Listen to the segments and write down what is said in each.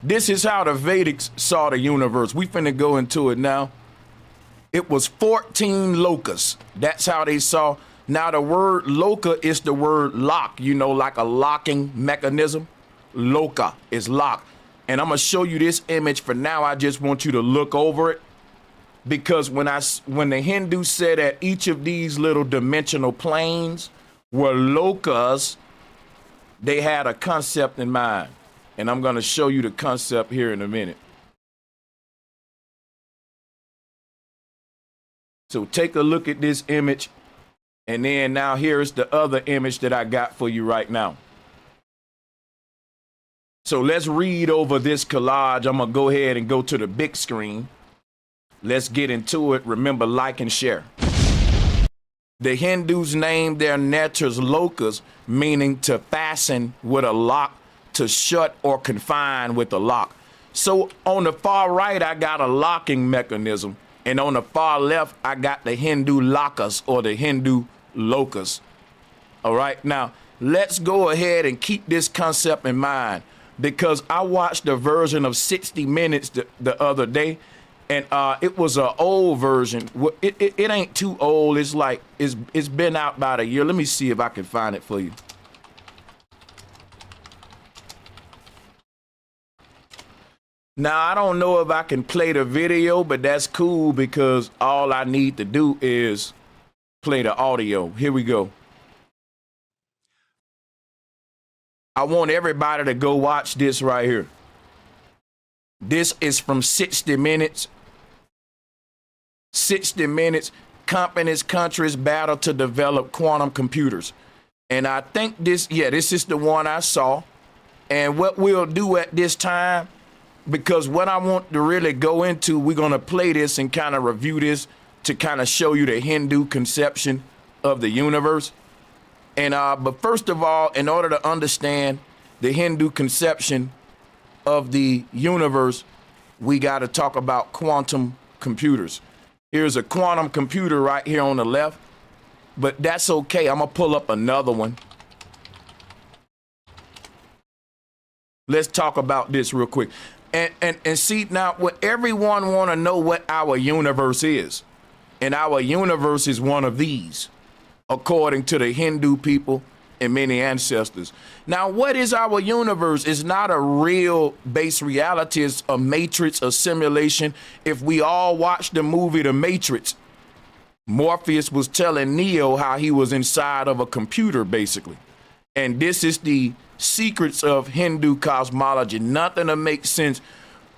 This is how the Vedics saw the universe. We finna go into it now. It was 14 lokas. That's how they saw. Now the word loka is the word lock, you know, like a locking mechanism. Loka is lock. And I'm gonna show you this image. For now, I just want you to look over it. Because when the Hindu said that each of these little dimensional planes were lokas, they had a concept in mind. And I'm gonna show you the concept here in a minute. So take a look at this image. And then now here's the other image that I got for you right now. So let's read over this collage. I'm gonna go ahead and go to the big screen. Let's get into it. Remember, like and share. The Hindus named their netras lokas, meaning to fasten with a lock, to shut or confine with a lock. So on the far right, I got a locking mechanism. And on the far left, I got the Hindu lakas or the Hindu lokas. All right, now let's go ahead and keep this concept in mind, because I watched a version of 60 Minutes the other day, and it was an old version. It ain't too old. It's like it's been out about a year. Let me see if I can find it for you. Now, I don't know if I can play the video, but that's cool because all I need to do is play the audio. Here we go. I want everybody to go watch this right here. This is from 60 Minutes. 60 Minutes, companies, countries battle to develop quantum computers. And I think this is the one I saw. And what we'll do at this time, because what I want to really go into, we're going to play this and kind of review this to kind of show you the Hindu conception of the universe. And but first of all, in order to understand the Hindu conception of the universe, we got to talk about quantum computers. Here's a quantum computer right here on the left, but that's okay. I'm going to pull up another one. Let's talk about this real quick. And see, now, what everyone want to know what our universe is. And our universe is one of these, according to the Hindu people and many ancestors. Now, what is our universe? It's not a real base reality. It's a matrix, a simulation. If we all watch the movie The Matrix, Morpheus was telling Neo how he was inside of a computer, basically. And this is the secrets of Hindu cosmology. Nothing to make sense.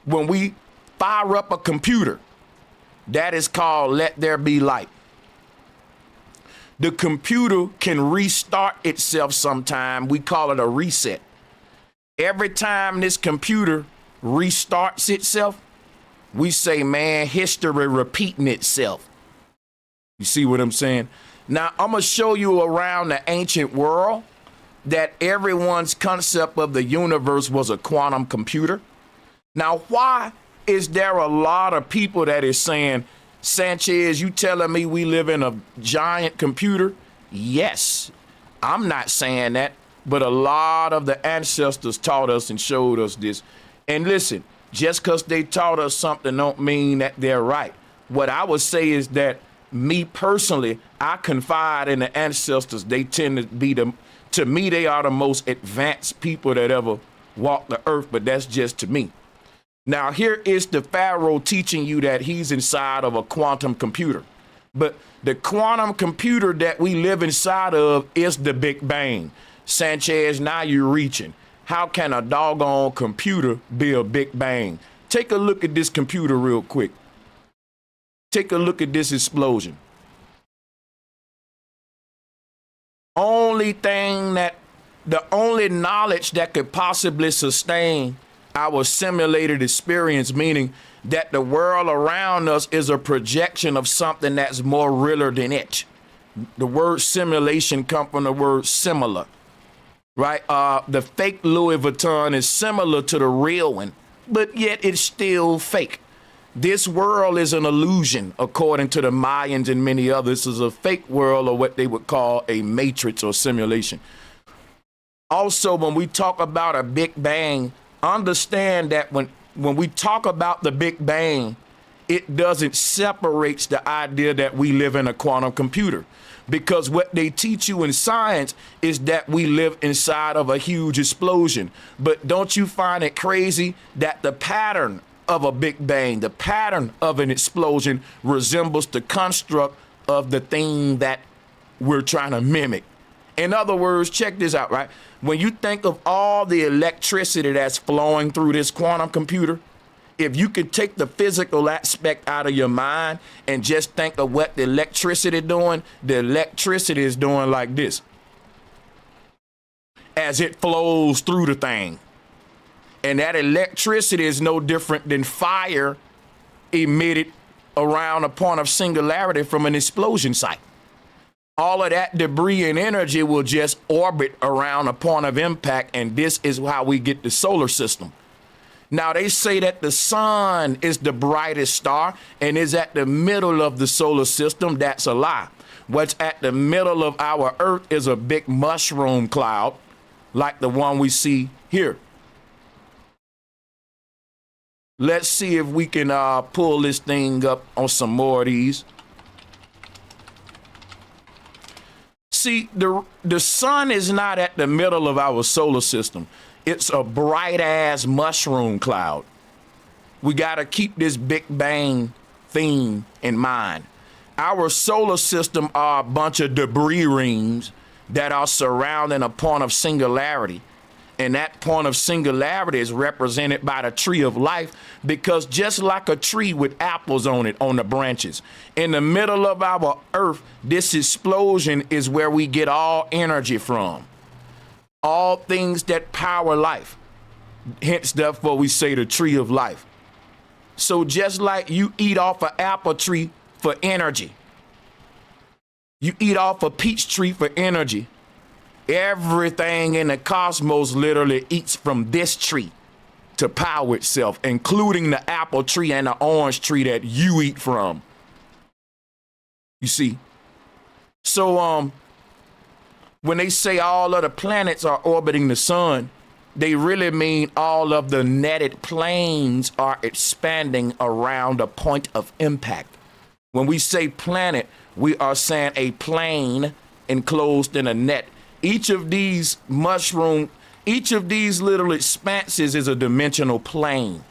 When we fire up a computer, that is called let there be light. The computer can restart itself sometime. We call it a reset. Every time this computer restarts itself, we say, man, history repeating itself. You see what I'm saying? Now, I'm going to show you around the ancient world that everyone's concept of the universe was a quantum computer. Now, why is there a lot of people that is saying, Sanchez, you telling me we live in a giant computer? Yes, I'm not saying that, but a lot of the ancestors taught us and showed us this. And listen, just because they taught us something don't mean that they're right. What I would say is that me personally, I confide in the ancestors. They tend to be to me, they are the most advanced people that ever walked the earth, but that's just to me. Now, here is the Pharaoh teaching you that he's inside of a quantum computer. But the quantum computer that we live inside of is the Big Bang. Sanchez, now you're reaching. How can a doggone computer be a Big Bang? Take a look at this computer real quick. Take a look at this explosion. The only knowledge that could possibly sustain our simulated experience, meaning that the world around us is a projection of something that's more realer than it. The word simulation comes from the word similar, right? The fake Louis Vuitton is similar to the real one, but yet it's still fake. This world is an illusion, according to the Mayans and many others. This is a fake world, or what they would call a matrix or simulation. Also, when we talk about a Big Bang, Understand that when we talk about the Big Bang, it doesn't separate the idea that we live in a quantum computer, because what they teach you in science is that we live inside of a huge explosion. But don't you find it crazy that the pattern of a Big Bang, the pattern of an explosion, resembles the construct of the thing that we're trying to mimic? In other words, check this out, right? When you think of all the electricity that's flowing through this quantum computer, if you could take the physical aspect out of your mind and just think of what the electricity is doing like this as it flows through the thing. And that electricity is no different than fire emitted around a point of singularity from an explosion site. All of that debris and energy will just orbit around a point of impact, and this is how we get the solar system. Now, they say that the sun is the brightest star and is at the middle of the solar system. That's a lie. What's at the middle of our Earth is a big mushroom cloud like the one we see here. Let's see if we can pull this thing up on some more of these. See, the sun is not at the middle of our solar system. It's a bright-ass mushroom cloud. We got to keep this Big Bang theme in mind. Our solar system are a bunch of debris rings that are surrounding a point of singularity. And that point of singularity is represented by the tree of life, because just like a tree with apples on it, on the branches, in the middle of our Earth, this explosion is where we get all energy from. All things that power life. Hence, therefore, we say the tree of life. So just like you eat off an apple tree for energy, you eat off a peach tree for energy, everything in the cosmos literally eats from this tree to power itself, including the apple tree and the orange tree that you eat from. You see? So, when they say all of the planets are orbiting the sun, they really mean all of the netted planes are expanding around a point of impact. When we say planet, we are saying a plane enclosed in a net. Each of these little expanses is a dimensional plane.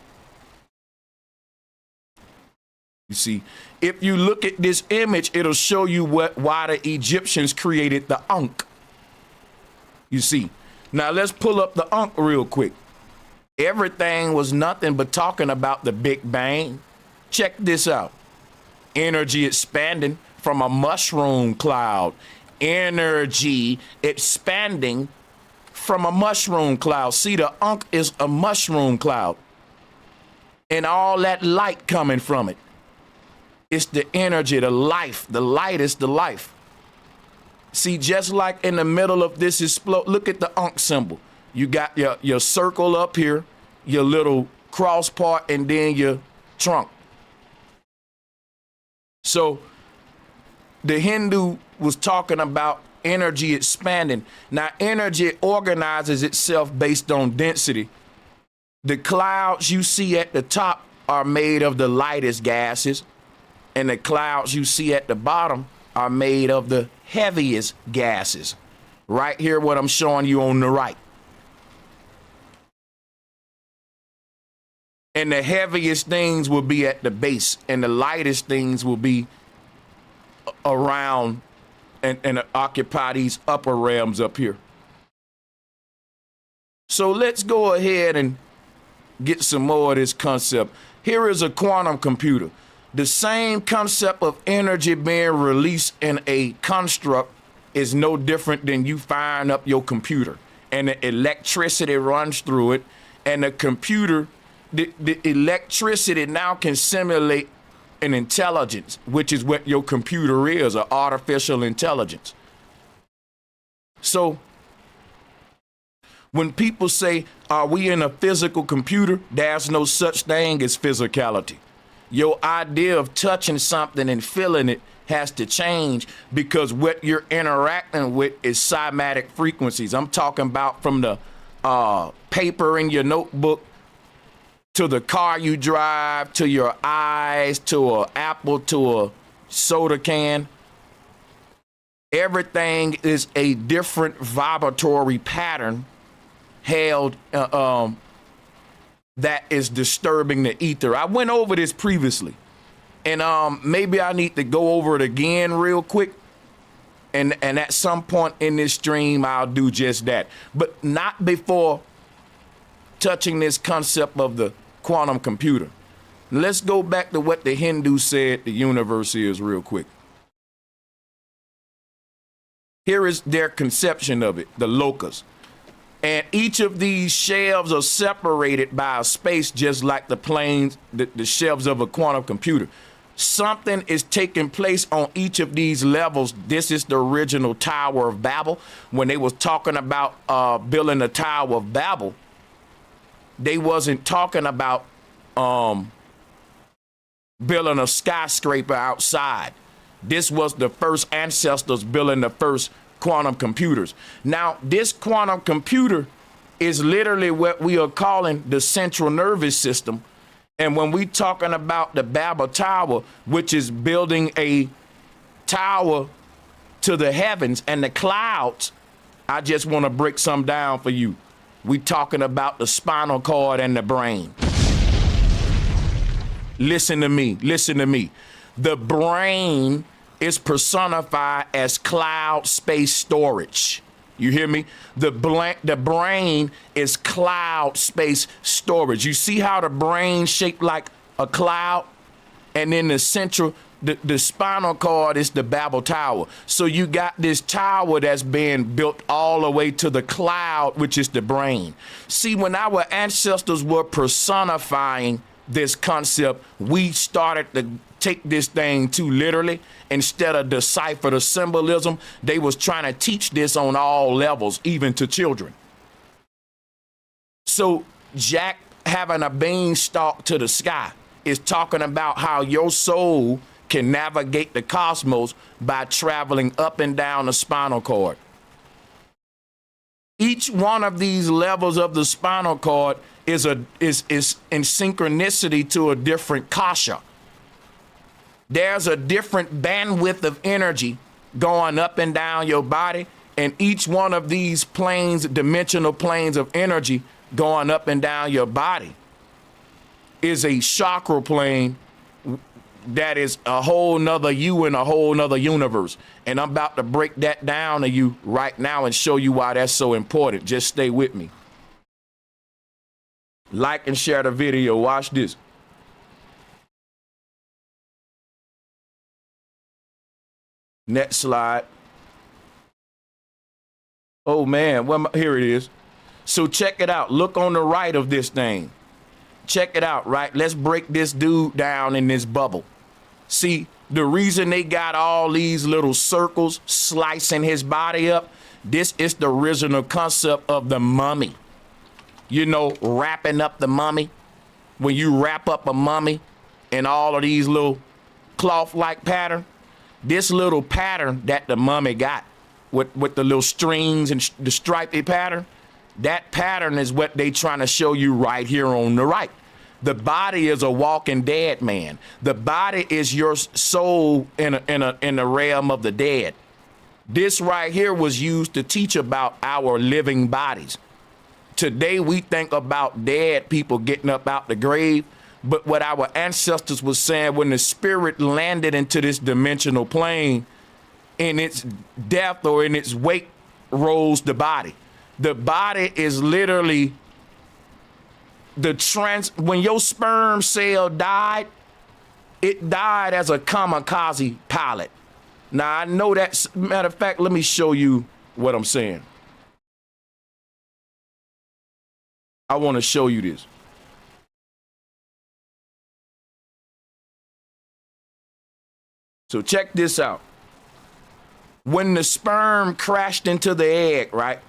You see, if you look at this image, it'll show you why the Egyptians created the Ankh. You see, now let's pull up the Ankh real quick. Everything was nothing but talking about the Big Bang. Check this out. Energy expanding from a mushroom cloud. Energy expanding from a mushroom cloud. See, the Ankh is a mushroom cloud. And all that light coming from it. It's the energy, the life. The light is the life. See, just like in the middle of this look at the Ankh symbol. You got your circle up here, your little cross part, and then your trunk. So the Hindu was talking about energy expanding. Now, energy organizes itself based on density. The clouds you see at the top are made of the lightest gases, and the clouds you see at the bottom are made of the heaviest gases. Right here, what I'm showing you on the right. And the heaviest things will be at the base, and the lightest things will be around and occupy these upper realms up here. So let's go ahead and get some more of this concept. Here is a quantum computer. The same concept of energy being released in a construct is no different than you firing up your computer and the electricity runs through it, and the computer, the electricity now can simulate an intelligence, which is what your computer is, an artificial intelligence. So when people say, are we in a physical computer? There's no such thing as physicality. Your idea of touching something and feeling it has to change, because what you're interacting with is cymatic frequencies. I'm talking about from the paper in your notebook to the car you drive, to your eyes, to an apple, to a soda can. Everything is a different vibratory pattern held that is disturbing the ether. I went over this previously, and maybe I need to go over it again real quick. And at some point in this stream, I'll do just that, but not before touching this concept of the quantum computer. Let's go back to what the Hindus said the universe is real quick. Here is their conception of it, the lokas. And each of these shelves are separated by a space just like the planes, the shelves of a quantum computer. Something is taking place on each of these levels. This is the original Tower of Babel. When they was talking about building the Tower of Babel, they wasn't talking about building a skyscraper outside. This was the first ancestors building the first quantum computers. Now, this quantum computer is literally what we are calling the central nervous system. And when we talking about the Babel Tower, which is building a tower to the heavens and the clouds, I just want to break some down for you. We talking about the spinal cord and the brain. Listen to me, listen to me. The brain is personified as cloud space storage. You hear me? The brain is cloud space storage. You see how the brain shaped like a cloud? And then the central, the spinal cord is the Babel Tower. So you got this tower that's being built all the way to the cloud, which is the brain. See, when our ancestors were personifying this concept, we started to take this thing too literally. Instead of decipher the symbolism, they was trying to teach this on all levels, even to children. So Jack having a beanstalk to the sky is talking about how your soul can navigate the cosmos by traveling up and down the spinal cord. Each one of these levels of the spinal cord is in synchronicity to a different kasha. There's a different bandwidth of energy going up and down your body, and each one of these planes, dimensional planes of energy going up and down your body, is a chakra plane that is a whole nother you in a whole nother universe. And I'm about to break that down to you right now and show you why that's so important. Just stay with me. Like and share the video. Watch this. Next slide. Oh man, well, here it is. So check it out. Look on the right of this thing. Check it out, right? Let's break this dude down in this bubble. See, the reason they got all these little circles slicing his body up, this is the original concept of the mummy. You know, wrapping up the mummy. When you wrap up a mummy in all of these little cloth-like pattern, this little pattern that the mummy got with the little strings and the stripy pattern, that pattern is what they trying to show you right here on the right. The body is a walking dead man. The body is your soul in the realm of the dead. This right here was used to teach about our living bodies. Today we think about dead people getting up out the grave, but what our ancestors was saying, when the spirit landed into this dimensional plane, in its death or in its wake rose the body. The body is literally when your sperm cell died, it died as a kamikaze pilot. Now I know that, matter of fact, let me show you what I'm saying. I want to show you this. So check this out. When the sperm crashed into the egg, right?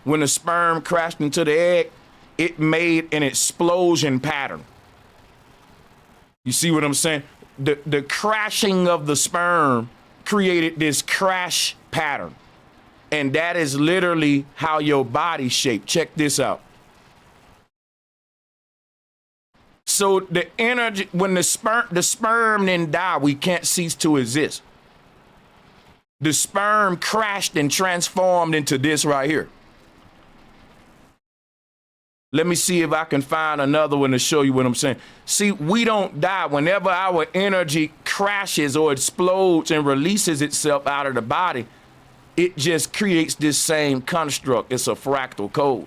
When the sperm crashed into the egg, it made an explosion pattern. You see what I'm saying? The crashing of the sperm created this crash pattern. And that is literally how your body's shaped. Check this out. So the energy, when the sperm didn't die, we can't cease to exist. The sperm crashed and transformed into this right here. Let me see if I can find another one to show you what I'm saying. See, we don't die. Whenever our energy crashes or explodes and releases itself out of the body, it just creates this same construct. It's a fractal code.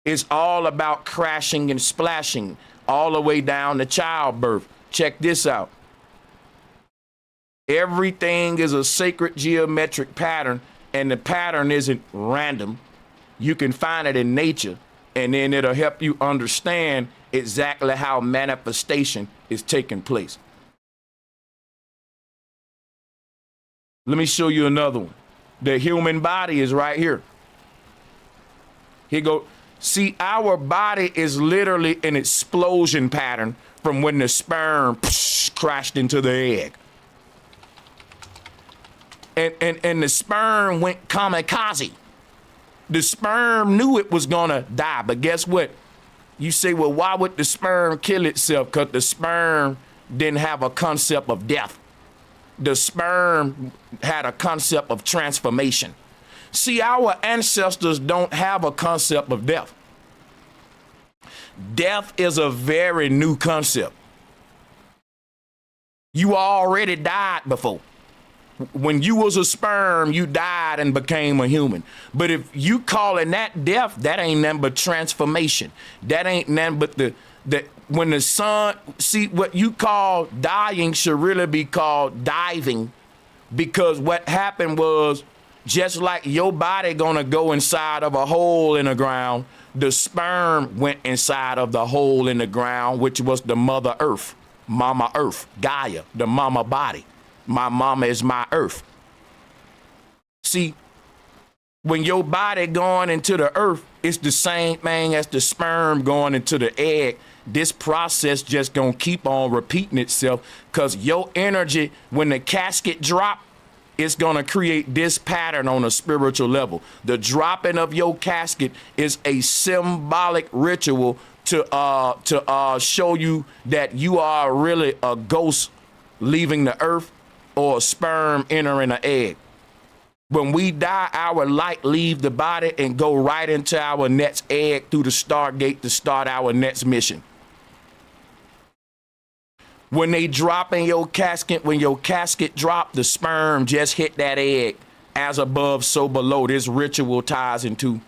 It's all about crashing and splashing all the way down to childbirth. Check this out. Everything is a sacred geometric pattern, and the pattern isn't random. You can find it in nature, and then it'll help you understand exactly how manifestation is taking place. Let me show you another one. The human body is right here. Here go. See, our body is literally an explosion pattern from when the sperm crashed into the egg. And the sperm went kamikaze. The sperm knew it was gonna die, but guess what? You say, well, why would the sperm kill itself? Because the sperm didn't have a concept of death. The sperm had a concept of transformation. See, our ancestors don't have a concept of death. Death is a very new concept. You already died before. When you was a sperm, you died and became a human. But if you calling that death, that ain't nothing but transformation. That ain't nothing but the when the sun, see, what you call dying should really be called diving, because what happened was, just like your body gonna go inside of a hole in the ground, the sperm went inside of the hole in the ground, which was the mother earth, mama earth, Gaia, the mama body. My mama is my earth. See, when your body going into the earth, it's the same thing as the sperm going into the egg. This process just gonna keep on repeating itself, because your energy, when the casket drop, it's gonna create this pattern on a spiritual level. The dropping of your casket is a symbolic ritual to show you that you are really a ghost leaving the earth, or a sperm entering an egg. When we die, our light leave the body and go right into our next egg through the stargate to start our next mission. When they drop in your casket, when your casket drop, the sperm just hit that egg. As above, so below. This ritual ties into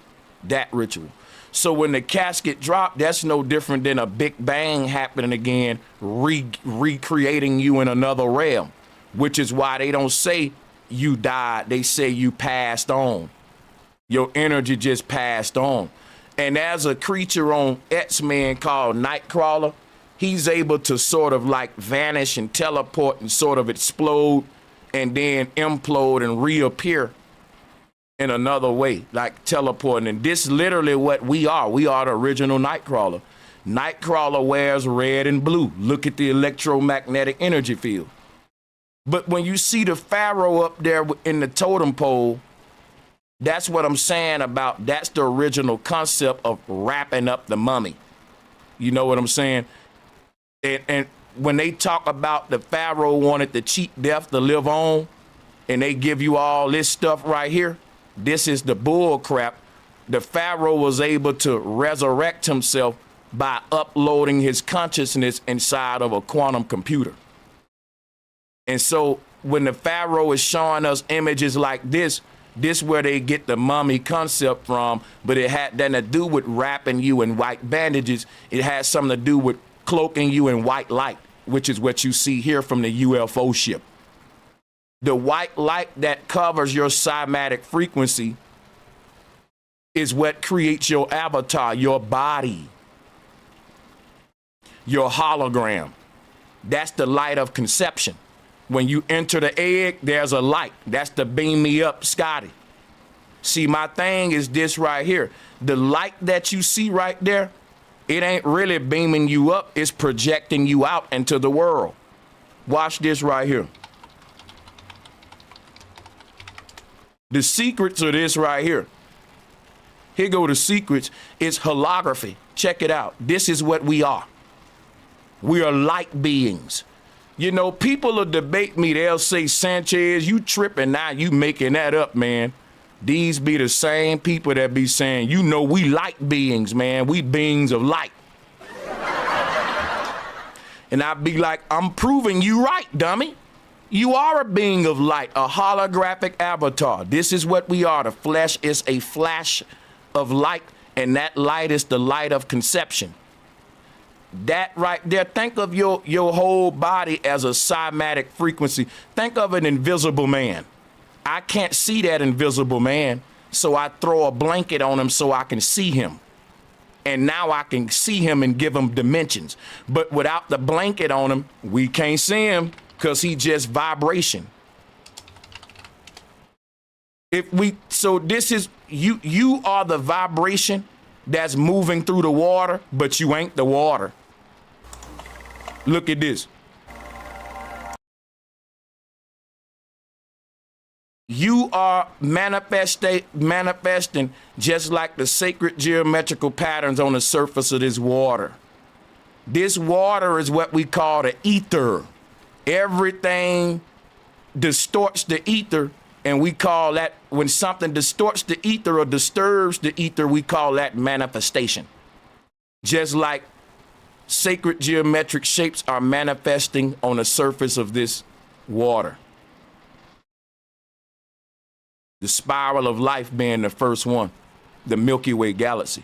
that ritual. So when the casket drop, that's no different than a big bang happening again, recreating you in another realm, which is why they don't say you died. They say you passed on. Your energy just passed on. And as a creature on X-Men called Nightcrawler, he's able to sort of like vanish and teleport and sort of explode and then implode and reappear in another way, like teleporting. And this is literally what we are. We are the original Nightcrawler. Nightcrawler wears red and blue. Look at the electromagnetic energy field. But when you see the pharaoh up there in the totem pole, that's what I'm saying about, that's the original concept of wrapping up the mummy. You know what I'm saying? And when they talk about the pharaoh wanted the cheap death to live on, and they give you all this stuff right here, this is the bull crap. The pharaoh was able to resurrect himself by uploading his consciousness inside of a quantum computer. And so when the pharaoh is showing us images like this where they get the mummy concept from, but it had nothing to do with wrapping you in white bandages. It has something to do with cloaking you in white light, which is what you see here from the UFO ship. The white light that covers your cymatic frequency is what creates your avatar, your body, your hologram. That's the light of conception. When you enter the egg, there's a light. That's the beam me up, Scotty. See, my thing is this right here. The light that you see right there, it ain't really beaming you up. It's projecting you out into the world. Watch this right here. The secrets of this right here. Here go the secrets. It's holography. Check it out. This is what we are. We are light beings. You know, people will debate me. They'll say, Sanchez, you tripping now. You making that up, man. These be the same people that be saying, you know, we light beings, man. We beings of light. And I'd be like, I'm proving you right, dummy. You are a being of light, a holographic avatar. This is what we are. The flesh is a flash of light, and that light is the light of conception. That right there, think of your whole body as a cymatic frequency. Think of an invisible man. I can't see that invisible man, so I throw a blanket on him so I can see him. And now I can see him and give him dimensions. But without the blanket on him, we can't see him because he just vibration. So this is, you are the vibration that's moving through the water, but you ain't the water. Look at this. You are manifesting just like the sacred geometrical patterns on the surface of this water. This water is what we call the ether. Everything distorts the ether, and we call that, when something distorts the ether or disturbs the ether, we call that manifestation. Just like sacred geometric shapes are manifesting on the surface of this water. The spiral of life being the first one, the Milky Way galaxy.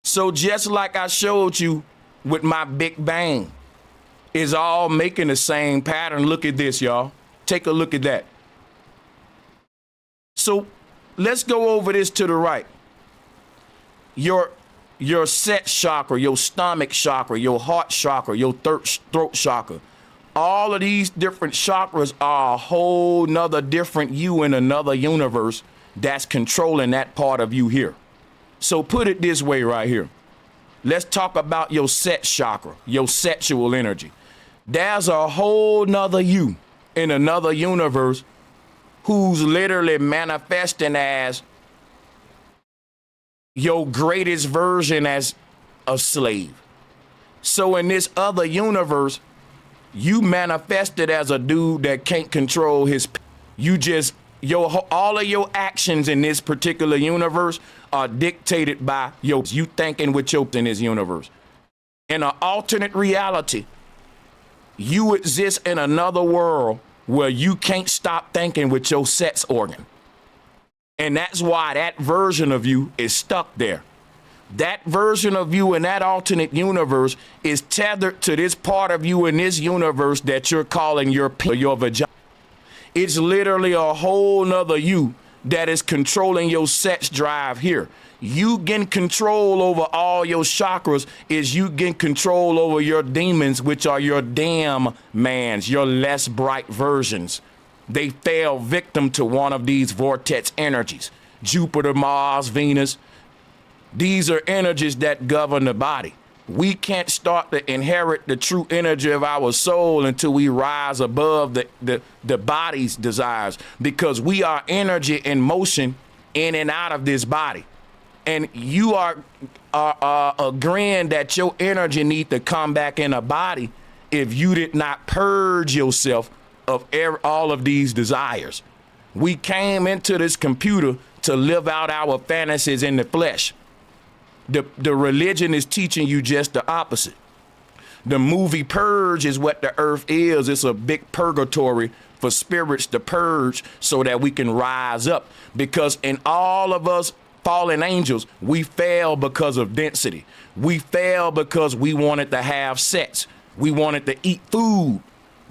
So just like I showed you with my Big Bang, is all making the same pattern. Look at this, y'all. Take a look at that. So let's go over this to the right. Your set chakra, your stomach chakra, your heart chakra, your throat chakra. All of these different chakras are a whole nother different you in another universe that's controlling that part of you here. So put it this way right here. Let's talk about your set chakra, your sexual energy. There's a whole nother you in another universe who's literally manifesting as your greatest version as a slave. So in this other universe, you manifested as a dude that can't control his, all of your actions in this particular universe are dictated by you thinking with your in this universe. In an alternate reality, you exist in another world where you can't stop thinking with your sex organ. And that's why that version of you is stuck there. That version of you in that alternate universe is tethered to this part of you in this universe that you're calling your vagina. It's literally a whole nother you that is controlling your sex drive here. You getting control over all your chakras is you getting control over your demons, which are your damn mans, your less bright versions. They fell victim to one of these vortex energies. Jupiter, Mars, Venus. These are energies that govern the body. We can't start to inherit the true energy of our soul until we rise above the body's desires, because we are energy in motion in and out of this body. And you are agreeing that your energy need to come back in a body if you did not purge yourself of all of these desires. We came into this computer to live out our fantasies in the flesh. The religion is teaching you just the opposite. The movie Purge is what the earth is. It's a big purgatory for spirits to purge so that we can rise up. Because in all of us fallen angels, we fail because of density. We fail because we wanted to have sex. We wanted to eat food.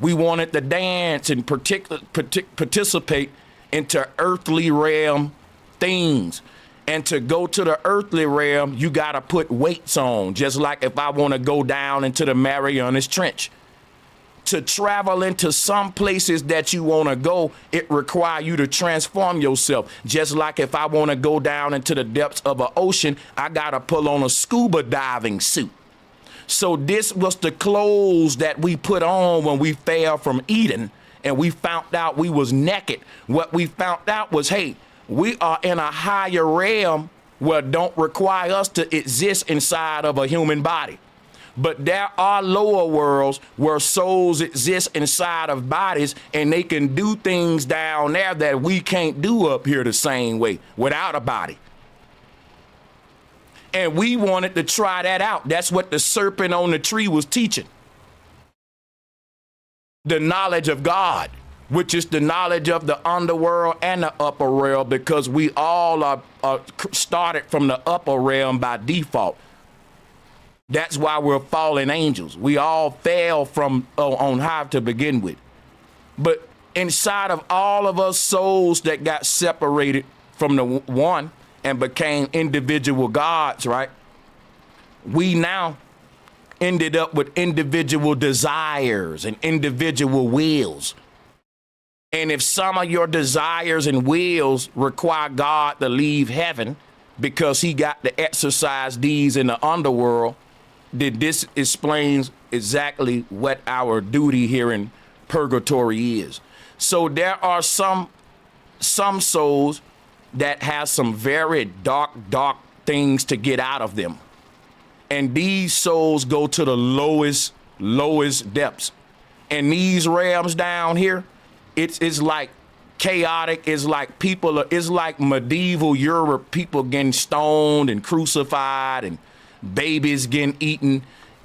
We wanted to dance and participate into earthly realm things. And to go to the earthly realm, you got to put weights on, just like if I want to go down into the Marianas Trench. To travel into some places that you want to go, it requires you to transform yourself. Just like if I want to go down into the depths of an ocean, I got to pull on a scuba diving suit. So this was the clothes that we put on when we fell from Eden and we found out we was naked. What we found out was, hey, we are in a higher realm well, don't require us to exist inside of a human body. But there are lower worlds where souls exist inside of bodies, and they can do things down there that we can't do up here the same way without a body. And we wanted to try that out. That's what the serpent on the tree was teaching. The knowledge of God, which is the knowledge of the underworld and the upper realm, because we all are started from the upper realm by default. That's why we're fallen angels. We all fell from on high to begin with. But inside of all of us souls that got separated from the one and became individual gods, right? We now ended up with individual desires and individual wills. And if some of your desires and wills require God to leave heaven because he got to exercise these in the underworld, then this explains exactly what our duty here in purgatory is. So there are some souls that have some very dark things to get out of them. And these souls go to the lowest depths. And these realms down here, it's like chaotic. It's like it's like medieval Europe, people getting stoned and crucified and babies getting eaten.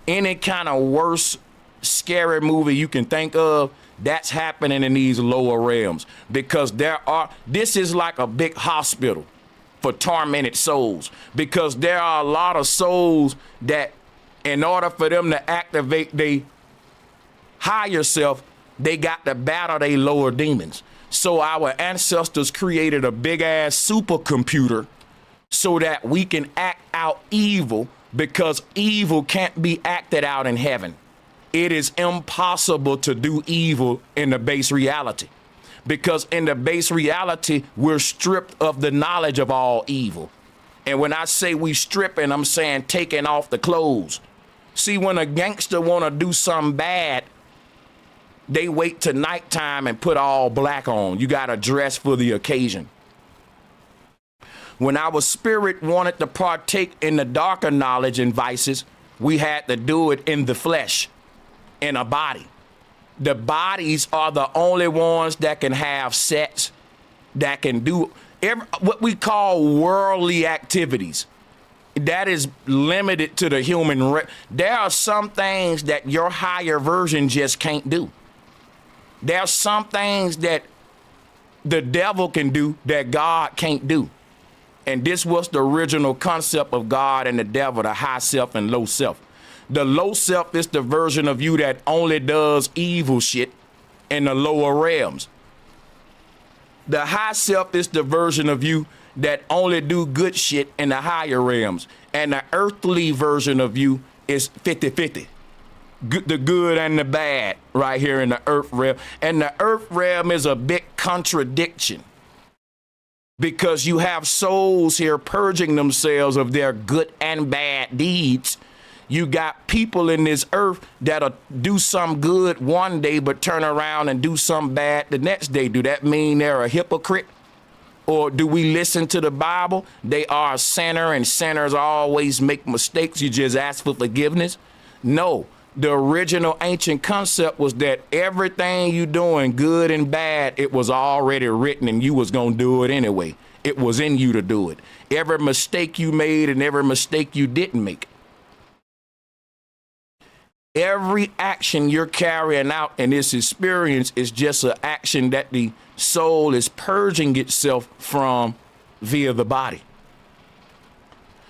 Any kind of worse, scary movie you can think of, that's happening in these lower realms, because this is like a big hospital for tormented souls, because there are a lot of souls that in order for them to activate their higher self, they got to battle their lower demons. So our ancestors created a big ass supercomputer so that we can act out evil, because evil can't be acted out in heaven. It is impossible to do evil in the base reality, because in the base reality, we're stripped of the knowledge of all evil. And when I say we stripping, I'm saying taking off the clothes. See, when a gangster want to do something bad, they wait till nighttime and put all black on. You got to dress for the occasion. When our spirit wanted to partake in the darker knowledge and vices, we had to do it in the flesh, in a body. The bodies are the only ones that can have sex, that can do what we call worldly activities. That is limited to the human. There are some things that your higher version just can't do. There are some things that the devil can do that God can't do. And this was the original concept of God and the devil, the high self and low self. The low self is the version of you that only does evil shit in the lower realms. The high self is the version of you that only do good shit in the higher realms. And the earthly version of you is 50-50. The good and the bad right here in the earth realm. And the earth realm is a big contradiction, because you have souls here purging themselves of their good and bad deeds. You got people in this earth that'll do some good one day but turn around and do some bad the next day. Do that mean they're a hypocrite? Or do we listen to the Bible? They are a sinner, and sinners always make mistakes. You just ask for forgiveness. No. The original ancient concept was that everything you doing, good and bad, it was already written and you was going to do it anyway. It was in you to do it. Every mistake you made and every mistake you didn't make. Every action you're carrying out in this experience is just an action that the soul is purging itself from via the body.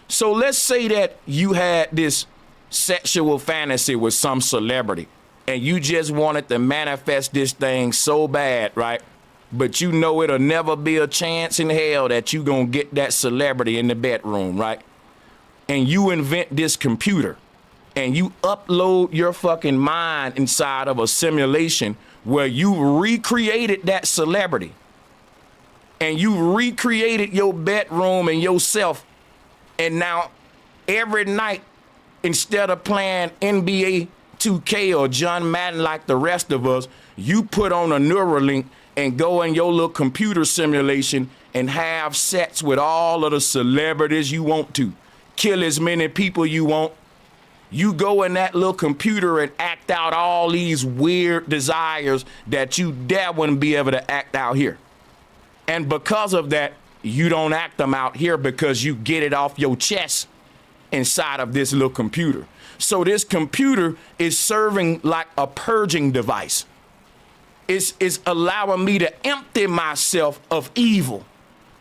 So let's say that you had this sexual fantasy with some celebrity and you just wanted to manifest this thing so bad, right? But you know it'll never be a chance in hell that you gonna get that celebrity in the bedroom, right? And you invent this computer and you upload your fucking mind inside of a simulation where you recreated that celebrity and you recreated your bedroom and yourself. And now every night, instead of playing NBA 2K or John Madden like the rest of us, you put on a Neuralink and go in your little computer simulation and have sex with all of the celebrities you want to, kill as many people you want. You go in that little computer and act out all these weird desires that you dare wouldn't be able to act out here. And because of that, you don't act them out here because you get it off your chest inside of this little computer. So this computer is serving like a purging device. It's allowing me to empty myself of evil.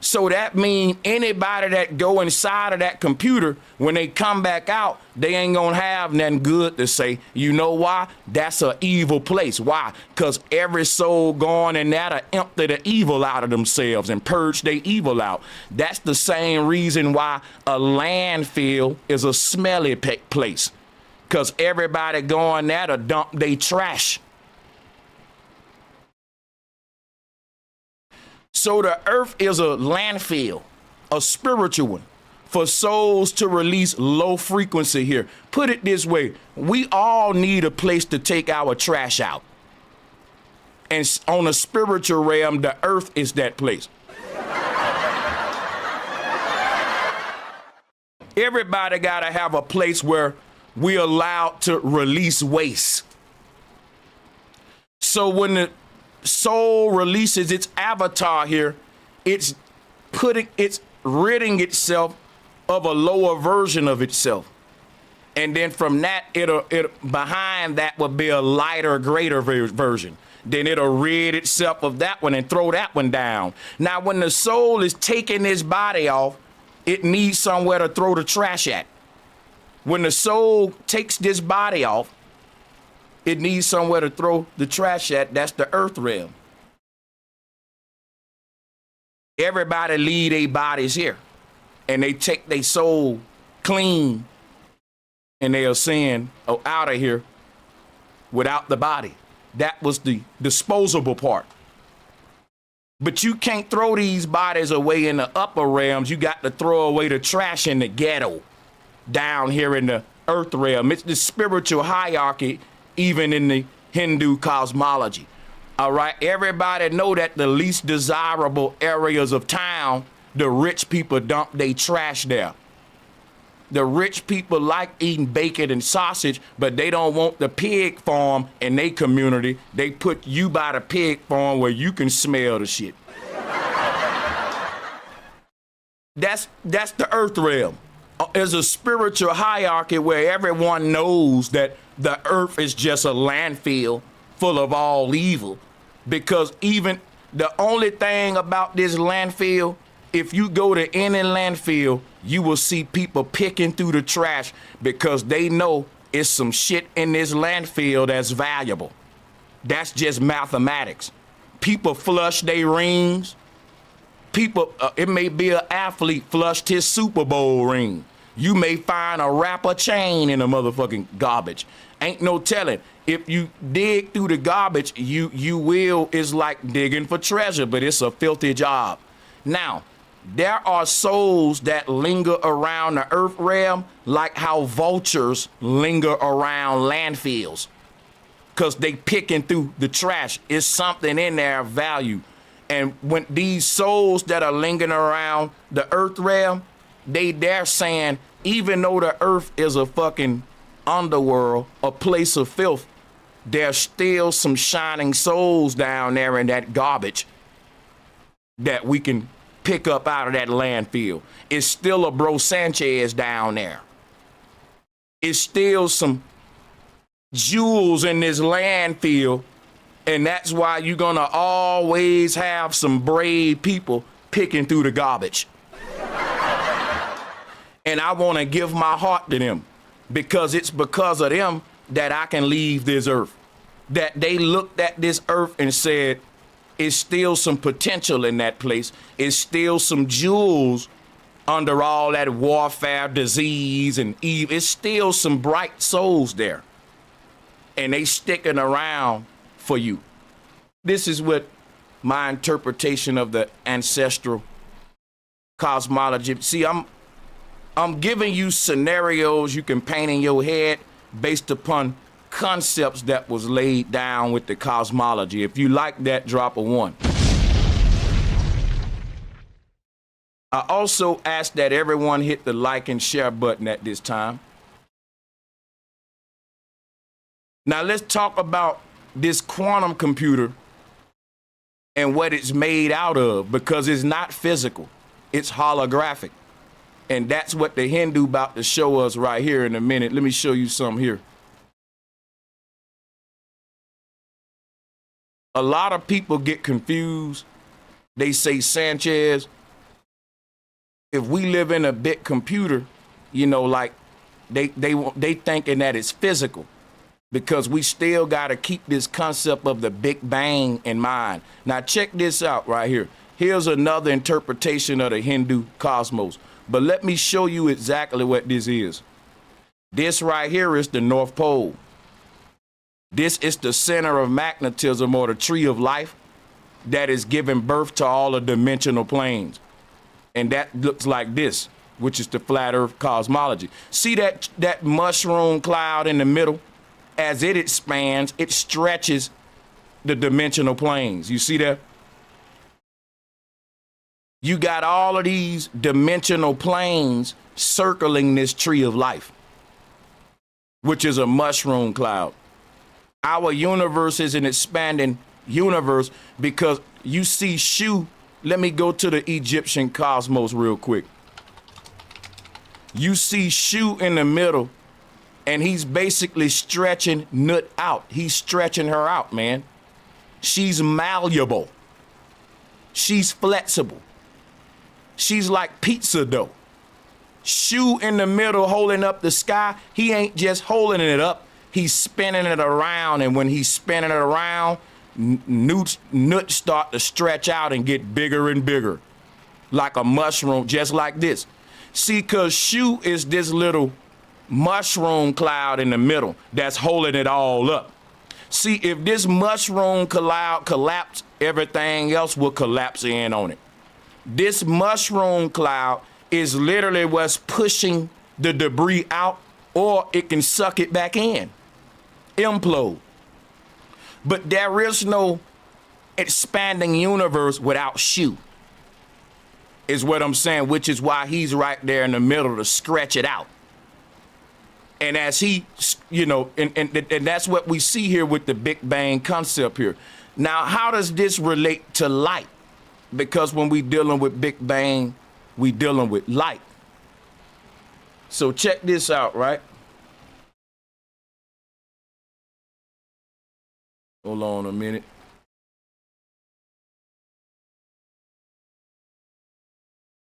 So that means anybody that go inside of that computer, when they come back out, they ain't gonna have nothing good to say. You know why? That's an evil place. Why? Because every soul going in there to empty the evil out of themselves and purge their evil out. That's the same reason why a landfill is a smelly place. Because everybody going there to dump their trash. So the earth is a landfill, a spiritual one, for souls to release low frequency here. Put it this way, we all need a place to take our trash out. And on a spiritual realm, the earth is that place. Everybody gotta have a place where we're allowed to release waste. So when the soul releases its avatar here, it's ridding itself of a lower version of itself, and then from that it'll behind that will be a lighter, greater version. Then it'll rid itself of that one and throw that one down. Now when the soul is taking this body off, it needs somewhere to throw the trash at. When the soul takes this body off, it needs somewhere to throw the trash at. That's the earth realm. Everybody leave their bodies here, and they take their soul clean, and they are saying, oh, out of here without the body. That was the disposable part. But you can't throw these bodies away in the upper realms. You got to throw away the trash in the ghetto down here in the earth realm. It's the spiritual hierarchy, even in the Hindu cosmology. All right, everybody know that the least desirable areas of town, the rich people dump their trash there. The rich people like eating bacon and sausage, but they don't want the pig farm in their community. They put you by the pig farm where you can smell the shit. That's the earth realm. There's a spiritual hierarchy where everyone knows that the earth is just a landfill full of all evil. Because even the only thing about this landfill, if you go to any landfill, you will see people picking through the trash because they know it's some shit in this landfill that's valuable. That's just mathematics. People flush their rings. People, it may be an athlete flushed his Super Bowl ring. You may find a rapper chain in the motherfucking garbage. Ain't no telling. If you dig through the garbage, you will, it's like digging for treasure, but it's a filthy job. Now, there are souls that linger around the earth realm like how vultures linger around landfills. Because they picking through the trash. It's something in there of value. And when these souls that are lingering around the earth realm, they're saying, even though the earth is a fucking underworld, a place of filth, there's still some shining souls down there in that garbage that we can pick up out of that landfill. It's still a Bro Sanchez down there. It's still some jewels in this landfill, and that's why you're gonna always have some brave people picking through the garbage. And I want to give my heart to them, because it's because of them that I can leave this earth. That they looked at this earth and said, it's still some potential in that place. It's still some jewels under all that warfare, disease, and evil. It's still some bright souls there. And they sticking around for you. This is what my interpretation of the ancestral cosmology. See, I'm giving you scenarios you can paint in your head based upon concepts that was laid down with the cosmology. If you like that, drop a 1. I also ask that everyone hit the like and share button at this time. Now let's talk about this quantum computer and what it's made out of, because it's not physical, it's holographic. And that's what the Hindu about to show us right here in a minute. Let me show you some here. A lot of people get confused. They say, Sanchez, if we live in a big computer, you know, like they thinking that it's physical, because we still got to keep this concept of the Big Bang in mind. Now check this out right here. Here's another interpretation of the Hindu cosmos. But let me show you exactly what this is. This right here is the North Pole. This is the center of magnetism, or the tree of life, that is giving birth to all the dimensional planes. And that looks like this, which is the flat earth cosmology. See that mushroom cloud in the middle? As it expands, it stretches the dimensional planes. You see that? You got all of these dimensional planes circling this tree of life, which is a mushroom cloud. Our universe is an expanding universe, because you see Shu. Let me go to the Egyptian cosmos real quick. You see Shu in the middle, and he's basically stretching Nut out. He's stretching her out, man. She's malleable. She's flexible. She's like pizza dough. Shu in the middle holding up the sky. He ain't just holding it up. He's spinning it around, and when he's spinning it around, nuts start to stretch out and get bigger and bigger, like a mushroom, just like this. See, because Shu is this little mushroom cloud in the middle that's holding it all up. See, if this mushroom cloud collapsed, everything else will collapse in on it. This mushroom cloud is literally what's pushing the debris out, or it can suck it back in, implode. But there is no expanding universe without Shu, is what I'm saying, which is why he's right there in the middle to stretch it out. And as he, you know, and that's what we see here with the Big Bang concept here. Now, how does this relate to light? Because when we dealing with Big Bang, we dealing with light. So check this out, right? Hold on a minute.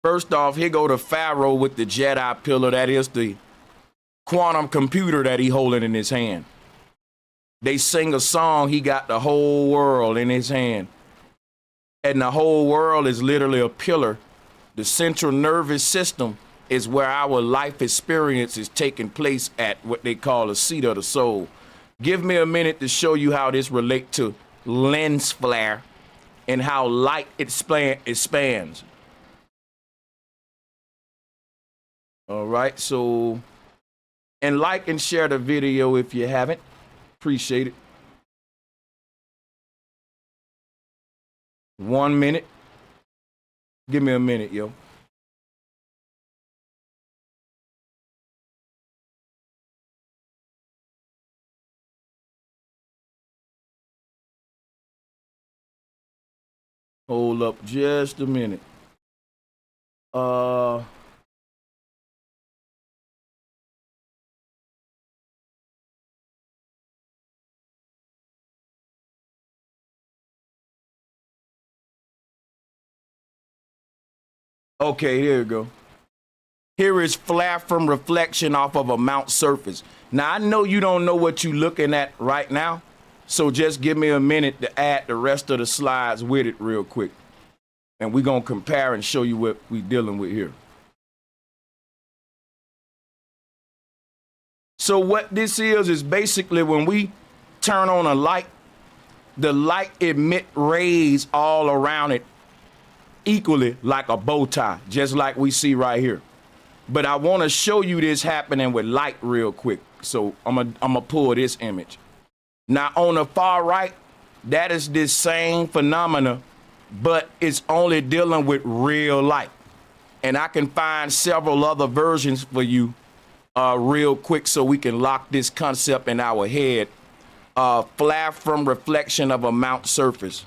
First off, here go the Pharaoh with the Jedi pillar. That is the quantum computer that he holding in his hand. They sing a song, he got the whole world in his hand. And the whole world is literally a pillar. The central nervous system is where our life experience is taking place at, what they call the seat of the soul. Give me a minute to show you how this relates to lens flare and how light expands. All right, so, and like and share the video if you haven't. Appreciate it. 1 minute. Give me a minute, yo. Hold up just a minute. Okay, here we go. Here is flare from reflection off of a mount surface. Now, I know you don't know what you're looking at right now, so just give me a minute to add the rest of the slides with it real quick. And we're going to compare and show you what we're dealing with here. So what this is basically when we turn on a light, the light emit rays all around it equally like a bow tie, just like we see right here. But I want to show you this happening with light real quick. So I'm gonna pull this image. Now on the far right, that is this same phenomena, but it's only dealing with real light. And I can find several other versions for you real quick so we can lock this concept in our head. Flare from reflection of a mount surface.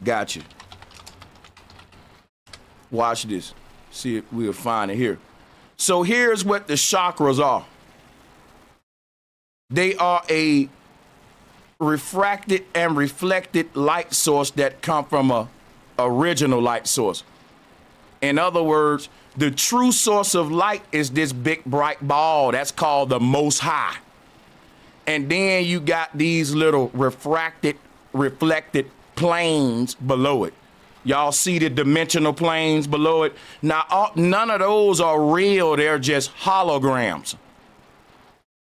Gotcha. Watch this. See if we'll find it here. So here's what the chakras are. They are a refracted and reflected light source that come from a original light source. In other words, the true source of light is this big bright ball that's called the Most High. And then you got these little refracted, reflected planes below it. Y'all see the dimensional planes below it? Now, none of those are real. They're just holograms.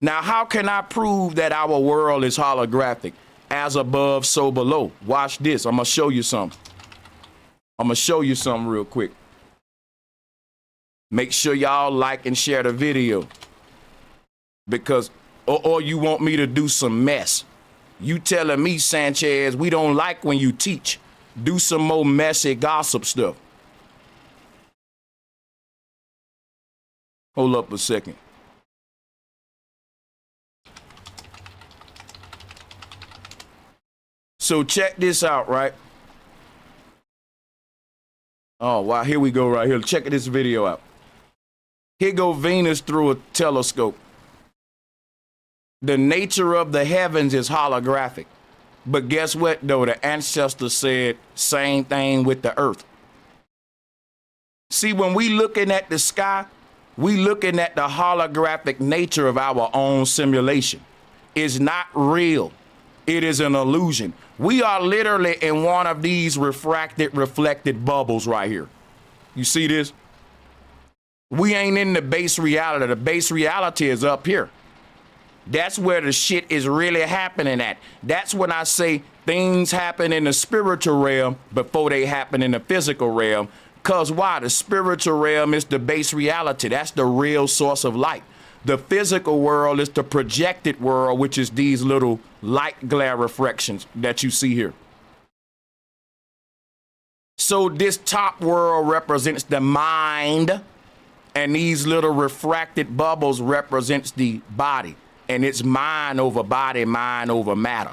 Now, how can I prove that our world is holographic? As above, so below. Watch this. I'm going to show you something. I'm going to show you something real quick. Make sure y'all like and share the video. Because, or you want me to do some mess. You telling me, Sanchez, we don't like when you teach. Do some more messy gossip stuff. Hold up a second. So check this out, right? Oh, wow, here we go right here. Check this video out. Here go Venus through a telescope. The nature of the heavens is holographic. But guess what, though? The ancestors said same thing with the earth. See, when we looking at the sky, we looking at the holographic nature of our own simulation. It's not real. It is an illusion. We are literally in one of these refracted, reflected bubbles right here. You see this? We ain't in the base reality. The base reality is up here. That's where the shit is really happening at. That's when I say things happen in the spiritual realm before they happen in the physical realm. Because why? The spiritual realm is the base reality. That's the real source of light. The physical world is the projected world, which is these little light glare reflections that you see here. So this top world represents the mind, and these little refracted bubbles represents the body. And it's mind over body, mind over matter.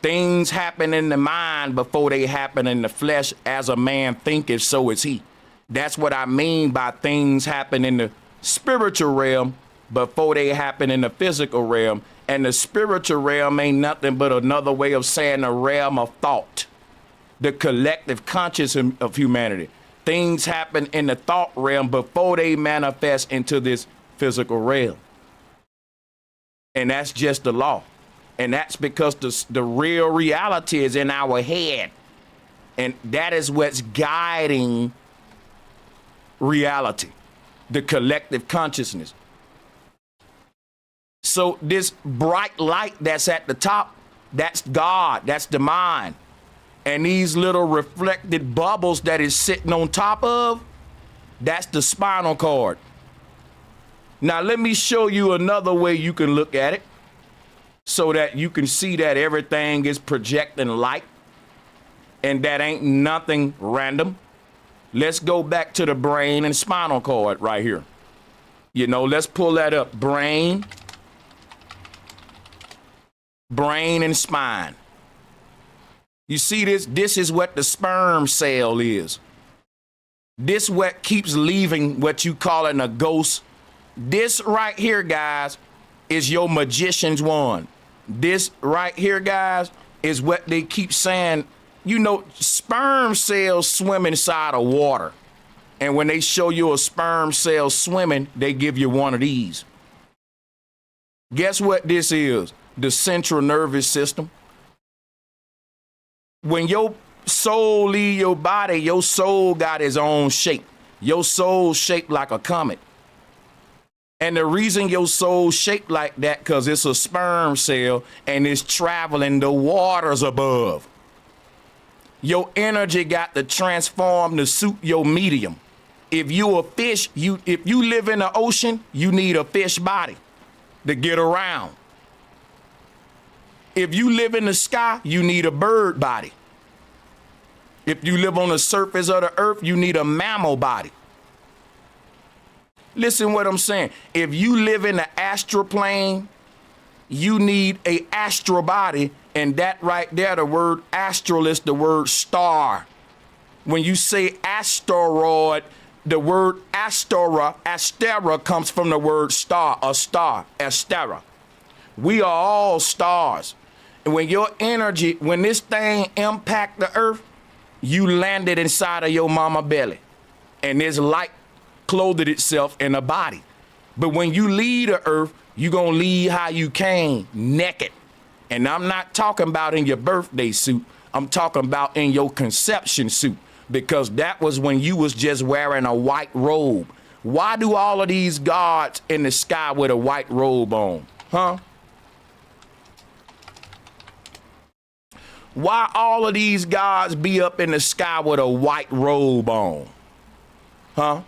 Things happen in the mind before they happen in the flesh. As a man thinketh, so is he. That's what I mean by things happen in the spiritual realm before they happen in the physical realm. And the spiritual realm ain't nothing but another way of saying the realm of thought, the collective consciousness of humanity. Things happen in the thought realm before they manifest into this physical realm. And that's just the law. And that's because the real reality is in our head. And that is what's guiding reality, the collective consciousness. So this bright light that's at the top, that's God, that's the mind. And these little reflected bubbles that is sitting on top of, that's the spinal cord. Now, let me show you another way you can look at it so that you can see that everything is projecting light and that ain't nothing random. Let's go back to the brain and spinal cord right here. You know, let's pull that up. Brain and spine. You see this? This is what the sperm cell is. This what keeps leaving what you calling a ghost. This right here, guys, is your magician's wand. This right here, guys, is what they keep saying. You know, sperm cells swim inside of water. And when they show you a sperm cell swimming, they give you one of these. Guess what this is? The central nervous system. When your soul leave your body, your soul got its own shape. Your soul shaped like a comet. And the reason your soul shaped like that, because it's a sperm cell and it's traveling the waters above. Your energy got to transform to suit your medium. If you a fish, if you live in the ocean, you need a fish body to get around. If you live in the sky, you need a bird body. If you live on the surface of the earth, you need a mammal body. Listen what I'm saying. If you live in the astral plane, you need a astral body, and that right there, the word astral is the word star. When you say asteroid, the word astera comes from the word star, a star, astera. We are all stars. And when your energy, when this thing impact the earth, you landed inside of your mama belly, and this light clothed itself in a body. But when you leave the earth, you gonna leave how you came, naked. And I'm not talking about in your birthday suit. I'm talking about in your conception suit, because that was when you was just wearing a white robe. Why do all of these gods in the sky with a white robe on? Huh? Why all of these gods be up in the sky with a white robe on? Huh?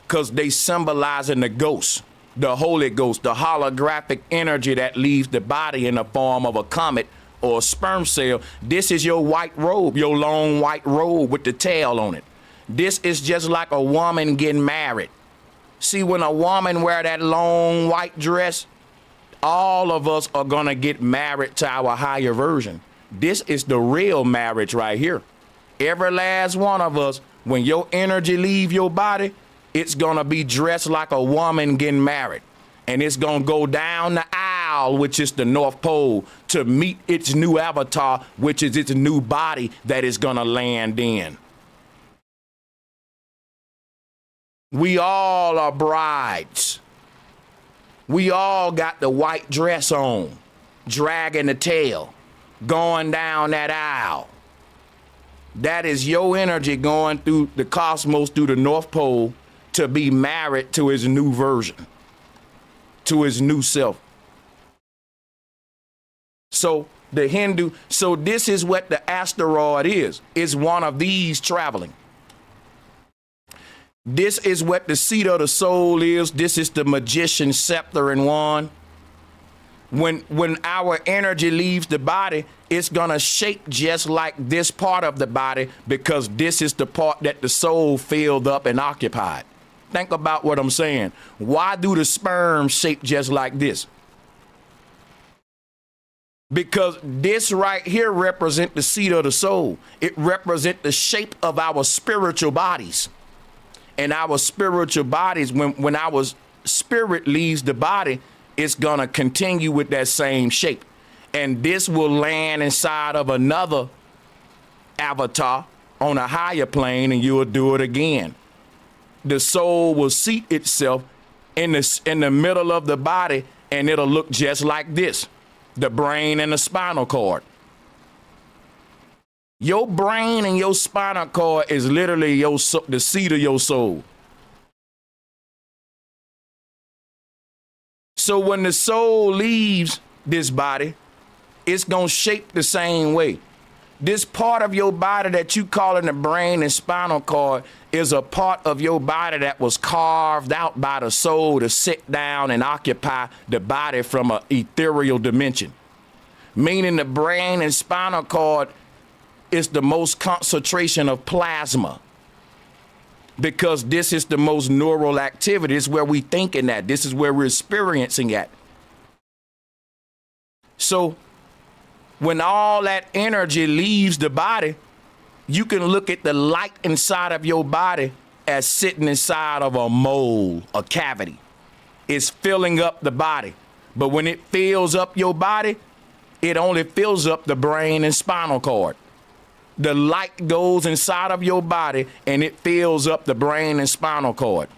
Because they symbolizing the ghost, the Holy Ghost, the holographic energy that leaves the body in the form of a comet or a sperm cell. This is your white robe, your long white robe with the tail on it. This is just like a woman getting married. See, when a woman wear that long white dress, all of us are gonna get married to our higher version. This is the real marriage right here. Every last one of us, when your energy leave your body, it's gonna be dressed like a woman getting married. And it's gonna go down the aisle, which is the North Pole, to meet its new avatar, which is its new body that it's gonna land in. We all are brides. We all got the white dress on, dragging the tail, going down that aisle. That is your energy going through the cosmos, through the North Pole, to be married to his new version, to his new self. So the Hindu, so this is what the asteroid is. It's one of these traveling. This is what the seat of the soul is. This is the magician's scepter and wand. When our energy leaves the body, it's gonna shape just like this part of the body, because this is the part that the soul filled up and occupied. Think about what I'm saying. Why do the sperm shape just like this? Because this right here represents the seat of the soul. It represents the shape of our spiritual bodies. And our spiritual bodies, when our spirit leaves the body, it's gonna continue with that same shape. And this will land inside of another avatar on a higher plane, and you'll do it again. The soul will seat itself in the middle of the body, and it'll look just like this, the brain and the spinal cord. Your brain and your spinal cord is literally the seat of your soul. So when the soul leaves this body, it's going to shape the same way. This part of your body that you calling the brain and spinal cord is a part of your body that was carved out by the soul to sit down and occupy the body from an ethereal dimension. Meaning the brain and spinal cord is the most concentration of plasma, because this is the most neural activity. This is where we thinking at. This is where we're experiencing at. So when all that energy leaves the body, you can look at the light inside of your body as sitting inside of a mole, a cavity. It's filling up the body. But when it fills up your body, it only fills up the brain and spinal cord. The light goes inside of your body and it fills up the brain and spinal cord.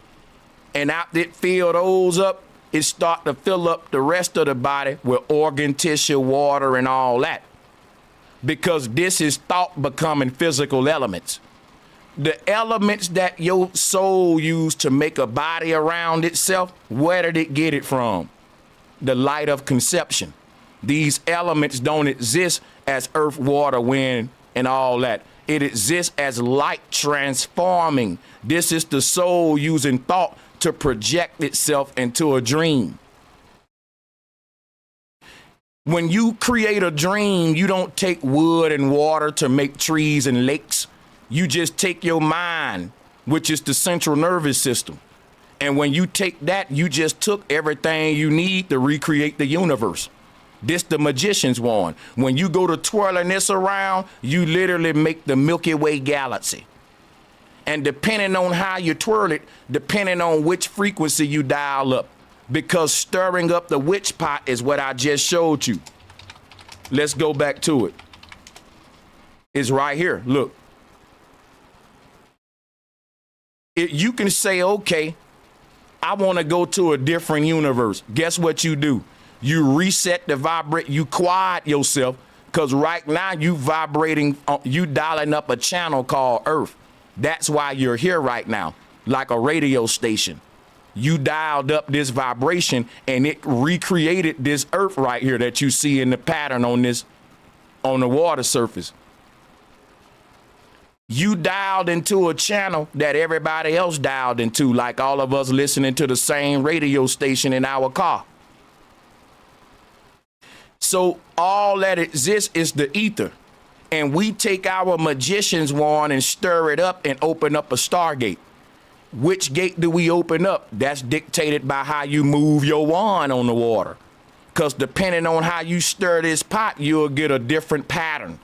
And after it fills those up, it starts to fill up the rest of the body with organ tissue, water, and all that. Because this is thought becoming physical elements. The elements that your soul used to make a body around itself, where did it get it from? The light of conception. These elements don't exist as earth, water, wind, and all that. It exists as light transforming. This is the soul using thought to project itself into a dream. When you create a dream, you don't take wood and water to make trees and lakes. You just take your mind, which is the central nervous system. And when you take that, you just took everything you need to recreate the universe. This the magician's wand. When you go to twirling this around, you literally make the Milky Way galaxy. And depending on how you twirl it, depending on which frequency you dial up, because stirring up the witch pot is what I just showed you. Let's go back to it. It's right here. Look. You can say, okay, I want to go to a different universe. Guess what you do? You reset the vibrate, you quiet yourself, because right now you vibrating, you dialing up a channel called Earth. That's why you're here right now, like a radio station. You dialed up this vibration and it recreated this Earth right here that you see in the pattern on the water surface. You dialed into a channel that everybody else dialed into, like all of us listening to the same radio station in our car. So all that exists is the ether. And we take our magician's wand and stir it up and open up a stargate. Which gate do we open up? That's dictated by how you move your wand on the water. Because depending on how you stir this pot, you'll get a different pattern.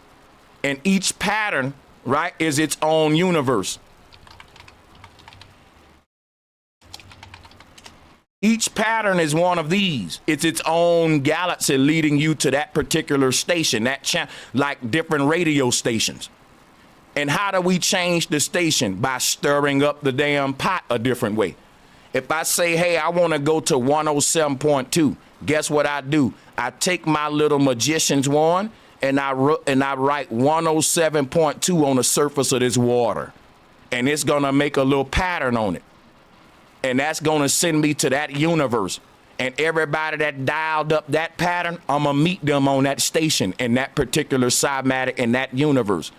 And each pattern, right, is its own universe. Each pattern is one of these. It's its own galaxy leading you to that particular station, like different radio stations. And how do we change the station? By stirring up the damn pot a different way. If I say, hey, I want to go to 107.2, guess what I do? I take my little magician's wand and I write 107.2 on the surface of this water. And it's going to make a little pattern on it. And that's going to send me to that universe. And everybody that dialed up that pattern, I'm going to meet them on that station in that particular cymatic in that universe.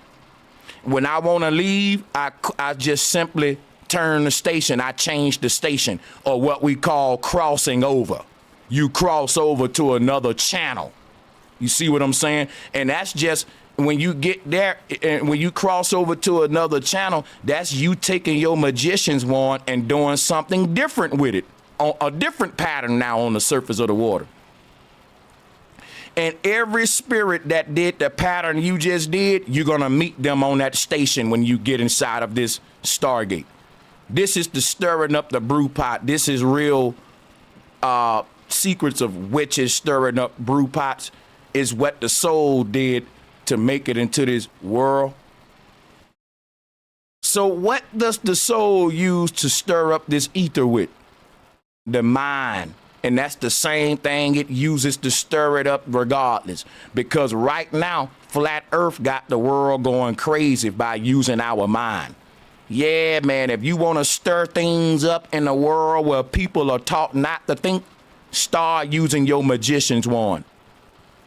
When I want to leave, I just simply turn the station. I change the station, or what we call crossing over. You cross over to another channel. You see what I'm saying? And that's just when you get there, and when you cross over to another channel, that's you taking your magician's wand and doing something different with it, on a different pattern now on the surface of the water. And every spirit that did the pattern you just did, you're going to meet them on that station when you get inside of this Stargate. This is the stirring up the brew pot. This is real secrets of witches stirring up brew pots, is what the soul did to make it into this world. So what does the soul use to stir up this ether with? The mind. And that's the same thing it uses to stir it up regardless. Because right now, flat earth got the world going crazy by using our mind. Yeah, man, if you want to stir things up in a world where people are taught not to think, start using your magician's wand.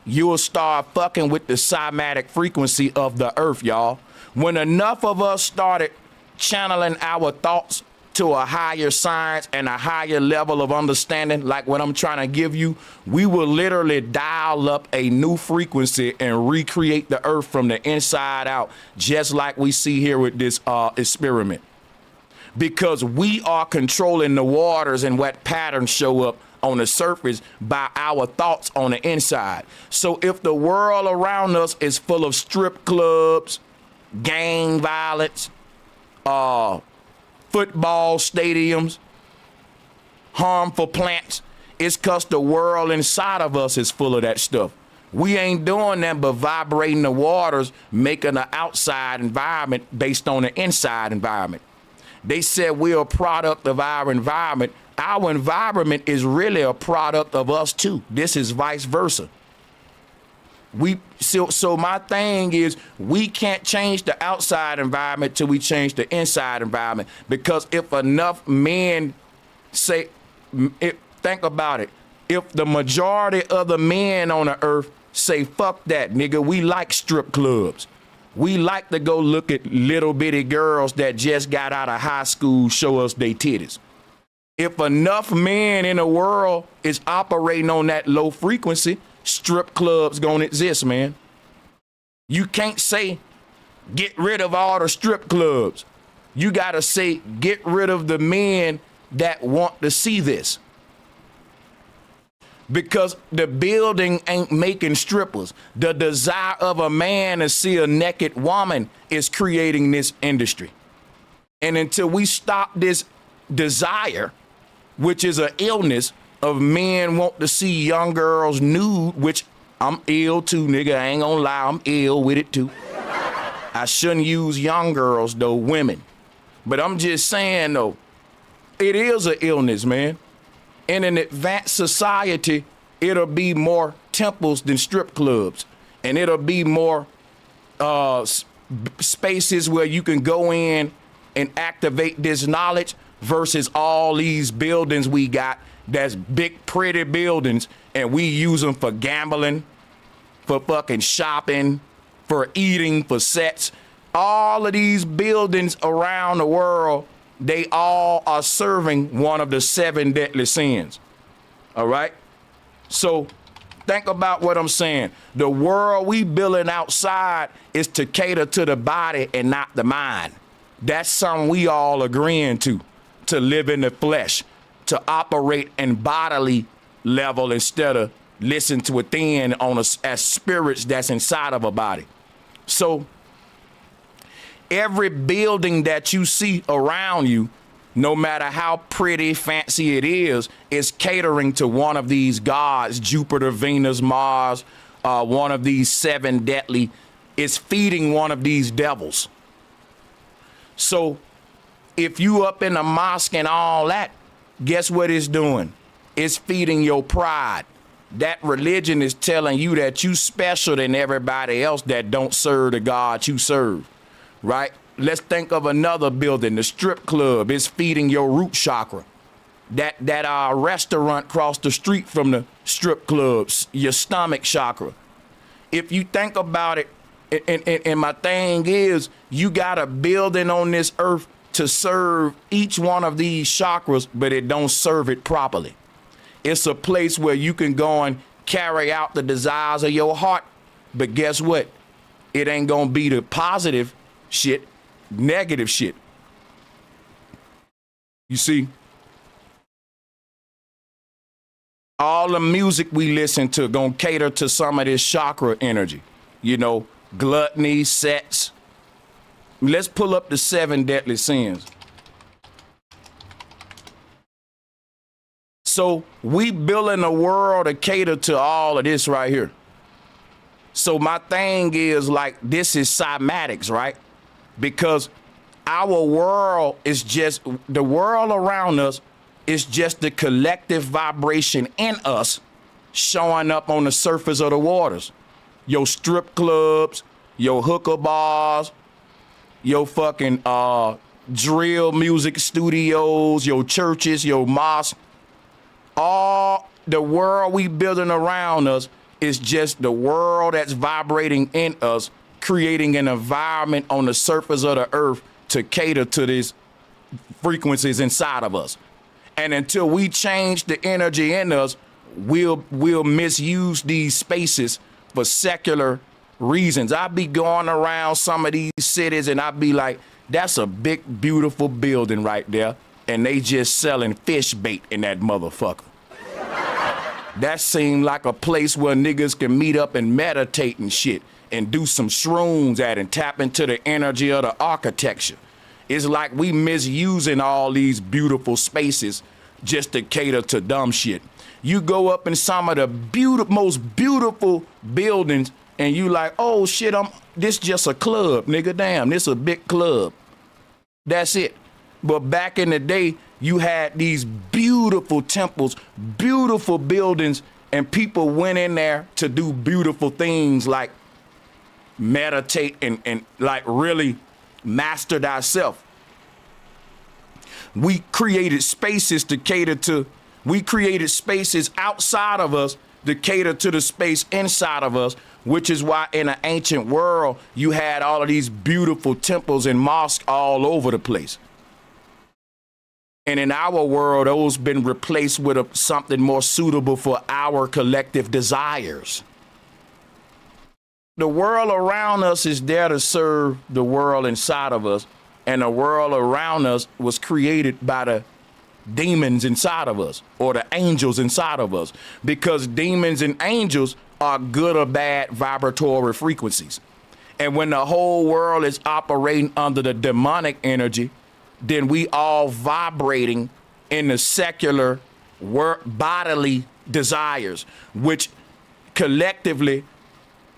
You'll start fucking with the cymatic frequency of the earth, y'all. When enough of us started channeling our thoughts to a higher science and a higher level of understanding, like what I'm trying to give you, we will literally dial up a new frequency and recreate the earth from the inside out, just like we see here with this experiment. Because we are controlling the waters and what patterns show up on the surface by our thoughts on the inside. So if the world around us is full of strip clubs, gang violence, football stadiums, harmful plants, it's because the world inside of us is full of that stuff. We ain't doing that but vibrating the waters, making an outside environment based on the inside environment. They said we're a product of our environment. Our environment is really a product of us too. This is vice versa. So my thing is, we can't change the outside environment till we change the inside environment. Because if enough men think about it, if the majority of the men on the earth say, fuck that, nigga, we like strip clubs. We like to go look at little bitty girls that just got out of high school show us their titties. If enough men in the world is operating on that low frequency, strip clubs gonna exist, man. You can't say get rid of all the strip clubs. You gotta say get rid of the men that want to see this. Because the building ain't making strippers. The desire of a man to see a naked woman is creating this industry. And until we stop this desire, which is an illness of men want to see young girls nude, which I'm ill too, nigga. I ain't gonna lie, I'm ill with it too. I shouldn't use young girls though, women. But I'm just saying though, it is an illness, man. In an advanced society, it'll be more temples than strip clubs. And it'll be more spaces where you can go in and activate this knowledge versus all these buildings we got that's big, pretty buildings, and we use them for gambling, for fucking shopping, for eating, for sets. All of these buildings around the world, they all are serving one of the 7 deadly sins. All right? So think about what I'm saying. The world we building outside is to cater to the body and not the mind. That's something we all agreeing to live in the flesh, to operate in bodily level instead of listen to within on us as spirits that's inside of a body. So every building that you see around you, no matter how pretty, fancy it is catering to one of these gods, Jupiter, Venus, Mars, one of these 7 deadly, is feeding one of these devils. So if you up in the mosque and all that, guess what it's doing? It's feeding your pride. That religion is telling you that you special than everybody else that don't serve the God you serve, right? Let's think of another building, the strip club. It's feeding your root chakra. That restaurant across the street from the strip clubs, your stomach chakra. If you think about it, and my thing is, you got a building on this earth to serve each one of these chakras, but it don't serve it properly. It's a place where you can go and carry out the desires of your heart, but guess what? It ain't gonna be the positive shit. Negative shit. You see, all the music we listen to gonna cater to some of this chakra energy. You know, gluttony, sex. Let's pull up the 7 deadly sins. So we building a world to cater to all of this right here. So my thing is like, this is cymatics, right? Because our world is just, the world around us is just the collective vibration in us showing up on the surface of the waters. Your strip clubs, your hookah bars, your fucking drill music studios, your churches, your mosques. All the world we building around us is just the world that's vibrating in us, creating an environment on the surface of the earth to cater to these frequencies inside of us. And until we change the energy in us, we'll misuse these spaces for secular reasons. I be going around some of these cities and I be like, that's a big, beautiful building right there. And they just selling fish bait in that motherfucker. That seemed like a place where niggas can meet up and meditate and shit and do some shrooms at and tap into the energy of the architecture. It's like we misusing all these beautiful spaces just to cater to dumb shit. You go up in some of the most beautiful buildings and you like, oh shit, this just a club, nigga, damn, this a big club. That's it. But back in the day, you had these beautiful temples, beautiful buildings, and people went in there to do beautiful things like meditate and like really master thyself. We created spaces to cater to, we created spaces outside of us to cater to the space inside of us, which is why in an ancient world, you had all of these beautiful temples and mosques all over the place. And in our world, those been replaced with something more suitable for our collective desires. The world around us is there to serve the world inside of us. And the world around us was created by the demons inside of us, or the angels inside of us, because demons and angels are good or bad vibratory frequencies. And when the whole world is operating under the demonic energy, then we all vibrating in the secular bodily desires, which collectively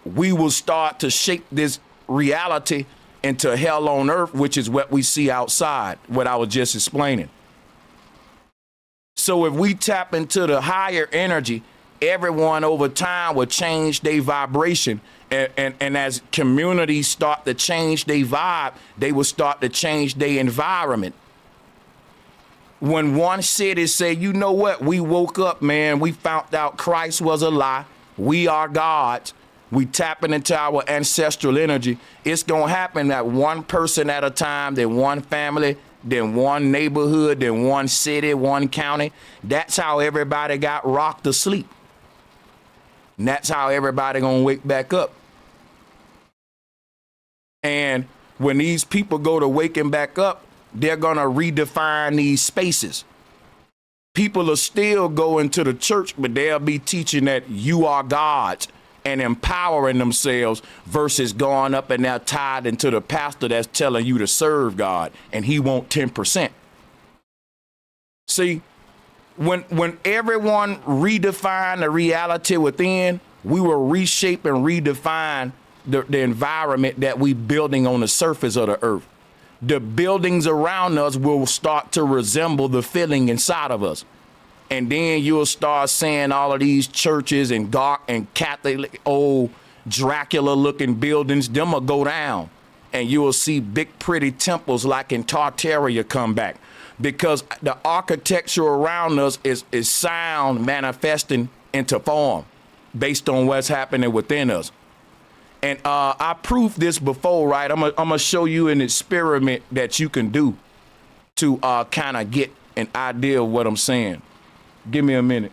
we will start to shape this reality into hell on earth, which is what we see outside, what I was just explaining. So if we tap into the higher energy, everyone over time will change their vibration. And as communities start to change their vibe, they will start to change their environment. When one city say, you know what, we woke up, man, we found out Christ was a lie, we are gods, we tapping into our ancestral energy, it's going to happen that one person at a time, then one family, then one neighborhood, then one city, one county. That's how everybody got rocked to sleep. And that's how everybody going to wake back up. And when these people go to waking back up, they're going to redefine these spaces. People are still going to the church, but they'll be teaching that you are gods and empowering themselves versus going up and they're tied into the pastor that's telling you to serve God and he want 10%. See, when everyone redefine the reality within, we will reshape and redefine the environment that we building on the surface of the earth. The buildings around us will start to resemble the feeling inside of us. And then you'll start seeing all of these churches and dark and Catholic old Dracula looking buildings, them will go down. And you will see big pretty temples like in Tartaria come back. Because the architecture around us is sound manifesting into form based on what's happening within us. And I proved this before, right? I'm gonna show you an experiment that you can do to kind of get an idea of what I'm saying. Give me a minute.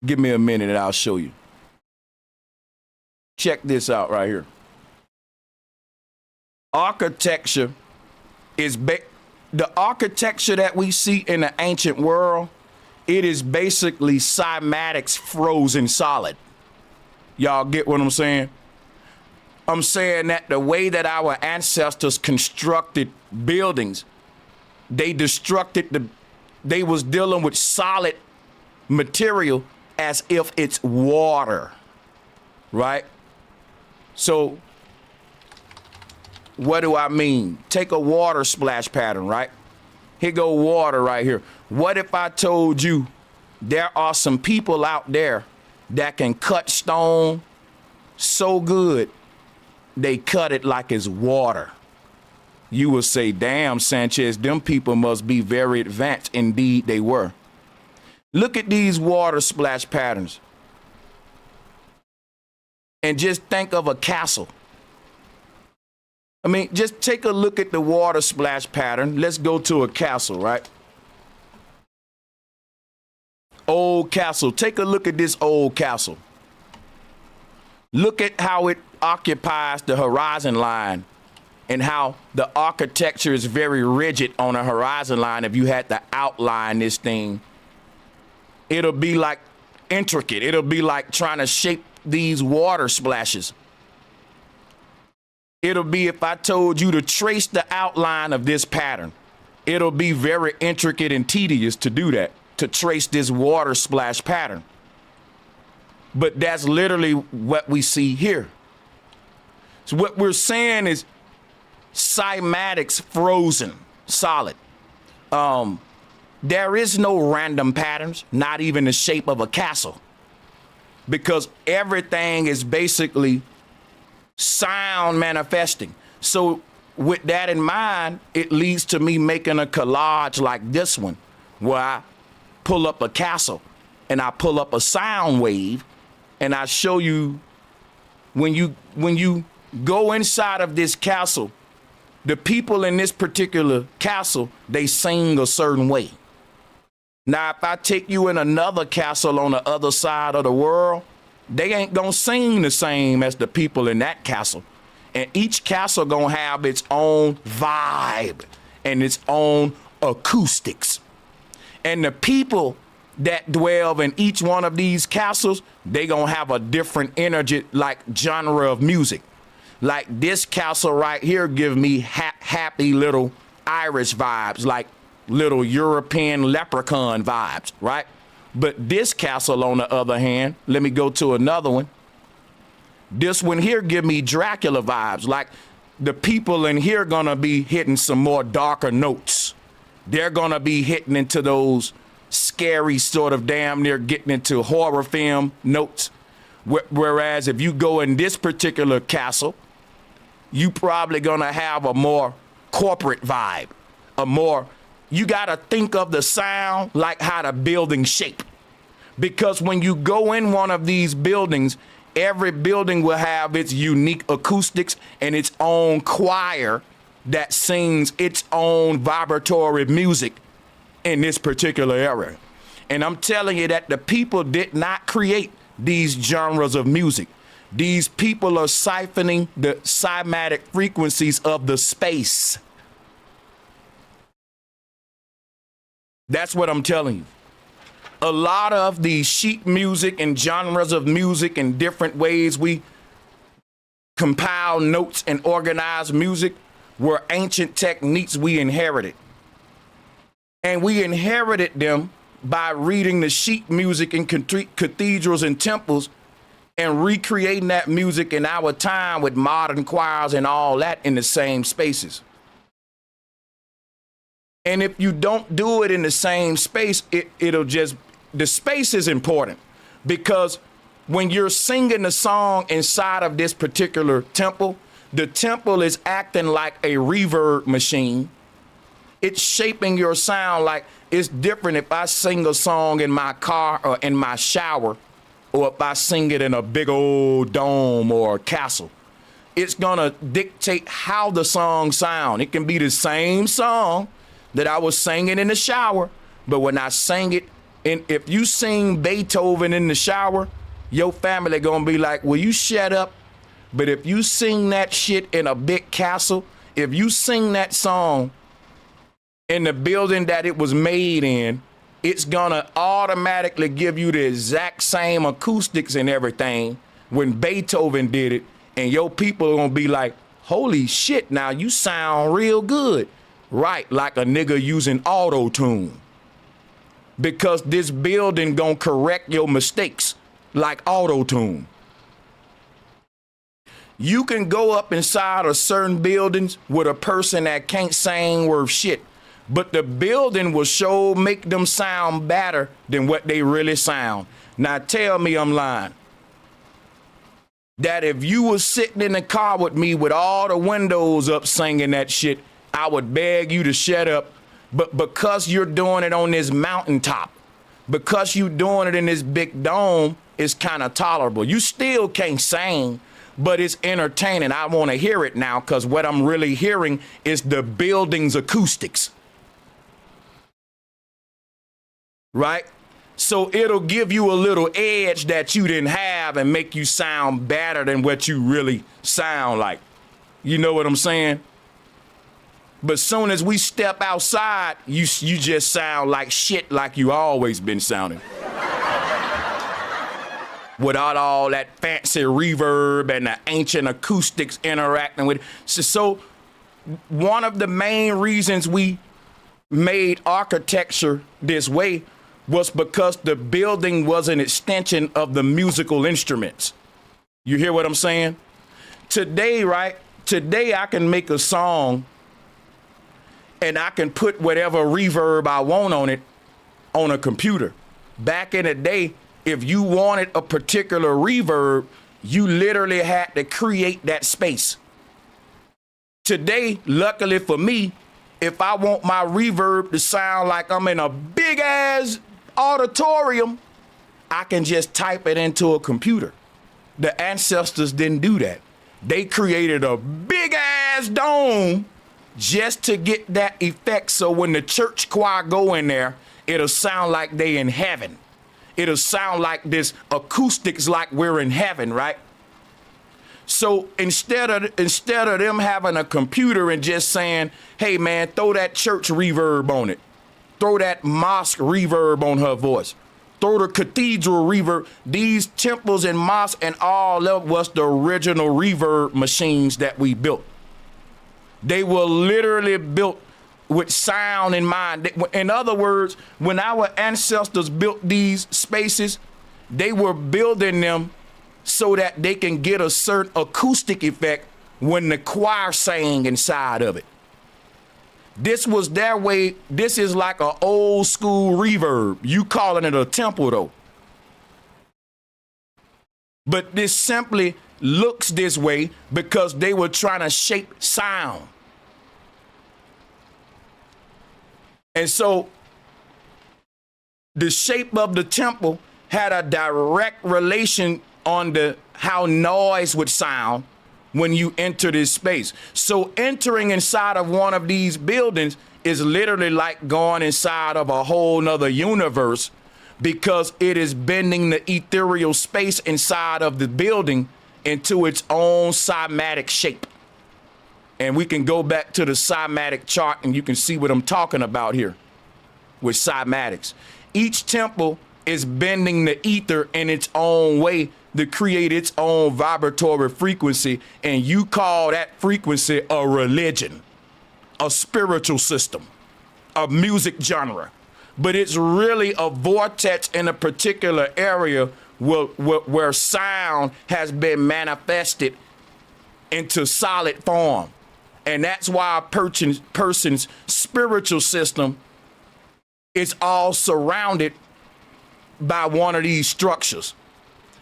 Give me a minute and I'll show you. Check this out right here. Architecture is the architecture that we see in the ancient world. It is basically cymatics frozen solid. Y'all get what I'm saying? I'm saying that the way that our ancestors constructed buildings, they they was dealing with solid material as if it's water, right? So what do I mean? Take a water splash pattern, right? Here go water right here. What if I told you there are some people out there that can cut stone so good they cut it like it's water? You will say, damn, Sanchez, them people must be very advanced. Indeed, they were. Look at these water splash patterns. And just think of a castle. I mean, just take a look at the water splash pattern. Let's go to a castle, right? Old castle. Take a look at this old castle. Look at how it occupies the horizon line and how the architecture is very rigid on a horizon line. If you had to outline this thing, it'll be like intricate. It'll be like trying to shape these water splashes. It'll be, if I told you to trace the outline of this pattern, it'll be very intricate and tedious to do that, to trace this water splash pattern. But that's literally what we see here. So what we're saying is cymatics frozen solid. There is no random patterns, not even the shape of a castle, because everything is basically sound manifesting. So with that in mind, it leads to me making a collage like this one, where I pull up a castle and I pull up a sound wave and I show you when you go inside of this castle, the people in this particular castle, they sing a certain way. Now, if I take you in another castle on the other side of the world, they ain't gonna sing the same as the people in that castle. And each castle gonna have its own vibe and its own acoustics. And the people that dwell in each one of these castles, they gonna have a different energy, like genre of music. Like this castle right here give me happy little Irish vibes, like little European leprechaun vibes, right? But this castle, on the other hand, let me go to another one. This one here give me Dracula vibes, like the people in here gonna be hitting some more darker notes. They're gonna be hitting into those scary sort of damn near getting into horror film notes. Whereas if you go in this particular castle, you probably gonna have a more corporate vibe, you gotta think of the sound like how the building shape. Because when you go in one of these buildings, every building will have its unique acoustics and its own choir that sings its own vibratory music in this particular area. And I'm telling you that the people did not create these genres of music. These people are siphoning the cymatic frequencies of the space. That's what I'm telling you. A lot of the sheet music and genres of music and different ways we compile notes and organize music were ancient techniques we inherited. And we inherited them by reading the sheet music in cathedrals and temples and recreating that music in our time with modern choirs and all that in the same spaces. And if you don't do it in the same space, the space is important, because when you're singing the song inside of this particular temple, the temple is acting like a reverb machine. It's shaping your sound. Like, it's different if I sing a song in my car or in my shower, or if I sing it in a big old dome or a castle. It's gonna dictate how the song sound. It can be the same song that I was singing in the shower, but when I sing it, and if you sing Beethoven in the shower, your family gonna be like, will you shut up? But if you sing that shit in a big castle, if you sing that song in the building that it was made in, it's gonna automatically give you the exact same acoustics and everything when Beethoven did it. And your people are gonna be like, holy shit, now you sound real good. Right, like a nigga using auto-tune. Because this building gonna correct your mistakes like auto-tune. You can go up inside of certain buildings with a person that can't sing worth shit, but the building will sure make them sound better than what they really sound. Now tell me I'm lying. That if you was sitting in the car with me with all the windows up singing that shit, I would beg you to shut up. But because you're doing it on this mountaintop, because you're doing it in this big dome, it's kind of tolerable. You still can't sing, but it's entertaining. I want to hear it now, because what I'm really hearing is the building's acoustics. Right? So it'll give you a little edge that you didn't have and make you sound better than what you really sound like. You know what I'm saying? But soon as we step outside, you just sound like shit, like you always been sounding. Without all that fancy reverb and the ancient acoustics interacting with it. So one of the main reasons we made architecture this way was because the building was an extension of the musical instruments. You hear what I'm saying? Today, right? Today I can make a song and I can put whatever reverb I want on it on a computer. Back in the day, if you wanted a particular reverb, you literally had to create that space. Today, luckily for me, if I want my reverb to sound like I'm in a big ass auditorium, I can just type it into a computer. The ancestors didn't do that. They created a big ass dome just to get that effect. So when the church choir go in there, it'll sound like they in heaven. It'll sound like this acoustics like we're in heaven, right? So instead of them having a computer and just saying, hey man, throw that church reverb on it. Throw that mosque reverb on her voice. Throw the cathedral reverb. These temples and mosques and all of was the original reverb machines that we built. They were literally built with sound in mind. In other words, when our ancestors built these spaces, they were building them so that they can get a certain acoustic effect when the choir sang inside of it. This was their way. This is like an old school reverb. You calling it a temple though. But this simply looks this way because they were trying to shape sound. And so the shape of the temple had a direct relation on how noise would sound when you enter this space. So entering inside of one of these buildings is literally like going inside of a whole nother universe, because it is bending the ethereal space inside of the building into its own cymatic shape. And we can go back to the cymatic chart and you can see what I'm talking about here with cymatics. Each temple is bending the ether in its own way to create its own vibratory frequency, and you call that frequency a religion, a spiritual system, a music genre. But it's really a vortex in a particular area where sound has been manifested into solid form. And that's why a person's spiritual system is all surrounded by one of these structures.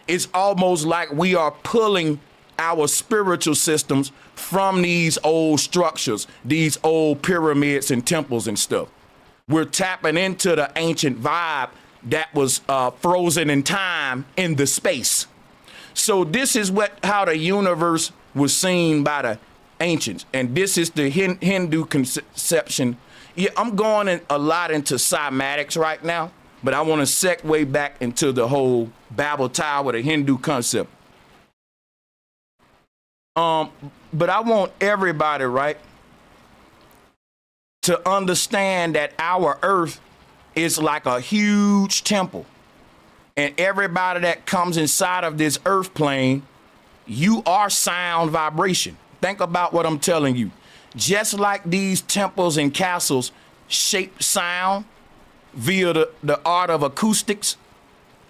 It's almost like we are pulling our spiritual systems from these old structures, these old pyramids and temples and stuff. We're tapping into the ancient vibe that was frozen in time in the space. So this is how the universe was seen by the ancients. And this is the Hindu conception. Yeah, I'm going a lot into cymatics right now, but I want to segue back into the whole Babel Tower, the Hindu concept. But I want everybody, right, to understand that our earth is like a huge temple. And everybody that comes inside of this earth plane, you are sound vibration. Think about what I'm telling you. Just like these temples and castles shape sound via the art of acoustics,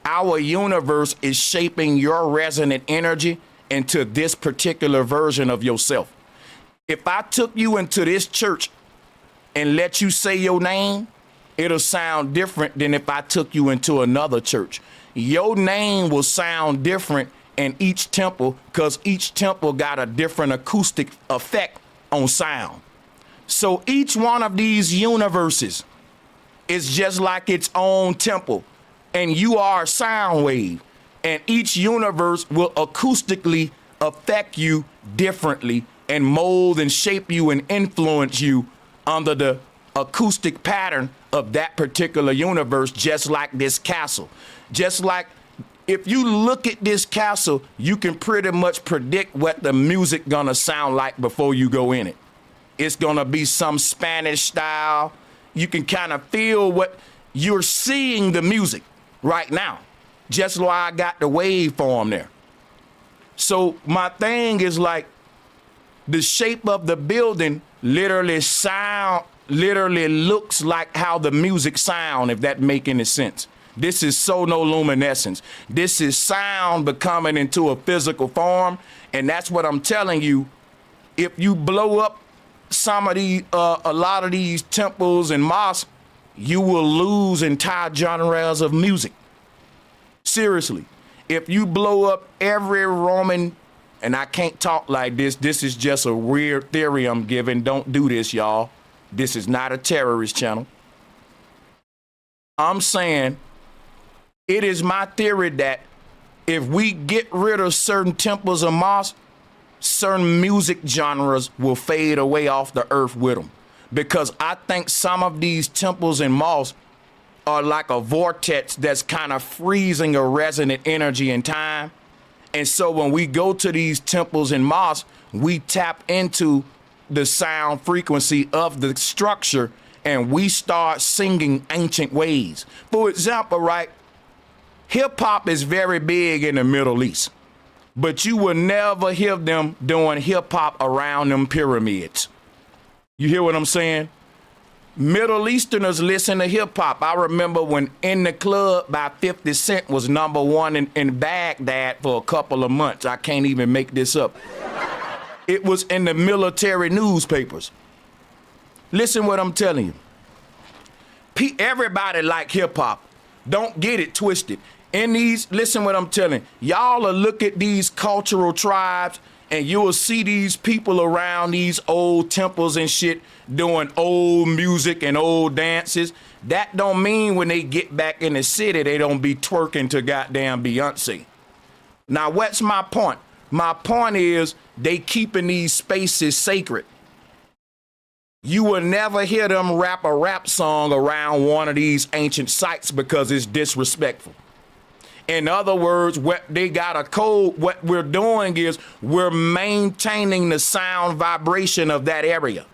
our universe is shaping your resonant energy into this particular version of yourself. If I took you into this church and let you say your name, it'll sound different than if I took you into another church. Your name will sound different in each temple because each temple got a different acoustic effect on sound. So each one of these universes is just like its own temple, and you are a sound wave, and each universe will acoustically affect you differently and mold and shape you and influence you under the acoustic pattern of that particular universe, just like this castle. Just like if you look at this castle, you can pretty much predict what the music gonna sound like before you go in it. It's gonna be some Spanish style. You can kind of feel what you're seeing the music right now, just like I got the waveform there. So my thing is like the shape of the building literally looks like how the music sound, if that make any sense. This is sonoluminescence. This is sound becoming into a physical form. And that's what I'm telling you. If you blow up some of these, a lot of these temples and mosques, you will lose entire genres of music. Seriously. If you blow up every Roman, and I can't talk like this, this is just a weird theory I'm giving. Don't do this, y'all. This is not a terrorist channel. I'm saying it is my theory that if we get rid of certain temples and mosques, certain music genres will fade away off the earth with them. Because I think some of these temples and mosques are like a vortex that's kind of freezing a resonant energy in time. And so when we go to these temples and mosques, we tap into the sound frequency of the structure and we start singing ancient ways. For example, right, hip hop is very big in the Middle East, but you will never hear them doing hip hop around them pyramids. You hear what I'm saying? Middle Easterners listen to hip hop. I remember when In the Club by 50 Cent was #1 in Baghdad for a couple of months. I can't even make this up. It was in the military newspapers. Listen what I'm telling you. Everybody like hip hop. Don't get it twisted. Listen what I'm telling you. Y'all will look at these cultural tribes and you will see these people around these old temples and shit doing old music and old dances. That don't mean when they get back in the city, they don't be twerking to goddamn Beyonce. Now, what's my point? My point is they keeping these spaces sacred. You will never hear them rap a rap song around one of these ancient sites because it's disrespectful. In other words, what they got a code, what we're doing is we're maintaining the sound vibration of that area.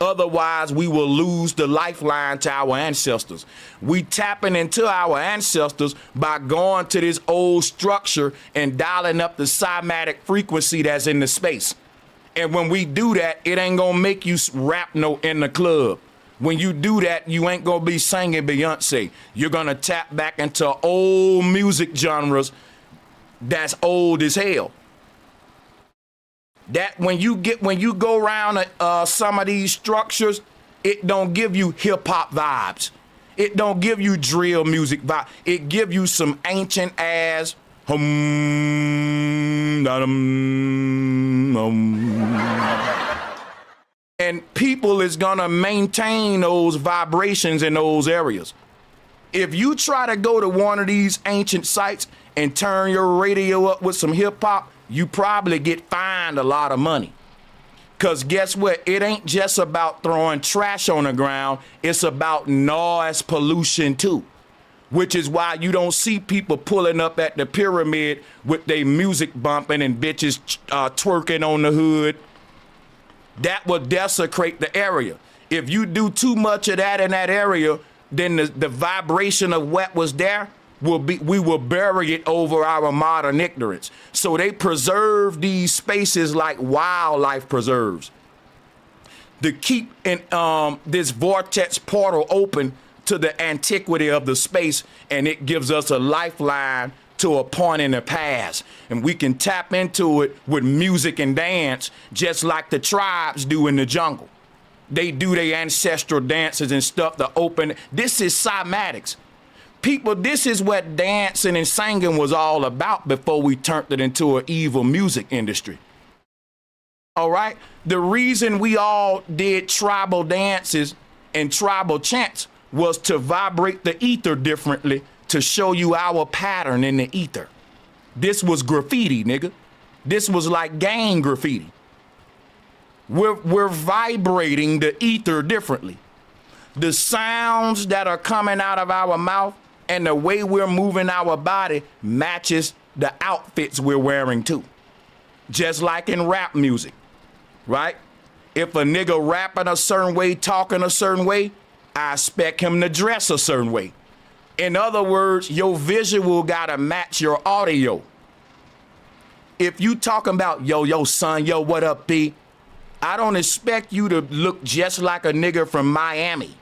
Otherwise, we will lose the lifeline to our ancestors. We tapping into our ancestors by going to this old structure and dialing up the cymatic frequency that's in the space. And when we do that, it ain't gonna make you rap no in the club. When you do that, you ain't gonna be singing Beyonce. You're gonna tap back into old music genres that's old as hell. That when you go around some of these structures, it don't give you hip hop vibes. It don't give you drill music vibe. It give you some ancient ass and people is gonna maintain those vibrations in those areas. If you try to go to one of these ancient sites and turn your radio up with some hip hop, you probably get fined a lot of money. Cause guess what? It ain't just about throwing trash on the ground. It's about noise pollution too. Which is why you don't see people pulling up at the pyramid with their music bumping and bitches twerking on the hood. That will desecrate the area. If you do too much of that in that area, then the vibration of what was there we will bury it over our modern ignorance. So they preserve these spaces like wildlife preserves to keep this vortex portal open to the antiquity of the space, and it gives us a lifeline to a point in the past, and we can tap into it with music and dance just like the tribes do in the jungle. They do their ancestral dances and stuff to open. This is cymatics. People, this is what dancing and singing was all about before we turned it into an evil music industry. All right? The reason we all did tribal dances and tribal chants was to vibrate the ether differently, to show you our pattern in the ether. This was graffiti, nigga. This was like gang graffiti. We're vibrating the ether differently. The sounds that are coming out of our mouth and the way we're moving our body matches the outfits we're wearing too. Just like in rap music, right? If a nigga rapping a certain way, talking a certain way, I expect him to dress a certain way. In other words, your visual gotta match your audio. If you talking about, yo, son, yo, what up, B? I don't expect you to look just like a nigga from Miami.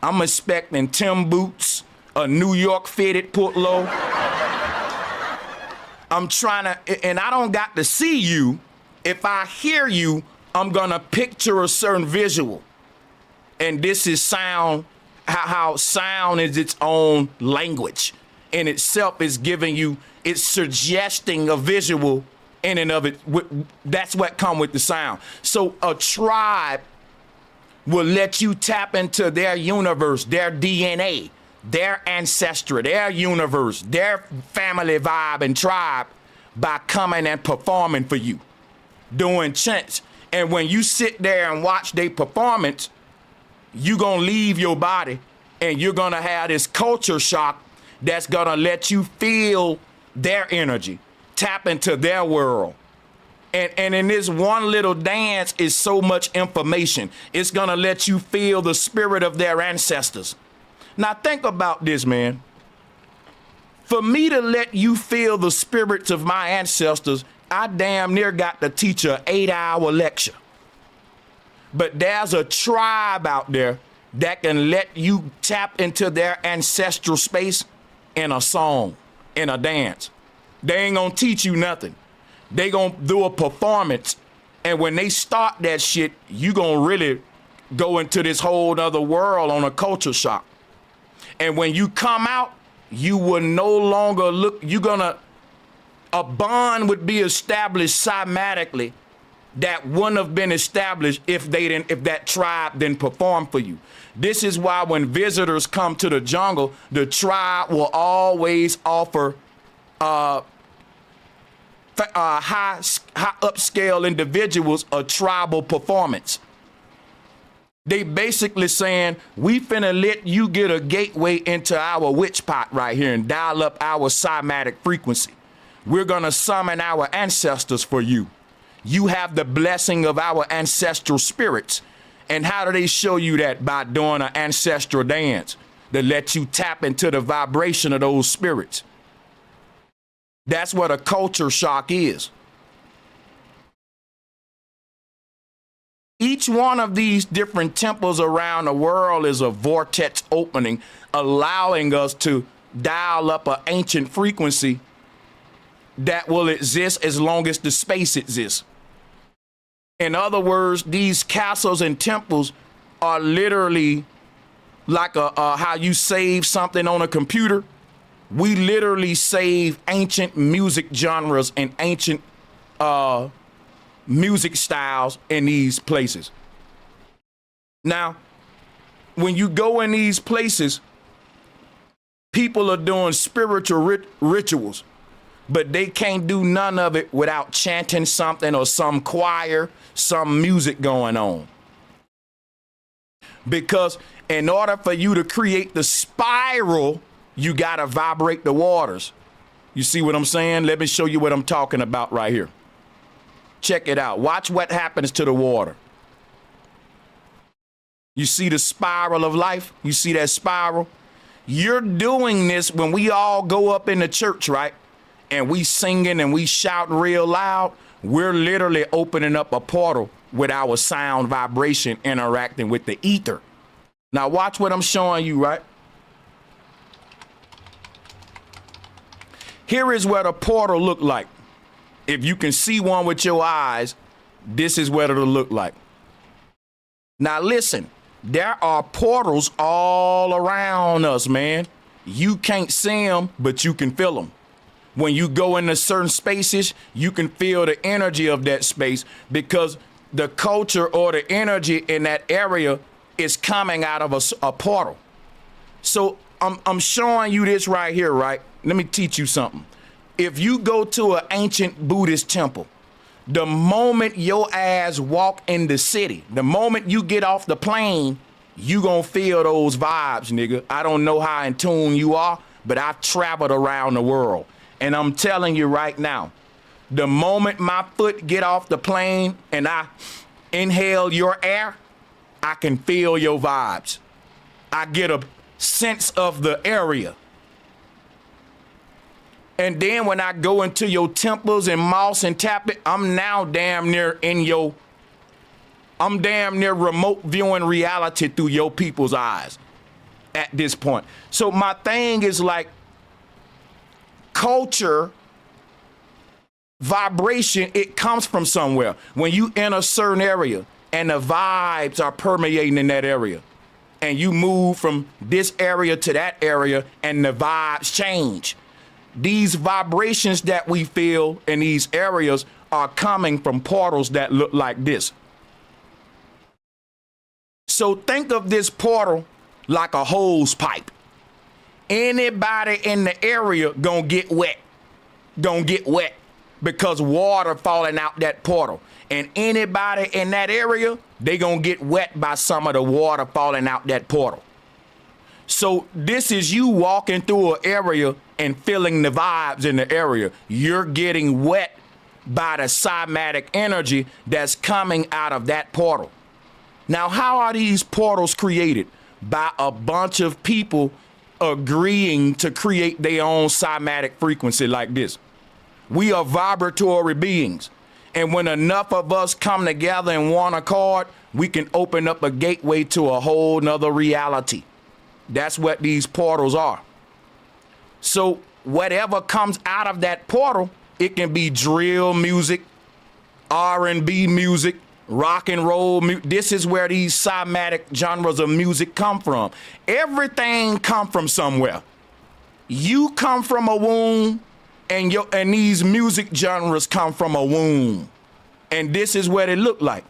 I'm expecting Tim boots, a New York fitted putlow. I'm trying to, and I don't got to see you. If I hear you, I'm gonna picture a certain visual. And this is sound, how sound is its own language in itself, is giving you, it's suggesting a visual in and of it. That's what come with the sound. So a tribe will let you tap into their universe, their DNA, their ancestry, their universe, their family vibe and tribe by coming and performing for you. doing chants. And when you sit there and watch their performance, you gonna leave your body and you're gonna have this culture shock that's gonna let you feel their energy, tap into their world. And in this one little dance is so much information. It's gonna let you feel the spirit of their ancestors. Now think about this, man. For me to let you feel the spirits of my ancestors, I damn near got to teach an 8-hour lecture. But there's a tribe out there that can let you tap into their ancestral space in a song, in a dance. They ain't gonna teach you nothing. They gonna do a performance. And when they start that shit, you gonna really go into this whole other world on a culture shock. And when you come out, you will no longer look, a bond would be established cymatically that wouldn't have been established if that tribe didn't perform for you. This is why when visitors come to the jungle, the tribe will always offer high upscale individuals a tribal performance. They basically saying, we finna let you get a gateway into our witch pot right here and dial up our cymatic frequency. We're gonna summon our ancestors for you. You have the blessing of our ancestral spirits. And how do they show you that? By doing an ancestral dance that lets you tap into the vibration of those spirits. That's what a culture shock is. Each one of these different temples around the world is a vortex opening, allowing us to dial up an ancient frequency that will exist as long as the space exists. In other words, these castles and temples are literally like how you save something on a computer. We literally save ancient music genres and ancient music styles in these places. Now, when you go in these places, people are doing spiritual rituals, but they can't do none of it without chanting something or some choir, some music going on. Because in order for you to create the spiral, you gotta vibrate the waters. You see what I'm saying? Let me show you what I'm talking about right here. Check it out. Watch what happens to the water. You see the spiral of life? You see that spiral? You're doing this when we all go up in the church, right? And we singing and we shouting real loud. We're literally opening up a portal with our sound vibration interacting with the ether. Now watch what I'm showing you, right? Here is what a portal look like. If you can see one with your eyes, this is what it'll look like. Now listen, there are portals all around us, man. You can't see them, but you can feel them. When you go into certain spaces, you can feel the energy of that space because the culture or the energy in that area is coming out of a portal. So I'm showing you this right here, right? Let me teach you something. If you go to an ancient Buddhist temple, the moment your ass walk in the city, the moment you get off the plane, you gonna feel those vibes, nigga. I don't know how in tune you are, but I've traveled around the world. And I'm telling you right now, the moment my foot get off the plane and I inhale your air, I can feel your vibes. I get a sense of the area. And then when I go into your temples and mosques and tap it, I'm now damn near I'm damn near remote viewing reality through your people's eyes at this point. So my thing is like culture, vibration, it comes from somewhere. When you in a certain area and the vibes are permeating in that area and you move from this area to that area and the vibes change. These vibrations that we feel in these areas are coming from portals that look like this. So think of this portal like a hose pipe. Anybody in the area gonna get wet. because water falling out that portal. And anybody in that area, they gonna get wet by some of the water falling out that portal. So this is you walking through an area and feeling the vibes in the area. You're getting wet by the cymatic energy that's coming out of that portal. Now, how are these portals created? By a bunch of people agreeing to create their own cymatic frequency like this. We are vibratory beings. And when enough of us come together in one accord, we can open up a gateway to a whole nother reality. That's what these portals are. So whatever comes out of that portal, it can be drill music, R&B music, rock and roll. This is where these cymatic genres of music come from. Everything come from somewhere. You come from a womb, and these music genres come from a womb. And this is what it look like.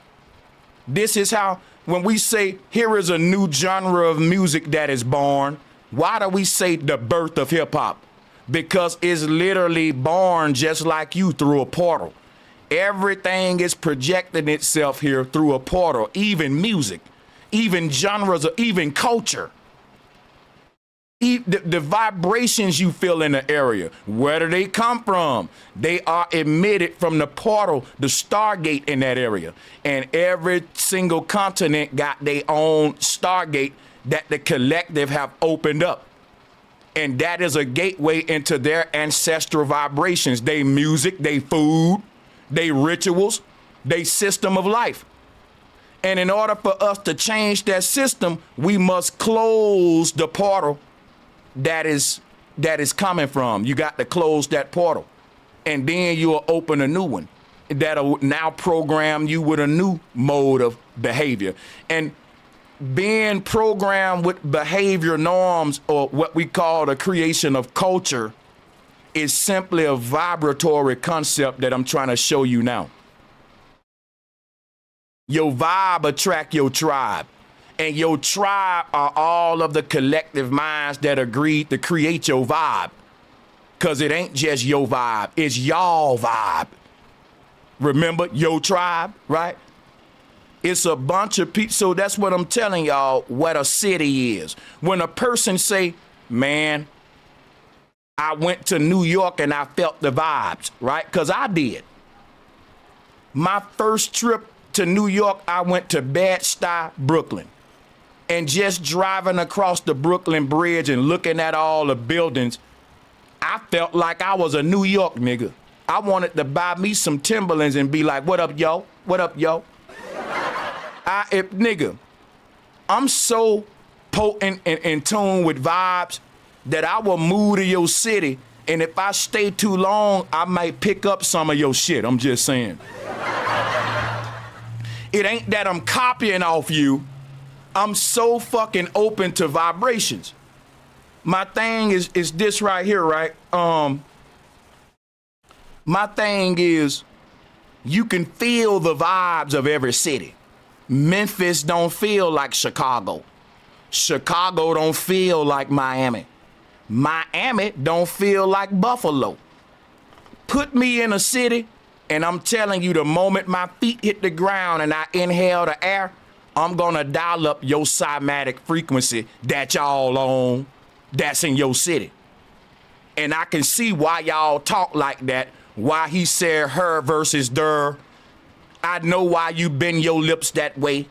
This is how, when we say here is a new genre of music that is born, why do we say the birth of hip hop? Because it's literally born just like you through a portal. Everything is projecting itself here through a portal, even music, even genres, even culture. The vibrations you feel in the area, where do they come from? They are emitted from the portal, the Stargate in that area. And every single continent got their own Stargate that the collective have opened up. And that is a gateway into their ancestral vibrations, they music, they food, they rituals, they system of life. And in order for us to change that system, we must close the portal that is coming from. You got to close that portal, and then you'll open a new one that'll now program you with a new mode of behavior. And being programmed with behavior norms, or what we call the creation of culture, is simply a vibratory concept that I'm trying to show you now. Your vibe attract your tribe. And your tribe are all of the collective minds that agreed to create your vibe. Because it ain't just your vibe, it's y'all vibe. Remember, your tribe, right? It's a bunch of people. So that's what I'm telling y'all what a city is. When a person say, man, I went to New York and I felt the vibes, right? Because I did. My first trip to New York, I went to Bed-Stuy, Brooklyn. And just driving across the Brooklyn Bridge and looking at all the buildings, I felt like I was a New York nigga. I wanted to buy me some Timberlands and be like, what up, yo? What up, yo? Nigga, I'm so potent and in tune with vibes that I will move to your city, and if I stay too long, I might pick up some of your shit. I'm just saying. It ain't that I'm copying off you. I'm so fucking open to vibrations. My thing is this right here, right? My thing is, you can feel the vibes of every city. Memphis don't feel like Chicago. Chicago don't feel like Miami. Miami don't feel like Buffalo. Put me in a city, and I'm telling you, the moment my feet hit the ground and I inhale the air, I'm gonna dial up your cymatic frequency that y'all on, that's in your city. And I can see why y'all talk like that, why he said her versus der. I know why you bend your lips that way,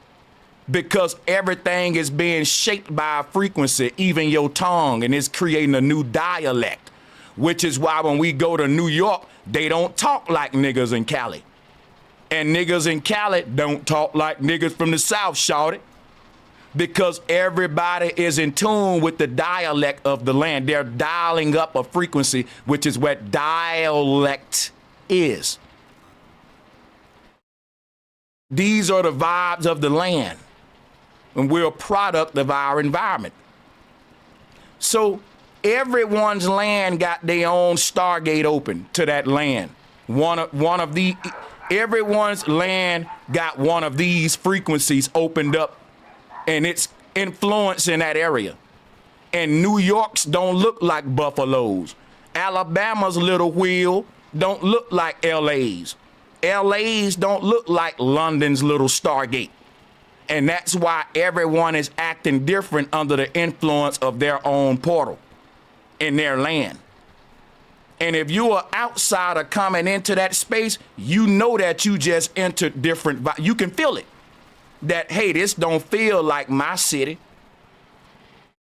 because everything is being shaped by a frequency, even your tongue, and it's creating a new dialect, which is why when we go to New York, they don't talk like niggas in Cali. And niggas in Cali don't talk like niggas from the South, shawty. Because everybody is in tune with the dialect of the land. They're dialing up a frequency, which is what dialect is. These are the vibes of the land. And we're a product of our environment. So everyone's land got their own Stargate open to that land. Everyone's land got one of these frequencies opened up, and it's influencing that area. And New York's don't look like Buffalo's. Alabama's little wheel don't look like LA's. LA's don't look like London's little Stargate. And that's why everyone is acting different under the influence of their own portal in their land. And if you're an outsider coming into that space, you know that you just entered different. You can feel it. That, hey, this don't feel like my city.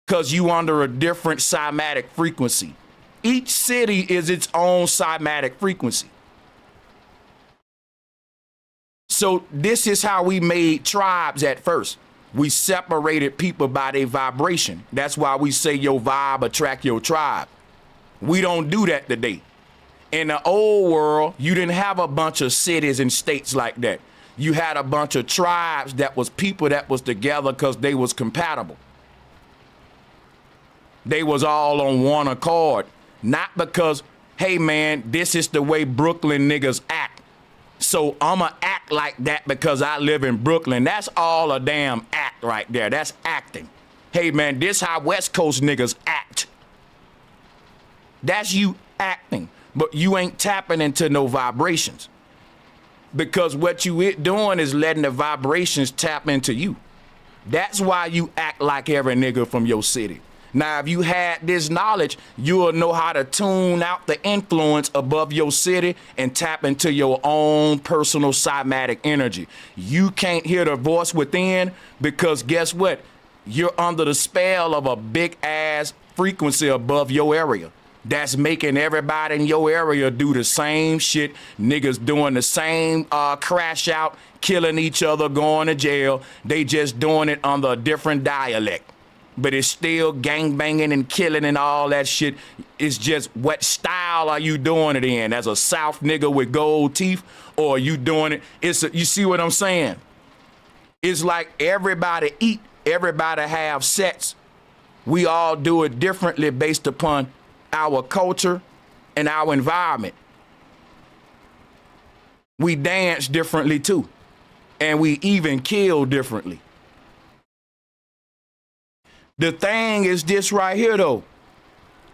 Because you under a different cymatic frequency. Each city is its own cymatic frequency. So this is how we made tribes at first. We separated people by their vibration. That's why we say your vibe attract your tribe. We don't do that today. In the old world, you didn't have a bunch of cities and states like that. You had a bunch of tribes that was people that was together because they was compatible. They was all on one accord. Not because, hey man, this is the way Brooklyn niggas act. So I'ma act like that because I live in Brooklyn. That's all a damn act right there. That's acting. Hey man, this how West Coast niggas act. That's you acting, but you ain't tapping into no vibrations. Because what you doing is letting the vibrations tap into you. That's why you act like every nigga from your city. Now, if you had this knowledge, you'll know how to tune out the influence above your city and tap into your own personal cymatic energy. You can't hear the voice within because guess what? You're under the spell of a big ass frequency above your area. That's making everybody in your area do the same shit. Niggas doing the same crash out, killing each other, going to jail. They just doing it under a different dialect. But it's still gang banging and killing and all that shit. It's just what style are you doing it in? As a South nigga with gold teeth, or are you doing it? You see what I'm saying? It's like everybody eat, everybody have sex. We all do it differently based upon our culture and our environment. We dance differently too. And we even kill differently. The thing is this right here, though.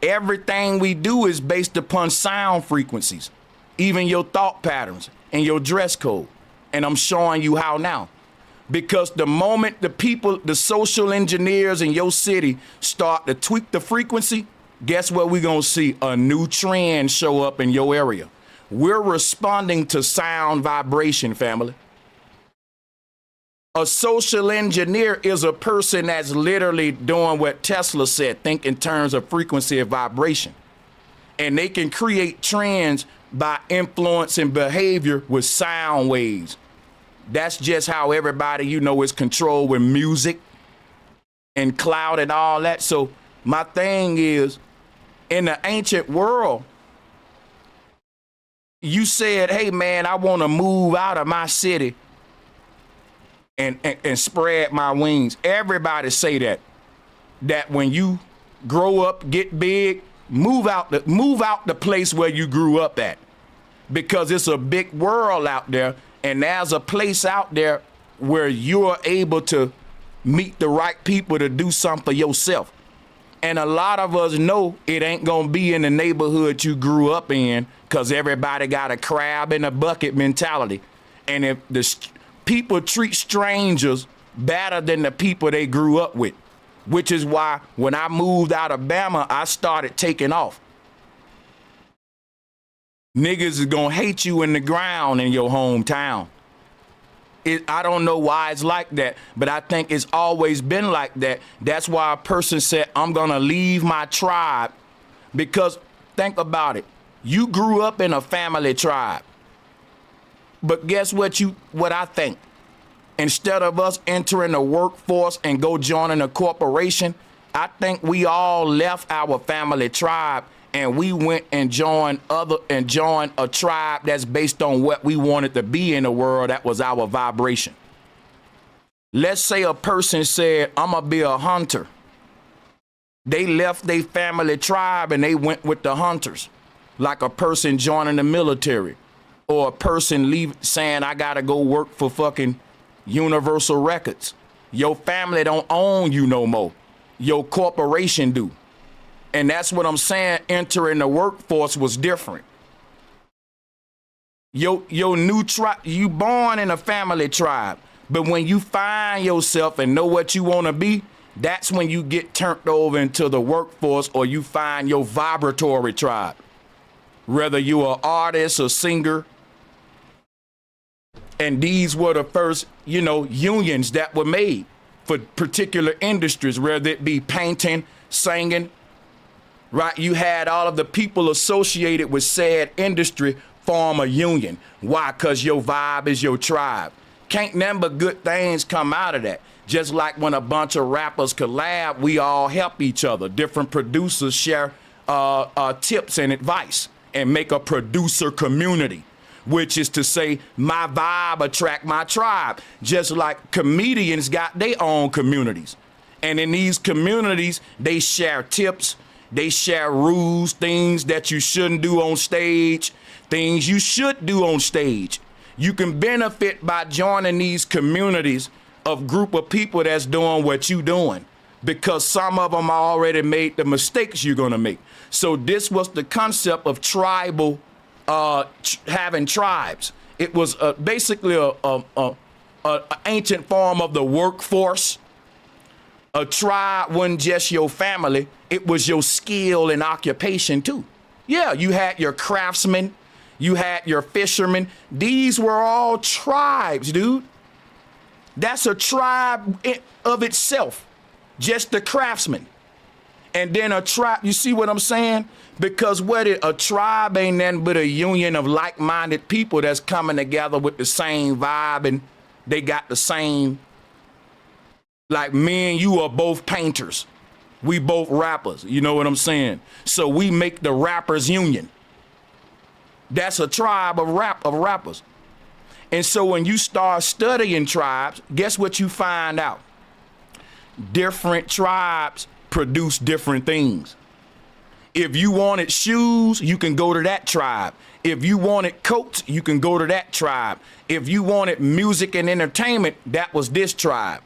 Everything we do is based upon sound frequencies, even your thought patterns and your dress code. And I'm showing you how now. Because the moment the people, the social engineers in your city start to tweak the frequency, guess what we're going to see? A new trend show up in your area. We're responding to sound vibration, family. A social engineer is a person that's literally doing what Tesla said, think in terms of frequency and vibration. And they can create trends by influencing behavior with sound waves. That's just how everybody, you know, is controlled with music and cloud and all that. So my thing is, in the ancient world, you said, hey man, I want to move out of my city and spread my wings. Everybody say that when you grow up, get big, move out the place where you grew up at, because it's a big world out there, and there's a place out there where you're able to meet the right people to do something for yourself. And a lot of us know it ain't gonna be in the neighborhood you grew up in, because everybody got a crab in a bucket mentality. And if the people treat strangers better than the people they grew up with, which is why when I moved out of Bama, I started taking off. Niggas is gonna hate you in the ground in your hometown. I don't know why it's like that, but I think it's always been like that. That's why a person said, I'm gonna leave my tribe, because think about it. You grew up in a family tribe. But guess what I think? Instead of us entering the workforce and go joining a corporation, I think we all left our family tribe and we went and joined a tribe that's based on what we wanted to be in the world. That was our vibration. Let's say a person said, I'm gonna be a hunter. They left their family tribe and they went with the hunters, like a person joining the military. Or a person saying, I gotta go work for fucking Universal Records. Your family don't own you no more. Your corporation do. And that's what I'm saying. Entering the workforce was different. Your new tribe, you born in a family tribe. But when you find yourself and know what you want to be, that's when you get turned over into the workforce, or you find your vibratory tribe. Whether you're an artist or singer. And these were the first, unions that were made for particular industries, whether it be painting, singing, right? You had all of the people associated with said industry form a union. Why? Because your vibe is your tribe. Can't nothing but good things come out of that. Just like when a bunch of rappers collab, we all help each other. Different producers share tips and advice and make a producer community, which is to say my vibe attract my tribe. Just like comedians got their own communities. And in these communities, they share tips, they share rules, things that you shouldn't do on stage, things you should do on stage. You can benefit by joining these communities of group of people that's doing what you doing, because some of them already made the mistakes you're gonna make. So this was the concept of tribal, having tribes. It was basically a ancient form of the workforce. A tribe wasn't just your family, it was your skill and occupation too. Yeah, you had your craftsmen, you had your fishermen. These were all tribes, dude. That's a tribe of itself, just the craftsman. And then a tribe, you see what I'm saying? Because a tribe ain't nothing but a union of like-minded people that's coming together with the same vibe, and they got the same, like me and you are both painters. We both rappers, you know what I'm saying? So we make the rappers union. That's a tribe of rappers. And so when you start studying tribes, guess what you find out? Different tribes produce different things. If you wanted shoes, you can go to that tribe. If you wanted coats, you can go to that tribe. If you wanted music and entertainment, that was this tribe.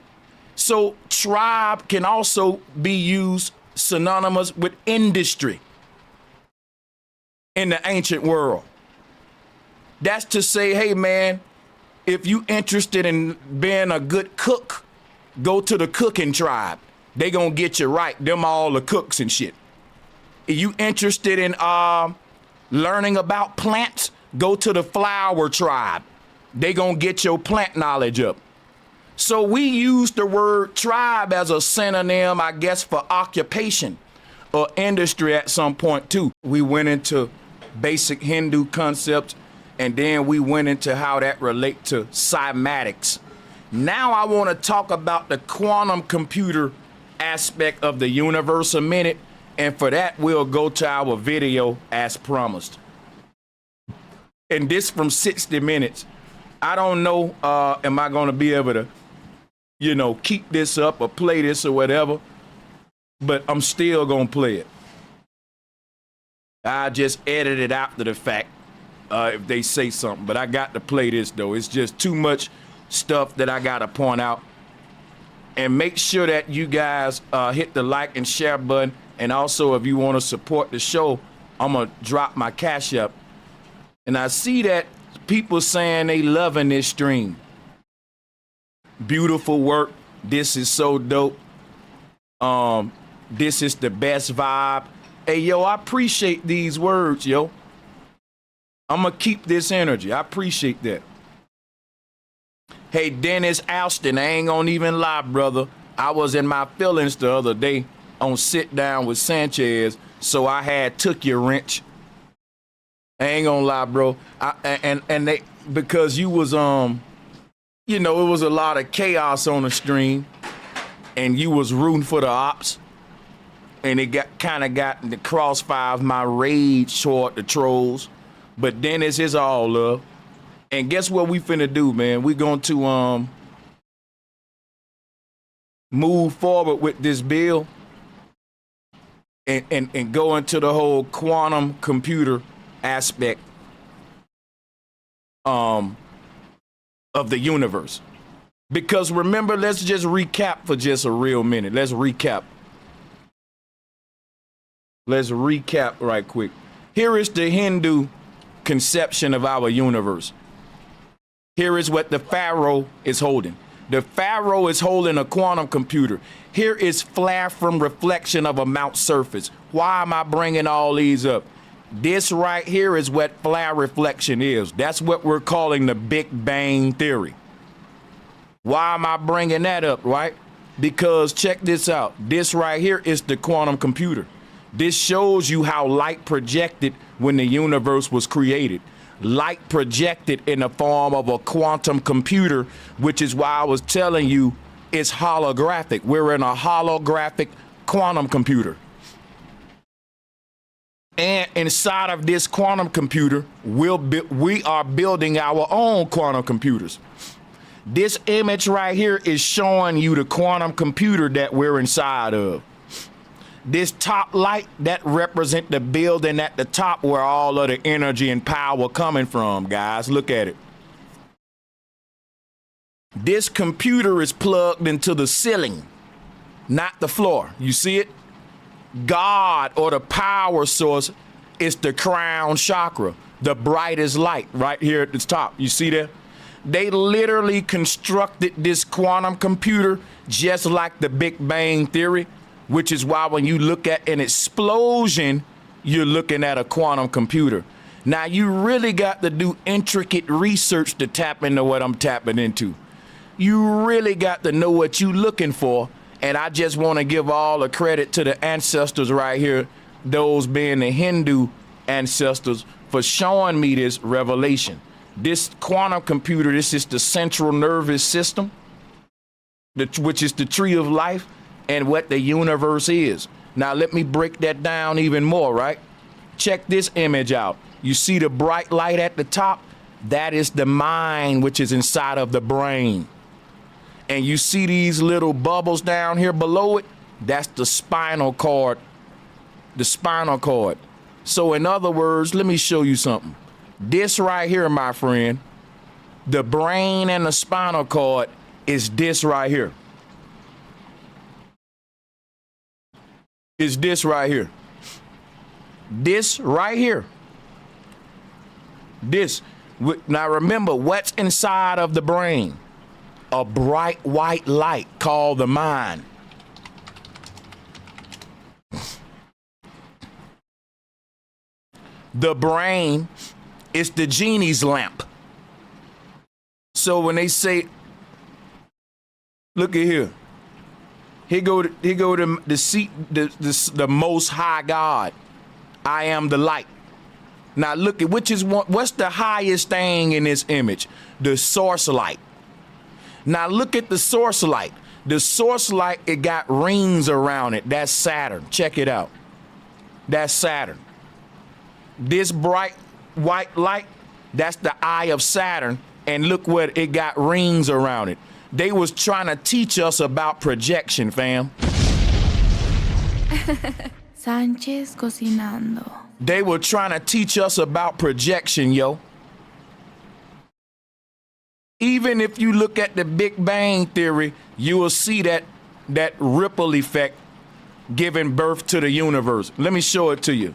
So tribe can also be used synonymous with industry in the ancient world. That's to say, hey man, if you interested in being a good cook, go to the cooking tribe. They gonna get you right. Them all the cooks and shit. If you interested in learning about plants, go to the flower tribe. They gonna get your plant knowledge up. So we use the word tribe as a synonym, I guess, for occupation or industry at some point too. We went into basic Hindu concepts, and then we went into how that relate to cymatics. Now I want to talk about the quantum computer aspect of the universe a minute, and for that we'll go to our video as promised. And this from 60 minutes. I don't know, am I going to be able to, keep this up or play this or whatever, but I'm still going to play it. I just edit it after the fact if they say something, but I got to play this though. It's just too much stuff that I got to point out. And make sure that you guys hit the like and share button. And also, if you want to support the show, I'm going to drop my Cash App. And I see that people saying they loving this stream. Beautiful work. This is so dope. This is the best vibe. Hey, yo, I appreciate these words, yo. I'm going to keep this energy. I appreciate that. Hey, Dennis Alston, I ain't gonna even lie, brother. I was in my feelings the other day on Sit Down with Sanchez, so I had took your wrench. I ain't gonna lie, bro. Because you was, it was a lot of chaos on the stream, and you was rooting for the ops, and it got in the crossfire of my rage toward the trolls. But Dennis is all love. And guess what we finna do, man? We going to move forward with this bill and go into the whole quantum computer aspect of the universe. Because remember, let's just recap for just a real minute. Let's recap. Let's recap right quick. Here is the Hindu conception of our universe. Here is what the Pharaoh is holding. The Pharaoh is holding a quantum computer. Here is flare from reflection of a Mount surface. Why am I bringing all these up? This right here is what flare reflection is. That's what we're calling the Big Bang Theory. Why am I bringing that up, right? Because check this out. This right here is the quantum computer. This shows you how light projected when the universe was created. Light projected in the form of a quantum computer, which is why I was telling you it's holographic. We're in a holographic quantum computer. And inside of this quantum computer, we are building our own quantum computers. This image right here is showing you the quantum computer that we're inside of. This top light, that represent the building at the top where all of the energy and power coming from, guys. Look at it. This computer is plugged into the ceiling, not the floor. You see it? God, or the power source, is the crown chakra, the brightest light right here at the top. You see that? They literally constructed this quantum computer just like the Big Bang Theory, which is why when you look at an explosion, you're looking at a quantum computer. Now, you really got to do intricate research to tap into what I'm tapping into. You really got to know what you're looking for. And I just want to give all the credit to the ancestors right here, those being the Hindu ancestors, for showing me this revelation. This quantum computer, this is the central nervous system, which is the tree of life, and what the universe is. Now, let me break that down even more, right? Check this image out. You see the bright light at the top? That is the mind, which is inside of the brain. And you see these little bubbles down here below it? That's the spinal cord. The spinal cord. So in other words, let me show you something. This right here, my friend, the brain and the spinal cord is this right here. Is this right here. This right here. This. Now remember, what's inside of the brain? A bright white light called the mind. The brain is the genie's lamp. So when they say, look at here. Here go the most high God. I am the light. Now look at what's the highest thing in this image? The source light. Now look at the source light. The source light, it got rings around it. That's Saturn. Check it out. That's Saturn. This bright white light, that's the eye of Saturn. And look what it got rings around it. They was trying to teach us about projection, fam. Sánchez cocinando. They were trying to teach us about projection, yo. Even if you look at the Big Bang Theory, you will see that ripple effect giving birth to the universe. Let me show it to you.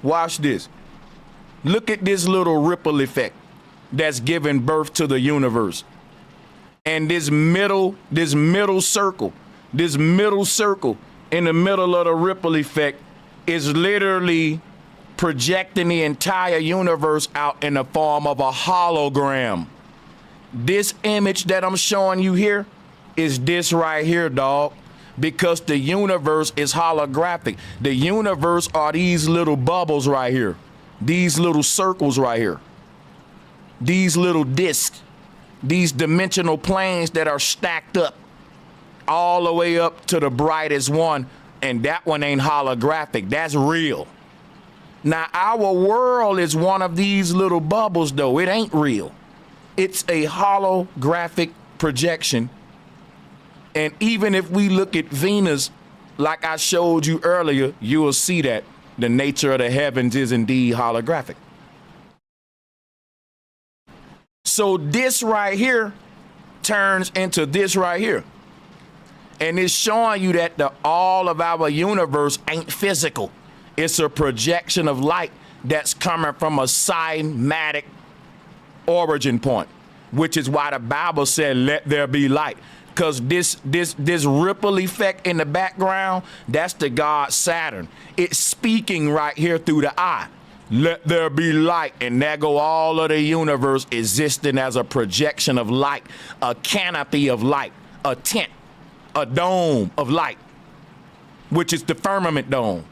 Watch this. Look at this little ripple effect that's giving birth to the universe. And this middle circle in the middle of the ripple effect is literally projecting the entire universe out in the form of a hologram. This image that I'm showing you here is this right here, dog. Because the universe is holographic. The universe are these little bubbles right here. These little circles right here. These little discs. These dimensional planes that are stacked up all the way up to the brightest one. And that one ain't holographic. That's real. Now, our world is one of these little bubbles, though. It ain't real. It's a holographic projection. And even if we look at Venus, like I showed you earlier, you will see that the nature of the heavens is indeed holographic. So this right here turns into this right here. And it's showing you that all of our universe ain't physical. It's a projection of light that's coming from a cymatic origin point, which is why the Bible said, let there be light. Because this ripple effect in the background, that's the god Saturn. It's speaking right here through the eye. Let there be light. And there go all of the universe existing as a projection of light, a canopy of light, a tent, a dome of light, which is the firmament dome.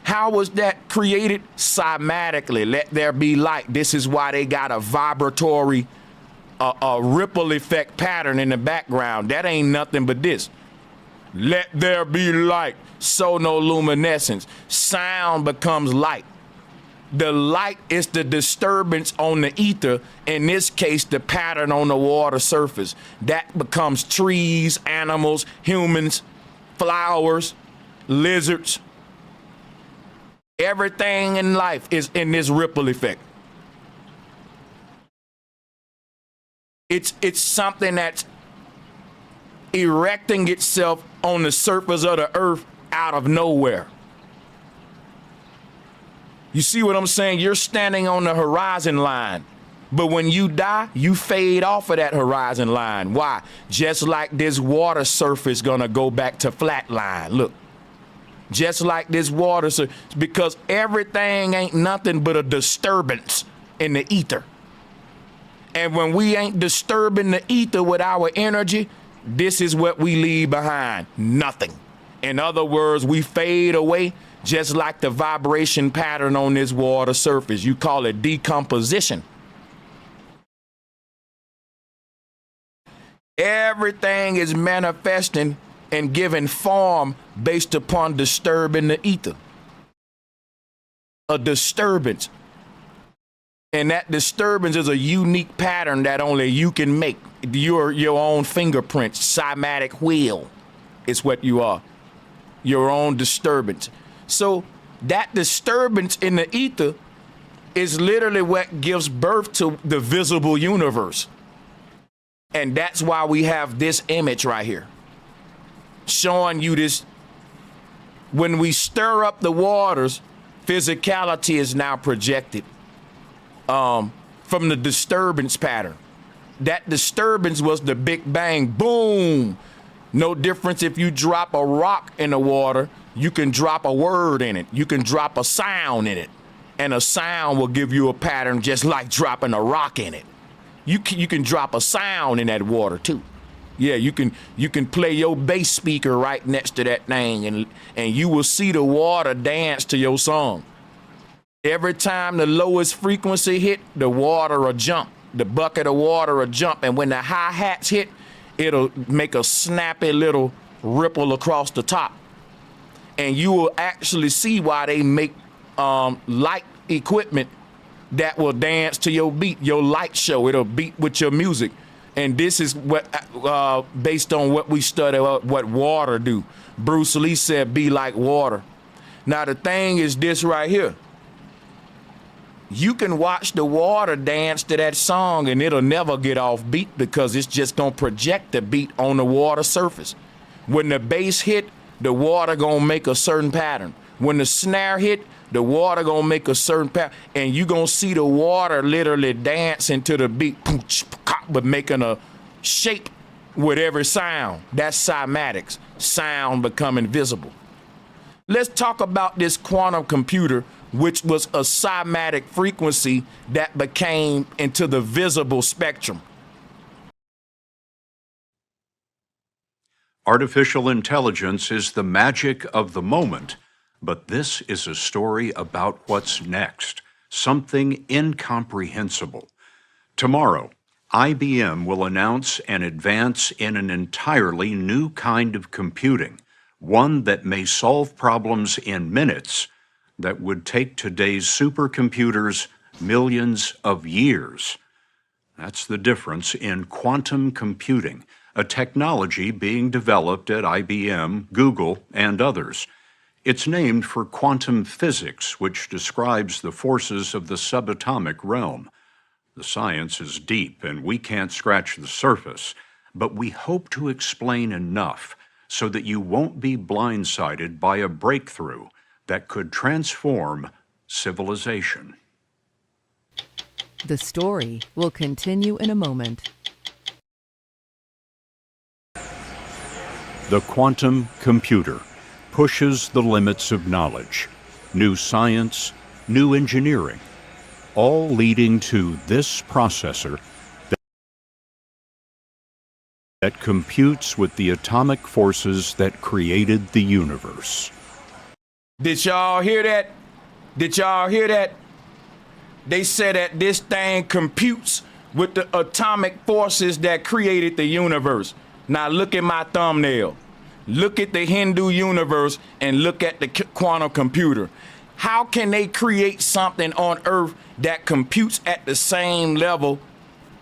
How was that created? Cymatically, let there be light. This is why they got a vibratory, a ripple effect pattern in the background. That ain't nothing but this. Let there be light. Sonoluminescence. Sound becomes light. The light is the disturbance on the ether, in this case, the pattern on the water surface. That becomes trees, animals, humans, flowers, lizards. Everything in life is in this ripple effect. It's something that's erecting itself on the surface of the earth out of nowhere. You see what I'm saying? You're standing on the horizon line, but when you die, you fade off of that horizon line. Why? Just like this water surface gonna go back to flat line. Look, just like this water surface, because everything ain't nothing but a disturbance in the ether. And when we ain't disturbing the ether with our energy, this is what we leave behind, nothing. In other words, we fade away just like the vibration pattern on this water surface. You call it decomposition. Everything is manifesting and giving form based upon disturbing the ether. A disturbance. And that disturbance is a unique pattern that only you can make. You're your own fingerprint, cymatic wheel is what you are. Your own disturbance. So that disturbance in the ether is literally what gives birth to the visible universe. And that's why we have this image right here, showing you this. When we stir up the waters, physicality is now projected from the disturbance pattern. That disturbance was the Big Bang, boom. No difference if you drop a rock in the water, you can drop a word in it. You can drop a sound in it. And a sound will give you a pattern just like dropping a rock in it. You can drop a sound in that water too. Yeah, you can play your bass speaker right next to that thing and you will see the water dance to your song. Every time the lowest frequency hit, the water will jump. The bucket of water will jump. And when the hi-hats hit, it'll make a snappy little ripple across the top. And you will actually see why they make light equipment that will dance to your beat, your light show. It'll beat with your music. And this is what, based on what we study, what water do. Bruce Lee said, be like water. Now, the thing is this right here. You can watch the water dance to that song and it'll never get off beat because it's just gonna project the beat on the water surface. When the bass hit, the water gonna make a certain pattern. When the snare hit, the water gonna make a certain pattern. And you gonna see the water literally dancing to the beat, but making a shape with every sound. That's cymatics, sound becoming visible. Let's talk about this quantum computer, which was a cymatic frequency that became into the visible spectrum. Artificial intelligence is the magic of the moment, but this is a story about what's next, something incomprehensible. Tomorrow, IBM will announce an advance in an entirely new kind of computing, one that may solve problems in minutes that would take today's supercomputers millions of years. That's the difference in quantum computing, a technology being developed at IBM, Google, and others. It's named for quantum physics, which describes the forces of the subatomic realm. The science is deep, and we can't scratch the surface, but we hope to explain enough so that you won't be blindsided by a breakthrough that could transform civilization. The story will continue in a moment. The quantum computer pushes the limits of knowledge, new science, new engineering, all leading to this processor that computes with the atomic forces that created the universe. Did y'all hear that? Did y'all hear that? They said that this thing computes with the atomic forces that created the universe. Now look at my thumbnail. Look at the Hindu universe and look at the quantum computer. How can they create something on Earth that computes at the same level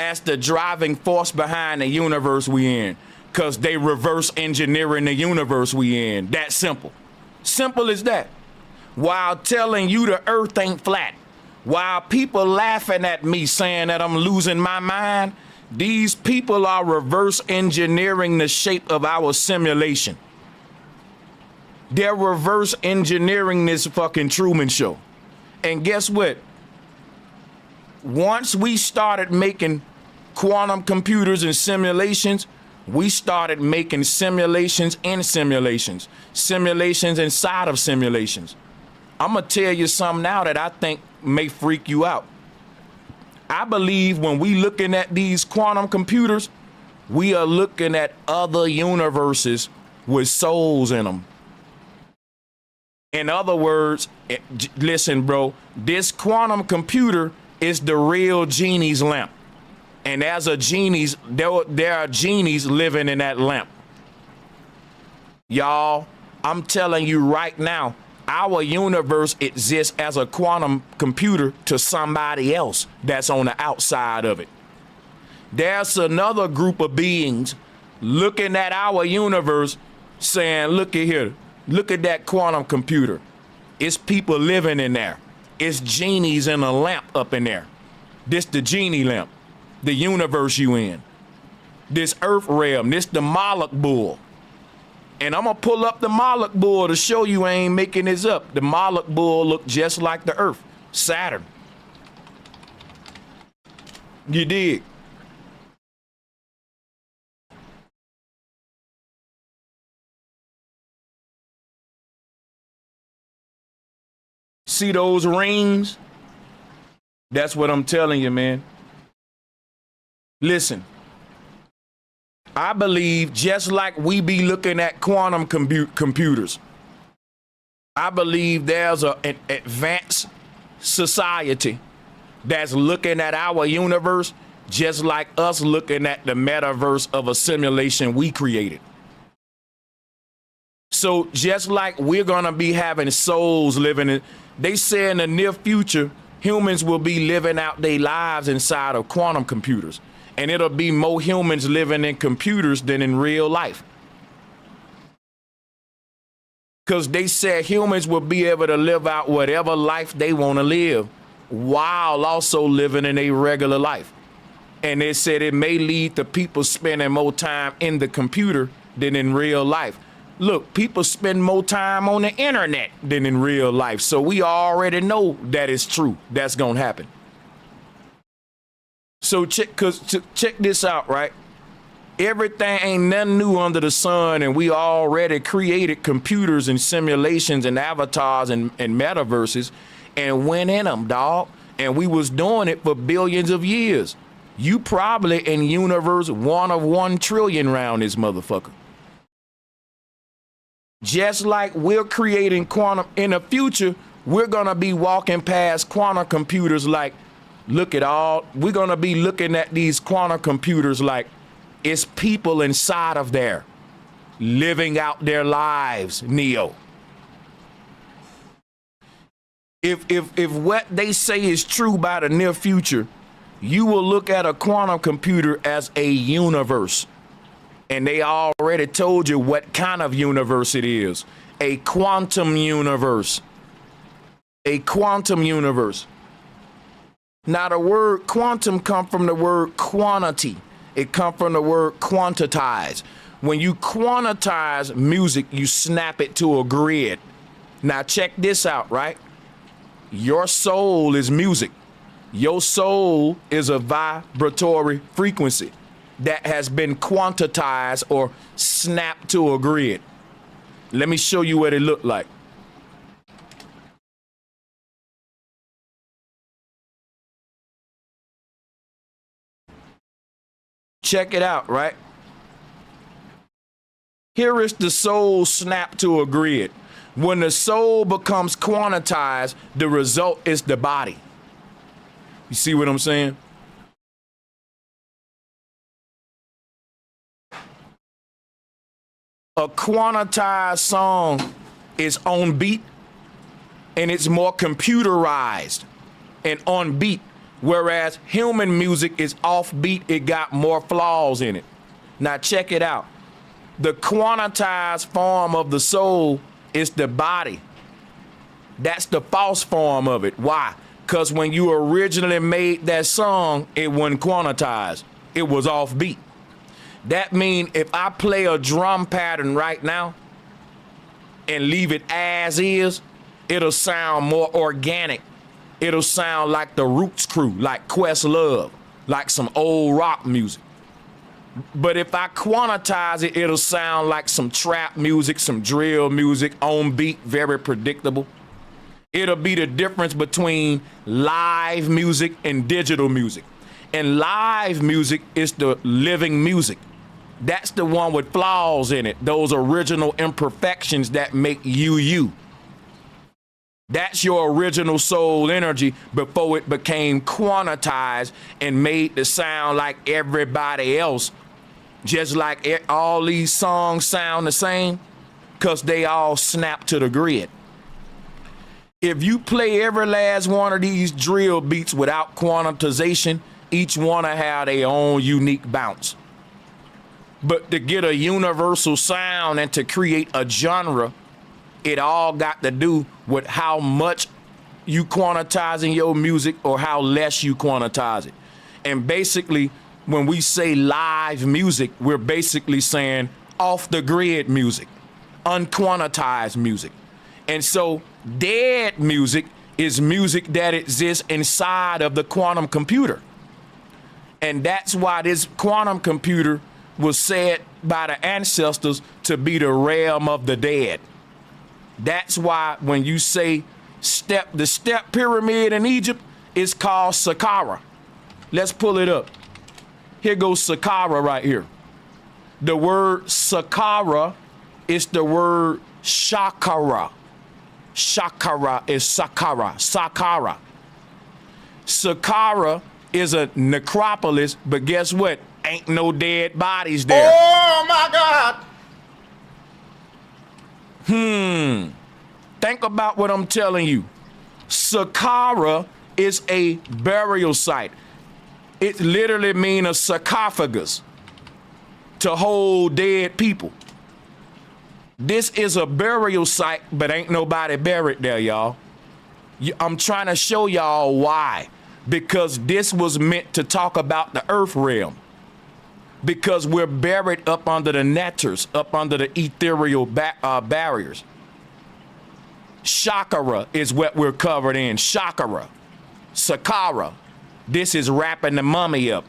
as the driving force behind the universe we in? Because they reverse engineering the universe we in. That simple. Simple as that. While telling you the Earth ain't flat. While people laughing at me saying that I'm losing my mind, these people are reverse engineering the shape of our simulation. They're reverse engineering this fucking Truman Show. And guess what? Once we started making quantum computers and simulations, we started making simulations in simulations, simulations inside of simulations. I'm gonna tell you something now that I think may freak you out. I believe when we looking at these quantum computers, we are looking at other universes with souls in them. In other words, listen, bro, this quantum computer is the real genie's lamp. And as a genie's, there are genies living in that lamp. Y'all, I'm telling you right now, our universe exists as a quantum computer to somebody else that's on the outside of it. There's another group of beings looking at our universe saying, look at here, look at that quantum computer. It's people living in there. It's genies in a lamp up in there. This the genie lamp, the universe you in. This earth realm, this the Moloch bull. And I'm gonna pull up the Moloch bull to show you I ain't making this up. The Moloch bull look just like the earth, Saturn. You dig? See those rings? That's what I'm telling you, man. Listen. I believe just like we be looking at quantum computers, I believe there's an advanced society that's looking at our universe just like us looking at the metaverse of a simulation we created. So just like we're gonna be having souls living in, they say in the near future, humans will be living out their lives inside of quantum computers. And it'll be more humans living in computers than in real life. Because they said humans will be able to live out whatever life they want to live while also living in a regular life. And they said it may lead to people spending more time in the computer than in real life. Look, people spend more time on the internet than in real life. So we already know that it's true. That's going to happen. So check this out, right? Everything ain't nothing new under the sun, and we already created computers and simulations and avatars and metaverses and went in them, dog. And we was doing it for billions of years. You probably in universe 1 of 1 trillion round this motherfucker. Just like we're creating quantum, in the future, we're gonna be walking past quantum computers like, look at all, we're gonna be looking at these quantum computers like it's people inside of there living out their lives, Neo. If what they say is true by the near future, you will look at a quantum computer as a universe. And they already told you what kind of universe it is. A quantum universe. A quantum universe. Now the word quantum come from the word quantity. It come from the word quantize. When you quantize music, you snap it to a grid. Now check this out, right? Your soul is music. Your soul is a vibratory frequency that has been quantized or snapped to a grid. Let me show you what it looked like. Check it out, right? Here is the soul snapped to a grid. When the soul becomes quantized, the result is the body. You see what I'm saying? A quantized song is on beat and it's more computerized and on beat, whereas human music is off beat, it got more flaws in it. Now check it out. The quantized form of the soul is the body. That's the false form of it. Why? Because when you originally made that song, it wasn't quantized. It was off beat. That means if I play a drum pattern right now and leave it as is, it'll sound more organic. It'll sound like the Roots crew, like Questlove, like some old rock music. But if I quantize it, it'll sound like some trap music, some drill music, on beat, very predictable. It'll be the difference between live music and digital music. And live music is the living music. That's the one with flaws in it, those original imperfections that make you, you. That's your original soul energy before it became quantized and made to sound like everybody else. Just like all these songs sound the same, because they all snap to the grid. If you play every last one of these drill beats without quantization, each one will have their own unique bounce. But to get a universal sound and to create a genre, it all got to do with how much you quantize in your music or how less you quantize it. And basically, when we say live music, we're basically saying off the grid music, unquantized music. And so dead music is music that exists inside of the quantum computer. And that's why this quantum computer was said by the ancestors to be the realm of the dead. That's why when you say the step pyramid in Egypt is called Saqqara. Let's pull it up. Here goes Saqqara right here. The word Saqqara is the word Shakara. Shakara is Saqqara. Saqqara. Saqqara is a necropolis, but guess what? Ain't no dead bodies there. Oh my God! Think about what I'm telling you. Saqqara is a burial site. It literally means a sarcophagus to hold dead people. This is a burial site, but ain't nobody buried there, y'all. I'm trying to show y'all why. Because this was meant to talk about the earth realm. Because we're buried up under the netters, up under the ethereal barriers. Chakra is what we're covered in. Chakra. Saqqara. This is wrapping the mummy up.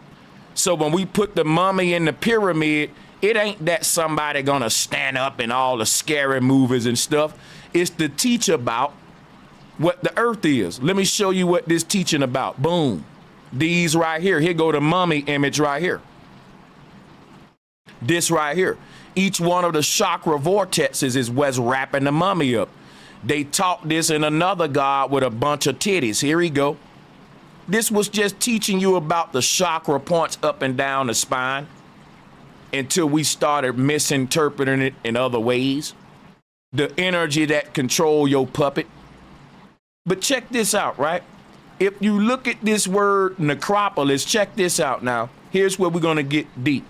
So when we put the mummy in the pyramid, it ain't that somebody gonna stand up in all the scary movies and stuff. It's to teach about what the earth is. Let me show you what this teaching about. Boom. These right here. Here go the mummy image right here. This right here. Each one of the chakra vortexes is what's wrapping the mummy up. They taught this in another god with a bunch of titties. Here we go. This was just teaching you about the chakra points up and down the spine until we started misinterpreting it in other ways. The energy that control your puppet. But check this out, right? If you look at this word necropolis, check this out now. Here's where we're going to get deep.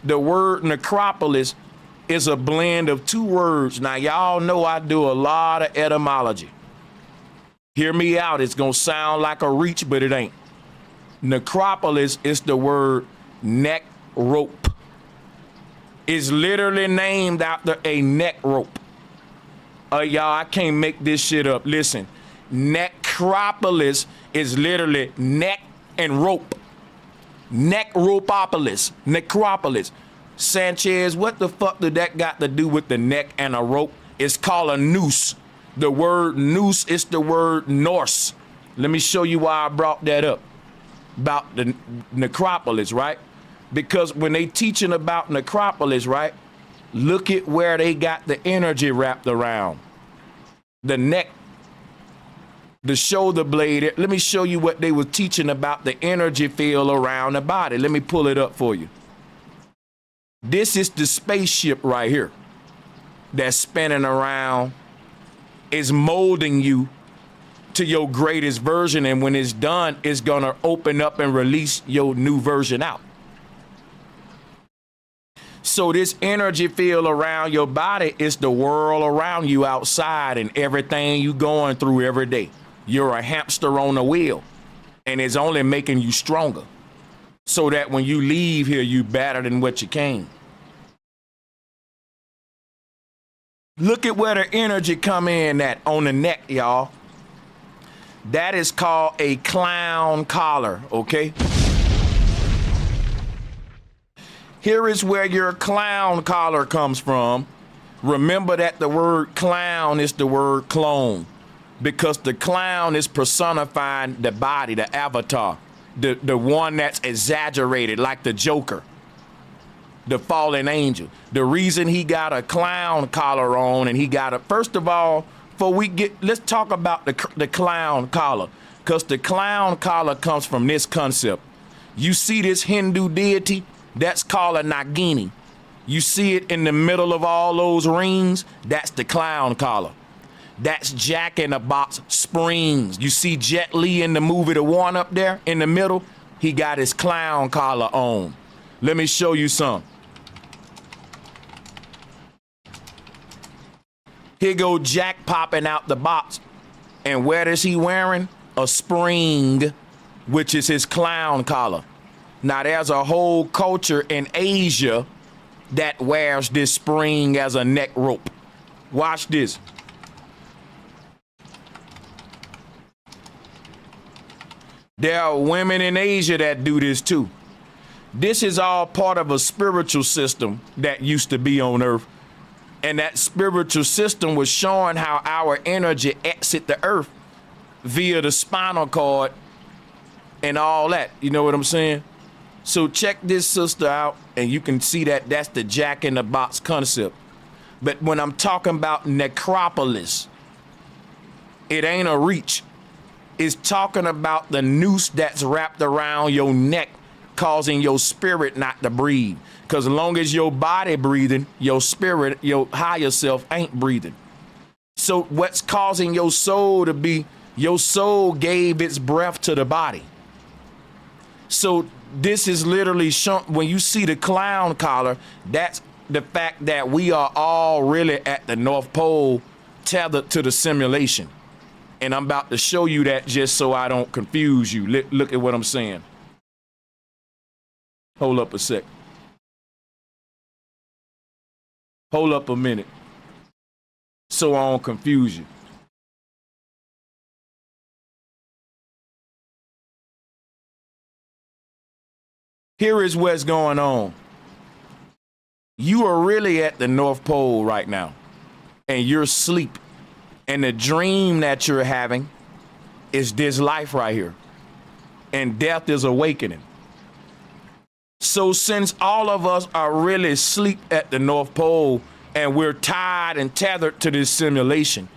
The word necropolis is a blend of two words. Now, y'all know I do a lot of etymology. Hear me out. It's going to sound like a reach, but it ain't. Necropolis is the word neck rope. is literally named after a neck rope. Y'all, I can't make this shit up. Listen, necropolis is literally neck and rope. Necropolis, necropolis. Sanchez, what the fuck did that got to do with the neck and a rope? It's called a noose. The word noose is the word Norse. Let me show you why I brought that up. About the necropolis, right? Because when they teaching about necropolis, right? Look at where they got the energy wrapped around. The neck, the shoulder blade. Let me show you what they were teaching about the energy field around the body. Let me pull it up for you. This is the spaceship right here that's spinning around, is molding you to your greatest version, and when it's done, it's gonna open up and release your new version out. So this energy field around your body is the world around you outside and everything you going through every day. You're a hamster on a wheel, and it's only making you stronger, so that when you leave here, you better than what you came. Look at where the energy come in at on the neck, y'all. That is called a clown collar, okay? Here is where your clown collar comes from. Remember that the word clown is the word clone, because the clown is personifying the body, the avatar, the one that's exaggerated, like the Joker, the fallen angel. The reason he got a clown collar on, and he got a, first of all, let's talk about the clown collar, because the clown collar comes from this concept. You see this Hindu deity? That's called a Nagini. You see it in the middle of all those rings? That's the clown collar. That's Jack in the Box Springs. You see Jet Li in the movie The One up there in the middle? He got his clown collar on. Let me show you some. Here go Jack popping out the box. And where is he wearing? A spring, which is his clown collar. Now there's a whole culture in Asia that wears this spring as a neck rope. Watch this. There are women in Asia that do this too. This is all part of a spiritual system that used to be on Earth. And that spiritual system was showing how our energy exit the Earth via the spinal cord and all that. You know what I'm saying? So check this sister out, and you can see that that's the Jack in the Box concept. But when I'm talking about necropolis, it ain't a reach. It's talking about the noose that's wrapped around your neck, causing your spirit not to breathe. Because as long as your body breathing, your spirit, your higher self ain't breathing. So what's causing your soul to be, your soul gave its breath to the body. So this is literally shown, when you see the clown collar, that's the fact that we are all really at the North Pole, tethered to the simulation. And I'm about to show you that just so I don't confuse you. Look at what I'm saying. Hold up a sec. Hold up a minute, so I don't confuse you. Here is what's going on. You are really at the North Pole right now, and you're asleep. And the dream that you're having is this life right here. And death is awakening. So since all of us are really asleep at the North Pole and we're tied and tethered to this simulation,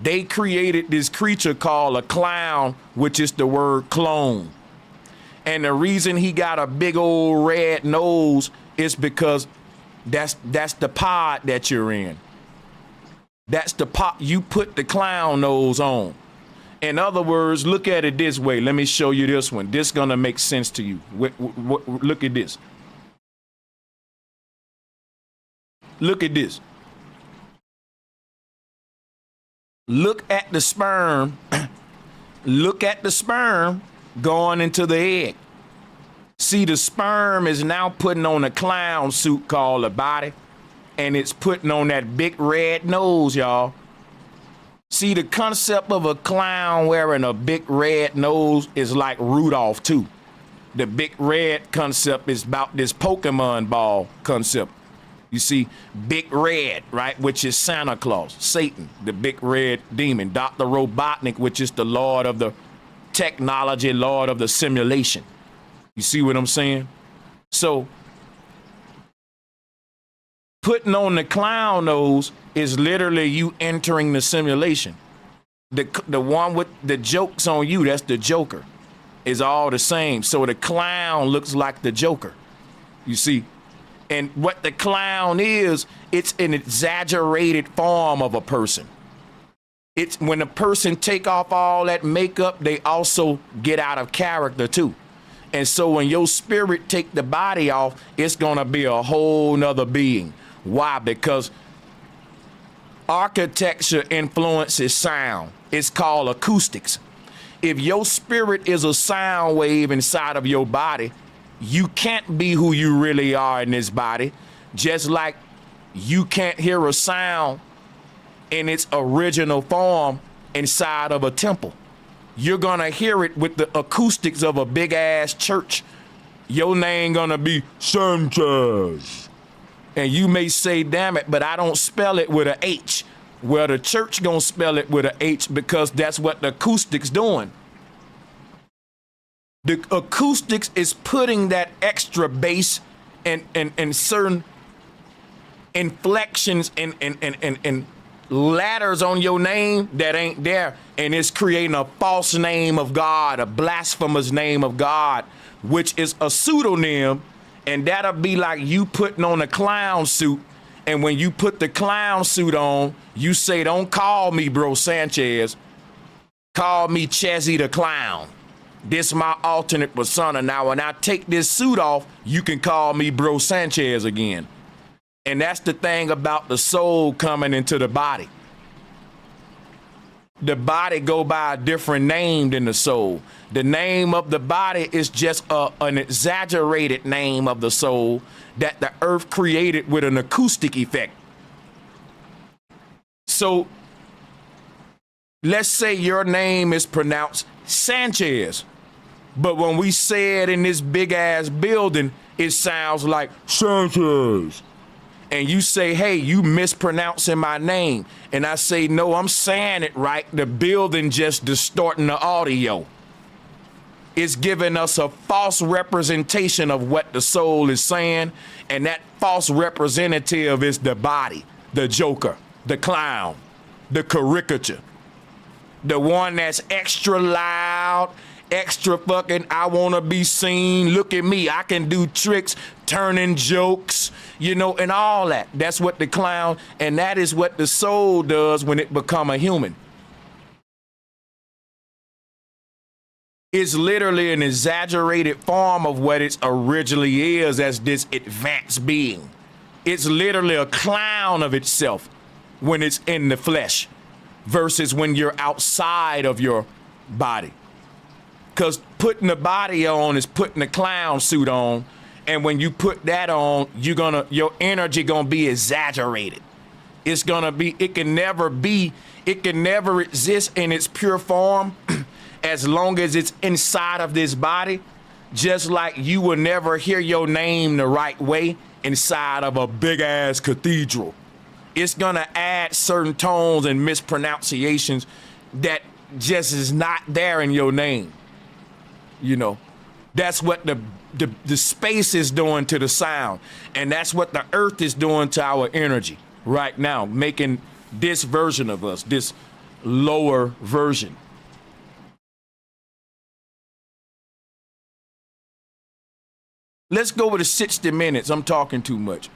they created this creature called a clown, which is the word clone. And the reason he got a big old red nose is because that's the pod that you're in. That's the pod. You put the clown nose on. In other words, look at it this way. Let me show you this one. This is gonna make sense to you. Look at this. Look at this. Look at the sperm. Look at the sperm going into the egg. See, the sperm is now putting on a clown suit called a body, and it's putting on that big red nose, y'all. See, the concept of a clown wearing a big red nose is like Rudolph, too. The big red concept is about this Pokemon ball concept. You see, big red, right, which is Santa Claus, Satan, the big red demon, Dr. Robotnik, which is the lord of the technology, lord of the simulation. You see what I'm saying? So, putting on the clown nose is literally you entering the simulation. The one with the jokes on you, that's the Joker, is all the same. So the clown looks like the Joker, you see. And what the clown is, it's an exaggerated form of a person. It's when a person take off all that makeup, they also get out of character too. And so when your spirit take the body off, it's gonna be a whole nother being. Why? Because architecture influences sound. It's called acoustics. If your spirit is a sound wave inside of your body, you can't be who you really are in this body, just like you can't hear a sound in its original form inside of a temple. You're gonna hear it with the acoustics of a big ass church. Your name gonna be Sanchez. And you may say, damn it, but I don't spell it with a H. Well, the church gonna spell it with a H because that's what the acoustics doing. The acoustics is putting that extra bass and certain inflections and ladders on your name that ain't there, and it's creating a false name of God, a blasphemous name of God, which is a pseudonym, and that'll be like you putting on a clown suit, and when you put the clown suit on, you say, don't call me Bro Sanchez, call me Chezzy the Clown. This my alternate persona. Now, when I take this suit off, you can call me Bro Sanchez again. And that's the thing about the soul coming into the body. The body go by a different name than the soul. The name of the body is just an exaggerated name of the soul that the earth created with an acoustic effect. So, let's say your name is pronounced Sanchez, but when we say it in this big ass building, it sounds like Sanchez. And you say, hey, you mispronouncing my name. And I say, no, I'm saying it right. The building just distorting the audio. It's giving us a false representation of what the soul is saying. And that false representative is the body, the Joker, the clown, the caricature. The one that's extra loud, extra fucking, I want to be seen. Look at me. I can do tricks, turning jokes, you know, and all that. That's what the clown, and that is what the soul does when it become a human. It's literally an exaggerated form of what it originally is as this advanced being. It's literally a clown of itself when it's in the flesh versus when you're outside of your body. Because putting the body on is putting the clown suit on. And when you put that on, your energy gonna be exaggerated. It's gonna be, it can never exist in its pure form as long as it's inside of this body. Just like you will never hear your name the right way inside of a big ass cathedral. It's gonna add certain tones and mispronunciations that just is not there in your name. You know, that's what the space is doing to the sound. And that's what the earth is doing to our energy right now, making this version of us, this lower version. Let's go with the 60 minutes. I'm talking too much.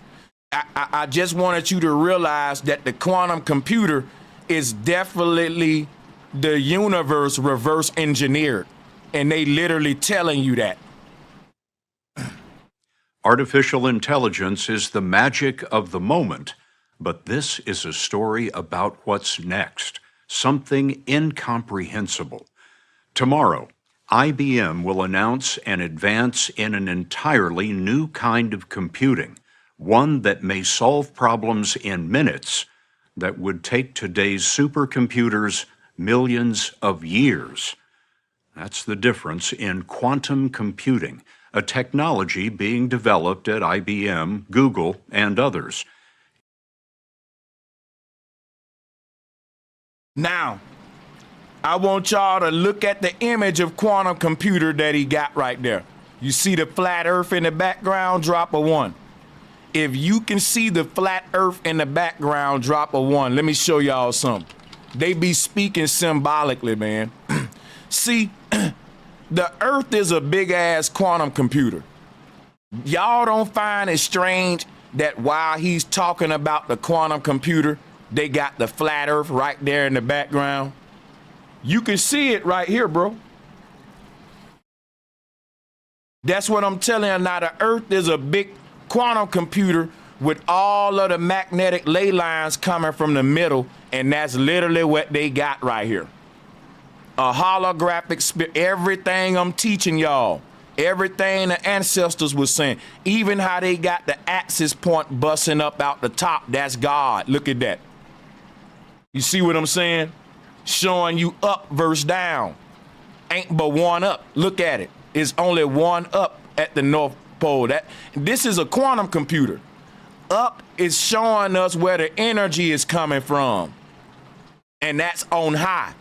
I just wanted you to realize that the quantum computer is definitely the universe reverse engineered. And they literally telling you that. Artificial intelligence is the magic of the moment, but this is a story about what's next, something incomprehensible. Tomorrow, IBM will announce an advance in an entirely new kind of computing, one that may solve problems in minutes that would take today's supercomputers millions of years. That's the difference in quantum computing, a technology being developed at IBM, Google, and others. Now, I want y'all to look at the image of quantum computer that he got right there. You see the flat earth in the background, drop a 1. If you can see the flat earth in the background, drop a 1. Let me show y'all something. They be speaking symbolically, man. See, the earth is a big ass quantum computer. Y'all don't find it strange that while he's talking about the quantum computer, they got the flat earth right there in the background? You can see it right here, bro. That's what I'm telling you now. The earth is a big quantum computer with all of the magnetic ley lines coming from the middle, and that's literally what they got right here. A holographic everything I'm teaching y'all, everything the ancestors was saying, even how they got the axis point busting up out the top, that's God. Look at that. You see what I'm saying? Showing you up versus down. Ain't but one up. Look at it. It's only one up at the North Pole. This is a quantum computer. Up is showing us where the energy is coming from. And that's on high.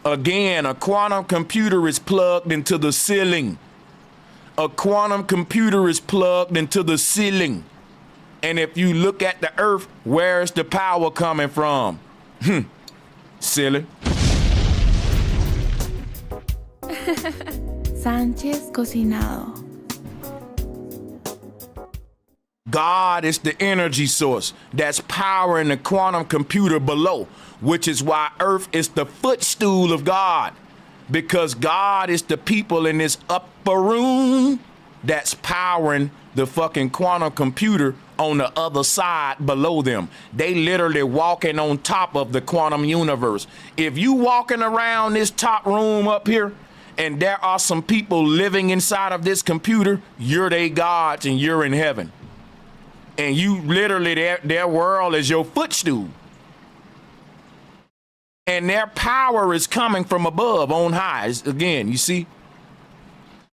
Again, a quantum computer is plugged into the ceiling. A quantum computer is plugged into the ceiling. And if you look at the earth, where is the power coming from? Silly. Sánchez cocinado. God is the energy source that's powering the quantum computer below, which is why Earth is the footstool of God, because God is the people in this upper room that's powering the fucking quantum computer on the other side below them. They literally walking on top of the quantum universe. If you walking around this top room up here and there are some people living inside of this computer, you're they gods and you're in heaven. And you literally, their world is your footstool. And their power is coming from above on high. Again, you see?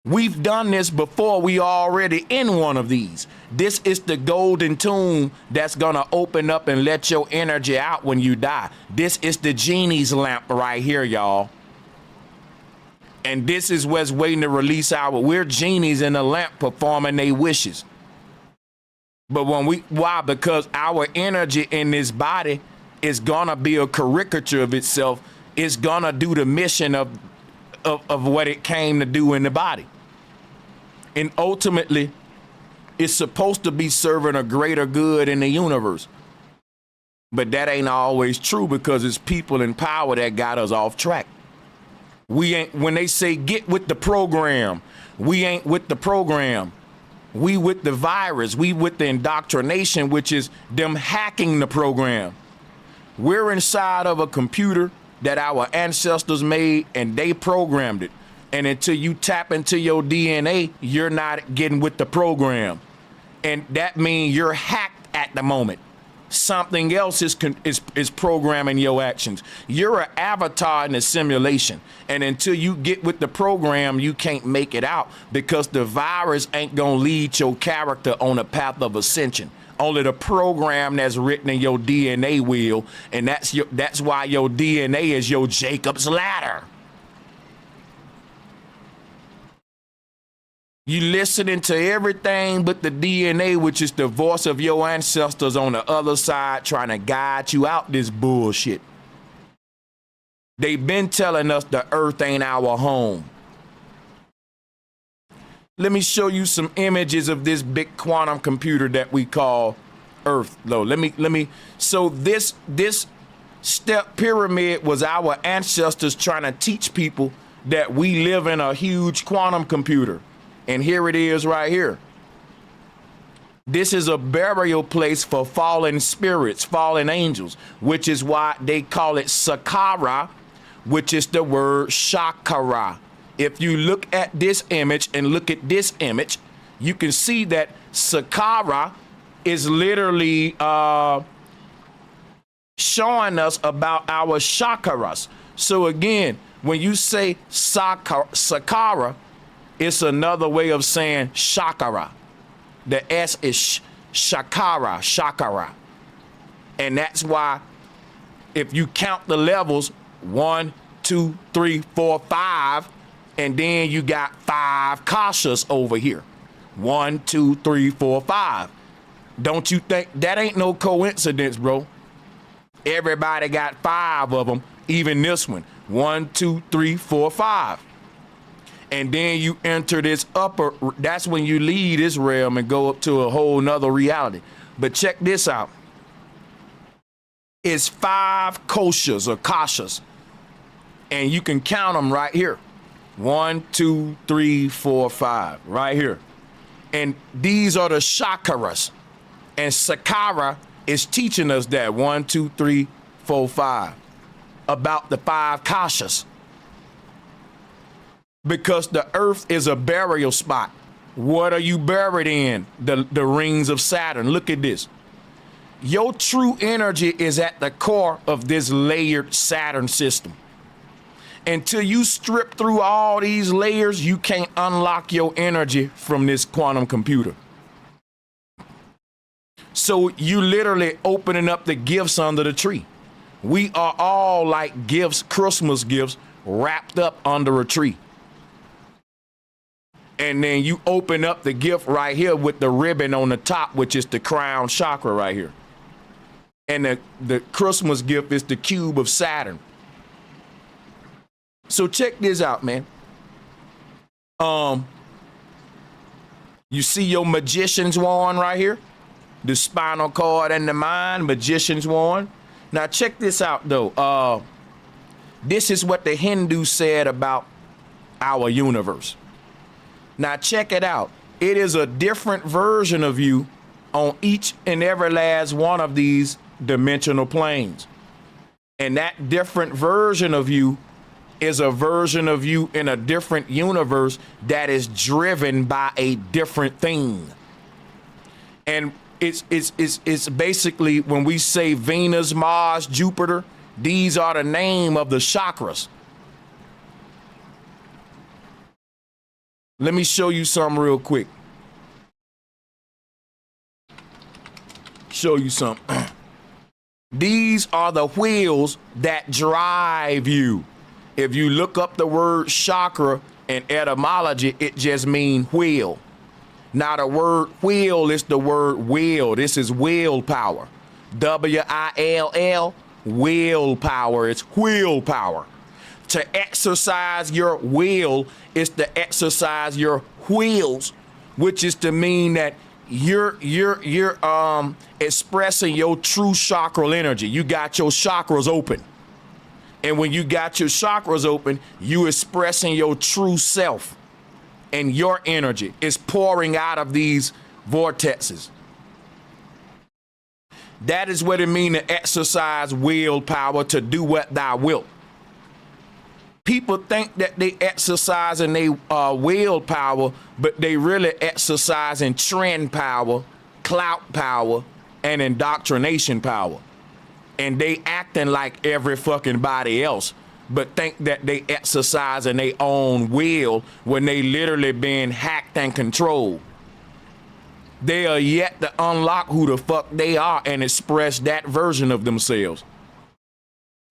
We've done this before. We already in one of these. This is the golden tomb that's gonna open up and let your energy out when you die. This is the genie's lamp right here, y'all. And this is what's waiting to release we're genies in the lamp performing their wishes. But why? Because our energy in this body is gonna be a caricature of itself. It's gonna do the mission of what it came to do in the body. And ultimately, it's supposed to be serving a greater good in the universe. But that ain't always true, because it's people in power that got us off track. When they say get with the program, we ain't with the program. We with the virus. We with the indoctrination, which is them hacking the program. We're inside of a computer that our ancestors made, and they programmed it. And until you tap into your DNA, you're not getting with the program. And that means you're hacked at the moment. Something else is programming your actions. You're an avatar in a simulation. And until you get with the program, you can't make it out, because the virus ain't gonna lead your character on a path of ascension. Only the program that's written in your DNA will, and that's why your DNA is your Jacob's ladder. You listening to everything but the DNA, which is the voice of your ancestors on the other side trying to guide you out this bullshit. They've been telling us the earth ain't our home. Let me show you some images of this big quantum computer that we call Earth, though. So this step pyramid was our ancestors trying to teach people that we live in a huge quantum computer. And here it is right here. This is a burial place for fallen spirits, fallen angels, which is why they call it Sakara, which is the word chakra. If you look at this image and look at this image, you can see that Sakara is literally showing us about our chakras. So again, when you say Sakara, it's another way of saying chakra. The S is chakra. And that's why if you count the levels, 1, 2, 3, 4, 5, and then you got 5 kashas over here. 1, 2, 3, 4, 5. Don't you think that ain't no coincidence, bro? Everybody got 5 of them, even this one. 1, 2, 3, 4, 5. And then you enter this upper, that's when you leave this realm and go up to a whole nother reality. But check this out. It's 5 koshas or kashas. And you can count them right here. 1, 2, 3, 4, 5, right here. And these are the chakras. And Sakara is teaching us that 1, 2, 3, 4, 5 about the 5 kashas. Because the earth is a burial spot. What are you buried in? The rings of Saturn. Look at this. Your true energy is at the core of this layered Saturn system. Until you strip through all these layers, you can't unlock your energy from this quantum computer. So you literally opening up the gifts under the tree. We are all like gifts, Christmas gifts, wrapped up under a tree. And then you open up the gift right here with the ribbon on the top, which is the crown chakra right here. And the Christmas gift is the cube of Saturn. So check this out, man. You see your magician's wand right here? The spinal cord and the mind, magician's wand. Now check this out though. This is what the Hindus said about our universe. Now check it out. It is a different version of you on each and every last one of these dimensional planes. And that different version of you is a version of you in a different universe that is driven by a different thing. And it's basically when we say Venus, Mars, Jupiter, these are the name of the chakras. Let me show you something real quick. Show you something. These are the wheels that drive you. If you look up the word chakra in etymology, it just means wheel. Now the word wheel is the word will. This is willpower. W-I-L-L, willpower. It's willpower. To exercise your will is to exercise your wheels, which is to mean that you're expressing your true chakral energy. You got your chakras open. And when you got your chakras open, you expressing your true self. And your energy is pouring out of these vortexes. That is what it means to exercise willpower, to do what thou wilt. People think that they exercise in their willpower, but they really exercise in trend power, clout power, and indoctrination power. And they acting like every fucking body else, but think that they exercise in their own will when they literally being hacked and controlled. They are yet to unlock who the fuck they are and express that version of themselves.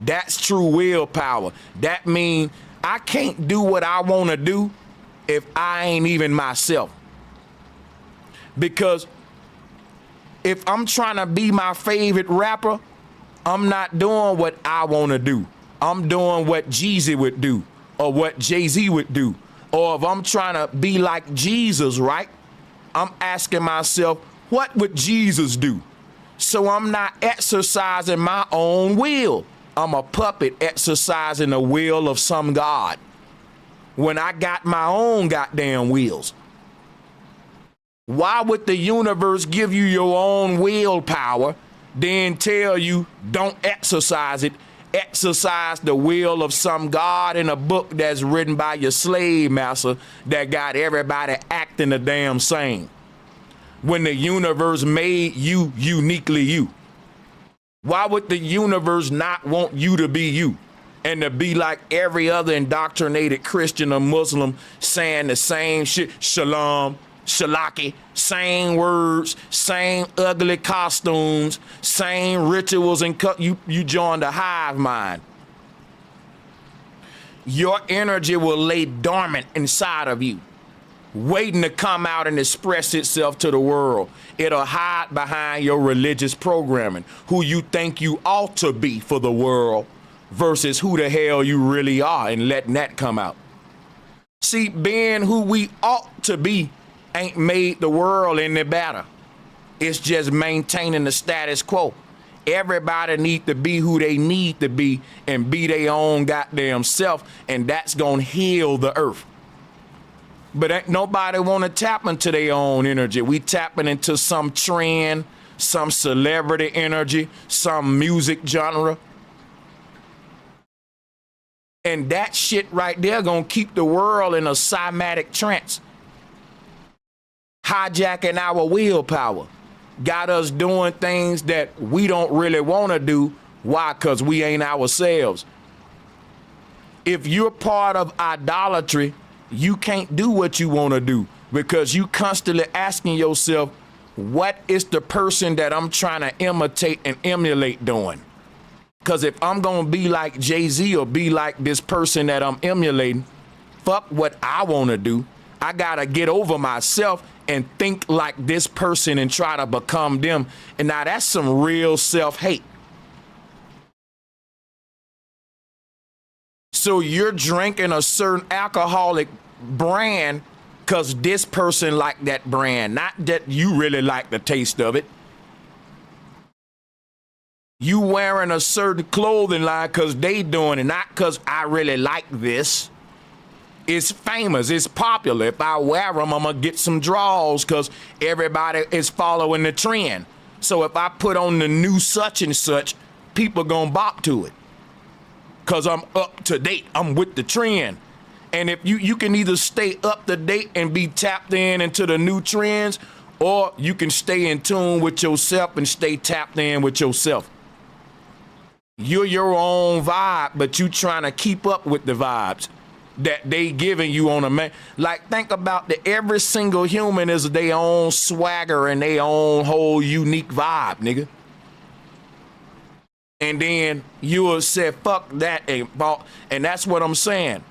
That's true willpower. That means I can't do what I want to do if I ain't even myself. Because if I'm trying to be my favorite rapper, I'm not doing what I want to do. I'm doing what Jeezy would do or what Jay-Z would do. Or if I'm trying to be like Jesus, right? I'm asking myself, what would Jesus do? So I'm not exercising my own will. I'm a puppet exercising the will of some God when I got my own goddamn wills. Why would the universe give you your own willpower, then tell you don't exercise it, exercise the will of some God in a book that's written by your slave master that got everybody acting the damn same, when the universe made you uniquely you? Why would the universe not want you to be you and to be like every other indoctrinated Christian or Muslim saying the same shit? Shalom, shalaki, same words, same ugly costumes, same rituals, and you joined the hive mind. Your energy will lay dormant inside of you, waiting to come out and express itself to the world. It'll hide behind your religious programming, who you think you ought to be for the world versus who the hell you really are, and letting that come out. See, being who we ought to be ain't made the world any better. It's just maintaining the status quo. Everybody need to be who they need to be and be their own goddamn self, and that's gonna heal the earth. But ain't nobody want to tap into their own energy. We tapping into some trend, some celebrity energy, some music genre. And that shit right there gonna keep the world in a cymatic trance. Hijacking our willpower. Got us doing things that we don't really want to do. Why? Because we ain't ourselves. If you're part of idolatry, you can't do what you want to do because you constantly asking yourself, what is the person that I'm trying to imitate and emulate doing? Because if I'm going to be like Jay-Z or be like this person that I'm emulating, fuck what I want to do. I got to get over myself and think like this person and try to become them. And now that's some real self-hate. So you're drinking a certain alcoholic brand because this person like that brand, not that you really like the taste of it. You wearing a certain clothing line because they doing it, not because I really like this. It's famous, it's popular. If I wear them, I'm gonna get some draws because everybody is following the trend. So if I put on the new such and such, people gonna bop to it. Because I'm up to date, I'm with the trend. And if you can either stay up to date and be tapped in into the new trends, or you can stay in tune with yourself and stay tapped in with yourself. You're your own vibe, but you trying to keep up with the vibes that they giving you on a man. Like, think about that every single human is their own swagger and their own whole unique vibe, nigga. And then you will say, fuck that, and that's what I'm saying.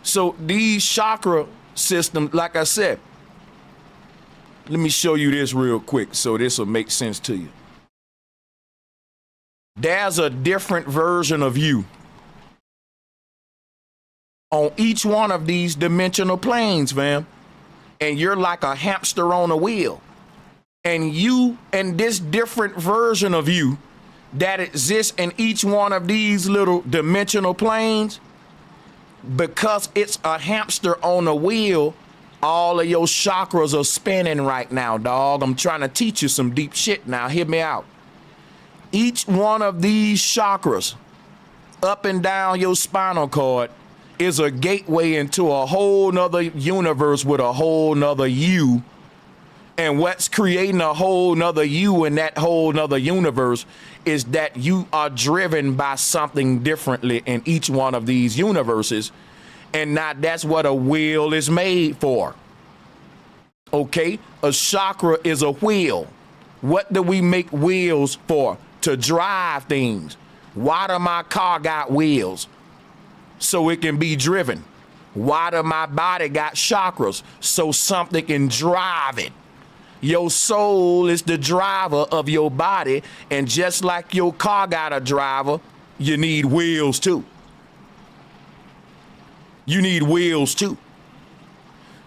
So these chakra systems, like I said, let me show you this real quick so this will make sense to you. There's a different version of you on each one of these dimensional planes, fam. And you're like a hamster on a wheel. And you and this different version of you that exists in each one of these little dimensional planes, because it's a hamster on a wheel, all of your chakras are spinning right now, dog. I'm trying to teach you some deep shit now. Hear me out. Each one of these chakras up and down your spinal cord is a gateway into a whole nother universe with a whole nother you. And what's creating a whole nother you in that whole nother universe is that you are driven by something differently in each one of these universes. And now that's what a wheel is made for. Okay? A chakra is a wheel. What do we make wheels for? To drive things. Why do my car got wheels? So it can be driven. Why do my body got chakras? So something can drive it. Your soul is the driver of your body, and just like your car got a driver, you need wheels too. You need wheels too.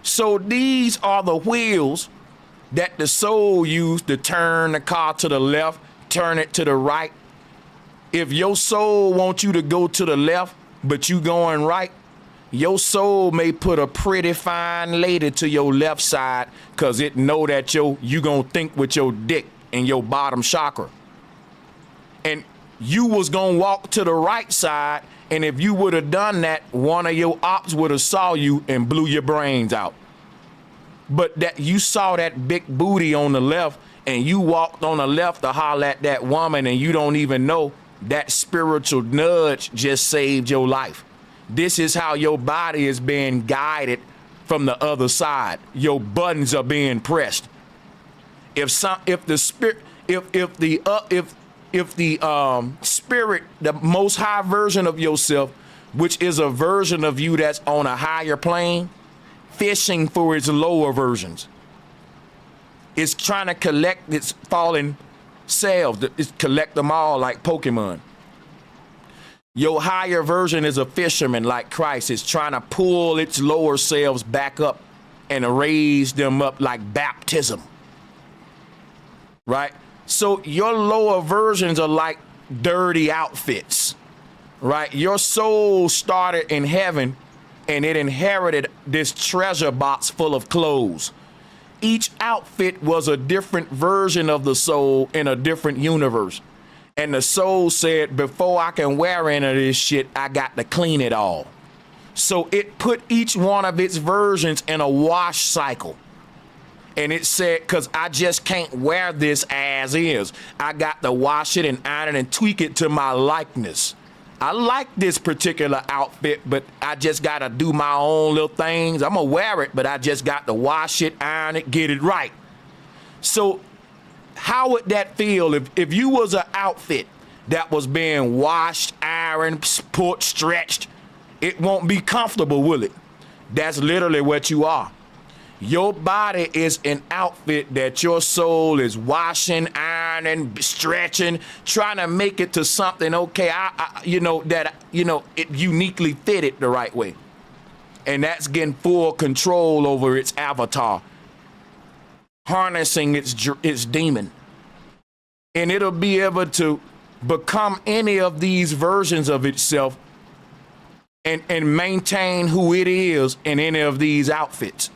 So these are the wheels that the soul used to turn the car to the left, turn it to the right. If your soul wants you to go to the left, but you going right, your soul may put a pretty fine lady to your left side because it know that you gonna think with your dick in your bottom chakra. And you was gonna walk to the right side, and if you would have done that, one of your ops would have saw you and blew your brains out. But that you saw that big booty on the left, and you walked on the left to holler at that woman, and you don't even know that spiritual nudge just saved your life. This is how your body is being guided from the other side. Your buttons are being pressed. If the spirit, if the spirit, the most high version of yourself, which is a version of you that's on a higher plane, fishing for its lower versions, is trying to collect its fallen selves, it's collect them all like Pokemon. Your higher version is a fisherman like Christ. It's trying to pull its lower selves back up and raise them up like baptism. Right? So your lower versions are like dirty outfits. Right? Your soul started in heaven and it inherited this treasure box full of clothes. Each outfit was a different version of the soul in a different universe. And the soul said, before I can wear any of this shit, I got to clean it all. So it put each one of its versions in a wash cycle. And it said, because I just can't wear this as is. I got to wash it and iron it and tweak it to my likeness. I like this particular outfit, but I just got to do my own little things. I'm going to wear it, but I just got to wash it, iron it, get it right. So how would that feel if you was an outfit that was being washed, ironed, put, stretched? It won't be comfortable, will it? That's literally what you are. Your body is an outfit that your soul is washing, ironing, stretching, trying to make it to something, okay, it uniquely fitted the right way. And that's getting full control over its avatar, harnessing its demon. And it'll be able to become any of these versions of itself and maintain who it is in any of these outfits.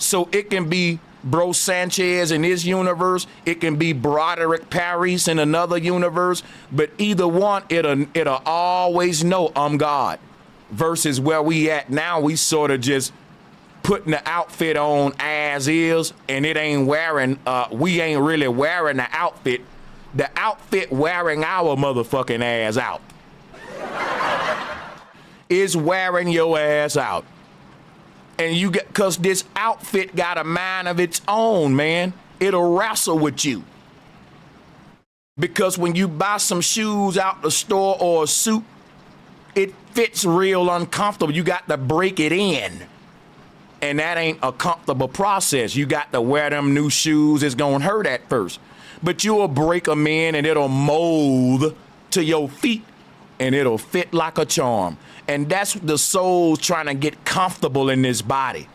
So it can be Bro Sanchez in his universe. It can be Broderick Paris in another universe. But either one, it'll always know I'm God. Versus where we at now, we sort of just putting the outfit on as is, and it ain't wearing, we ain't really wearing the outfit. The outfit wearing our motherfucking ass out. Is wearing your ass out. And you get, cause this outfit got a mind of its own, man. It'll wrestle with you. Because when you buy some shoes out the store or a suit, it fits real uncomfortable. You got to break it in. And that ain't a comfortable process. You got to wear them new shoes. It's gonna hurt at first. But you'll break them in and it'll mold to your feet and it'll fit like a charm. And that's the soul trying to get comfortable in this body,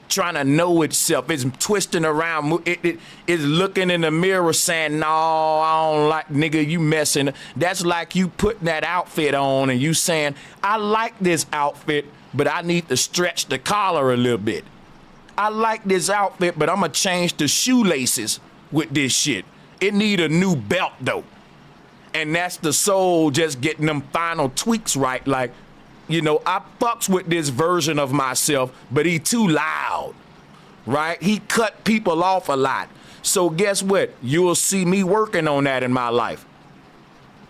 trying to know itself. It's twisting around. It is looking in the mirror saying, no, I don't like, nigga, you messing. That's like you putting that outfit on and you saying, I like this outfit, but I need to stretch the collar a little bit. I like this outfit, but I'm going to change the shoelaces with this shit. It need a new belt, though. And that's the soul just getting them final tweaks right, like, you know, I fucks with this version of myself, but he too loud, right? He cut people off a lot. So guess what? You'll see me working on that in my life.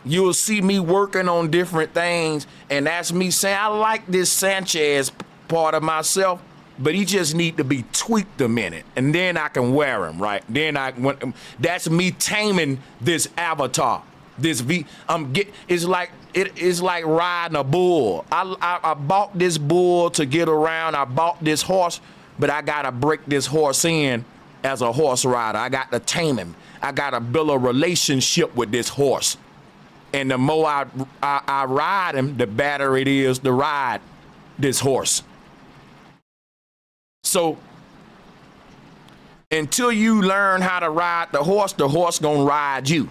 You'll see me working on different things, and that's me saying, I like this Sanchez part of myself, but he just need to be tweaked a minute, and then I can wear him, right? That's me taming this avatar. This it's like riding a bull. I bought this bull to get around. I bought this horse, but I gotta break this horse in as a horse rider. I got to tame him. I gotta build a relationship with this horse. And the more I ride him, the better it is to ride this horse. So until you learn how to ride the horse gonna ride you.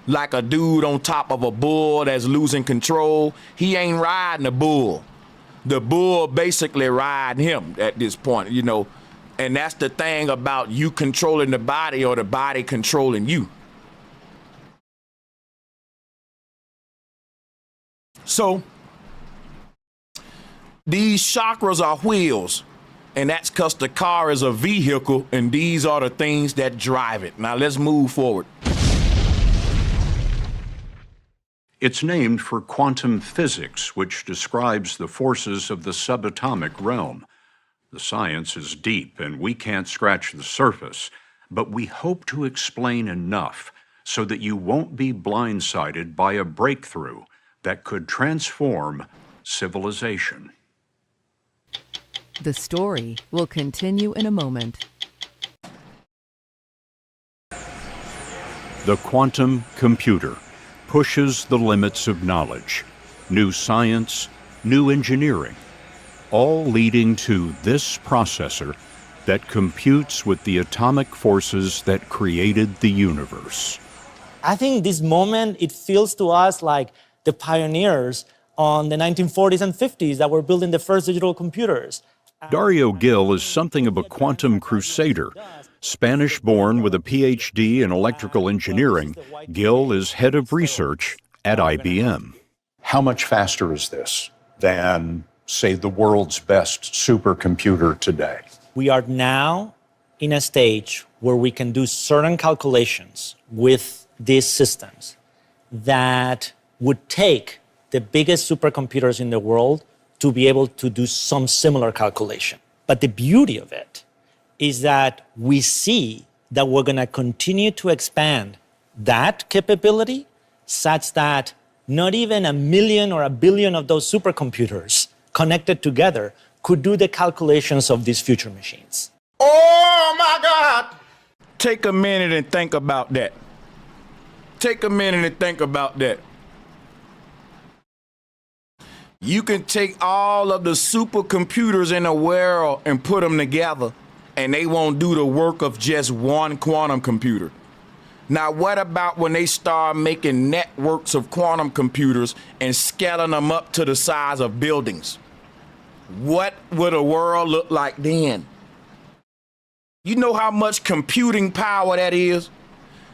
Like a dude on top of a bull that's losing control. He ain't riding the bull. The bull basically riding him at this point, you know. And that's the thing about you controlling the body or the body controlling you. So these chakras are wheels, and that's because the car is a vehicle, and these are the things that drive it. Now let's move forward. It's named for quantum physics, which describes the forces of the subatomic realm. The science is deep, and we can't scratch the surface, but we hope to explain enough so that you won't be blindsided by a breakthrough that could transform civilization. The story will continue in a moment. The quantum computer pushes the limits of knowledge, new science, new engineering, all leading to this processor that computes with the atomic forces that created the universe. I think this moment, it feels to us like the pioneers on the 1940s and 50s that were building the first digital computers. Dario Gil is something of a quantum crusader. Spanish-born with a PhD in electrical engineering, Gil is head of research at IBM. How much faster is this than, say, the world's best supercomputer today? We are now in a stage where we can do certain calculations with these systems that would take the biggest supercomputers in the world to be able to do some similar calculation. But the beauty of it is that we see that we're going to continue to expand that capability such that not even 1 million or 1 billion of those supercomputers connected together could do the calculations of these future machines. Oh my God! Take a minute and think about that. Take a minute and think about that. You can take all of the supercomputers in the world and put them together, and they won't do the work of just one quantum computer. Now, what about when they start making networks of quantum computers and scaling them up to the size of buildings? What would the world look like then? You know how much computing power that is?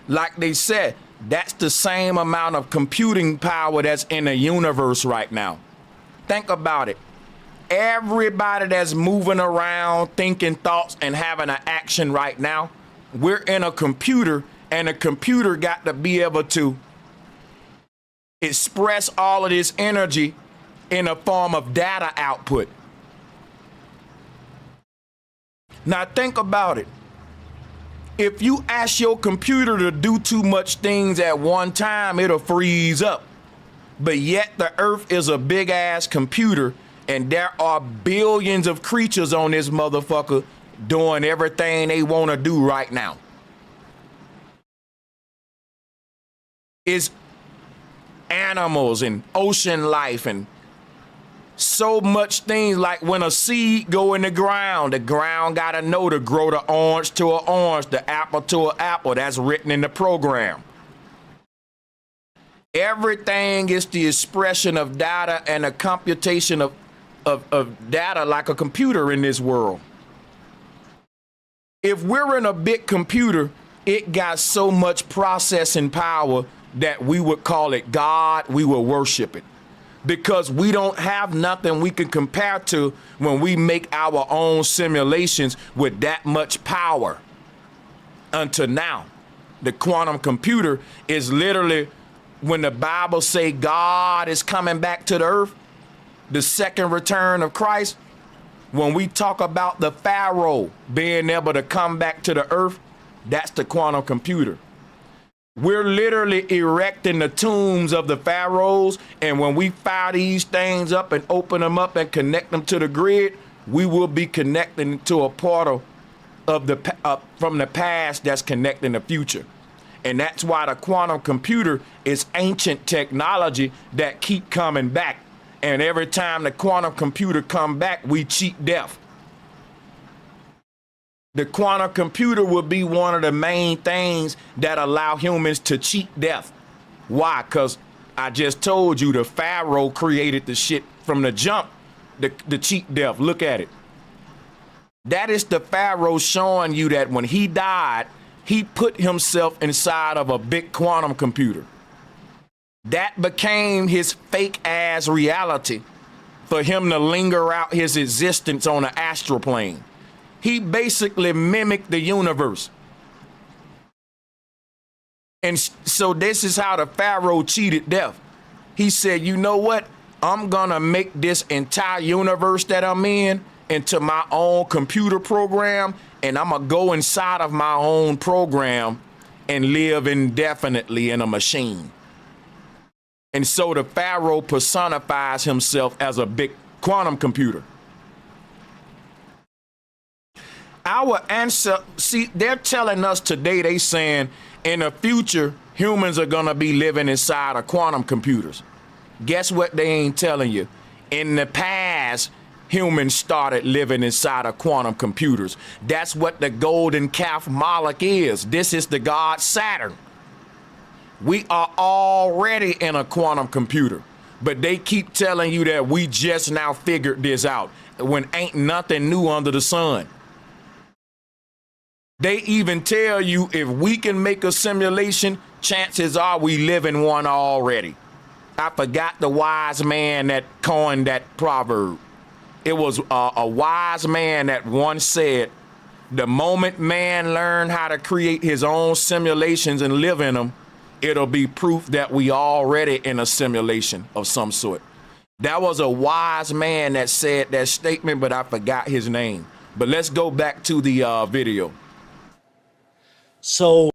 Like they said, that's the same amount of computing power that's in the universe right now. Think about it. Everybody that's moving around, thinking thoughts and having an action right now, we're in a computer, and a computer got to be able to express all of this energy in a form of data output. Now think about it. If you ask your computer to do too much things at one time, it'll freeze up. But yet the earth is a big ass computer, and there are billions of creatures on this motherfucker doing everything they want to do right now. It's animals and ocean life and so much things, like when a seed go in the ground gotta know to grow the orange to an orange, the apple to an apple. That's written in the program. Everything is the expression of data and a computation of data like a computer in this world. If we're in a big computer, it got so much processing power that we would call it God, we would worship it. Because we don't have nothing we can compare to when we make our own simulations with that much power. Until now, the quantum computer is literally, when the Bible say God is coming back to the earth, the second return of Christ, when we talk about the Pharaoh being able to come back to the earth, that's the quantum computer. We're literally erecting the tombs of the pharaohs, and when we fire these things up and open them up and connect them to the grid, we will be connecting to a portal of from the past that's connecting the future. And that's why the quantum computer is ancient technology that keep coming back. And every time the quantum computer come back, we cheat death. The quantum computer will be one of the main things that allow humans to cheat death. Why? Because I just told you the Pharaoh created the shit from the jump, the cheat death. Look at it. That is the Pharaoh showing you that when he died, he put himself inside of a big quantum computer. That became his fake ass reality for him to linger out his existence on the astral plane. He basically mimicked the universe. And so this is how the Pharaoh cheated death. He said, you know what? I'm gonna make this entire universe that I'm in into my own computer program, and I'm gonna go inside of my own program and live indefinitely in a machine. And so the Pharaoh personifies himself as a big quantum computer. Our answer, see, they're telling us today, they saying in the future, humans are gonna be living inside of quantum computers. Guess what they ain't telling you? In the past, humans started living inside of quantum computers. That's what the golden calf Moloch is. This is the god Saturn. We are already in a quantum computer, but they keep telling you that we just now figured this out when ain't nothing new under the sun. They even tell you if we can make a simulation, chances are we live in one already. I forgot the wise man that coined that proverb. It was a wise man that once said, the moment man learned how to create his own simulations and live in them, it'll be proof that we already in a simulation of some sort. That was a wise man that said that statement, but I forgot his name. But let's go back to the video. So,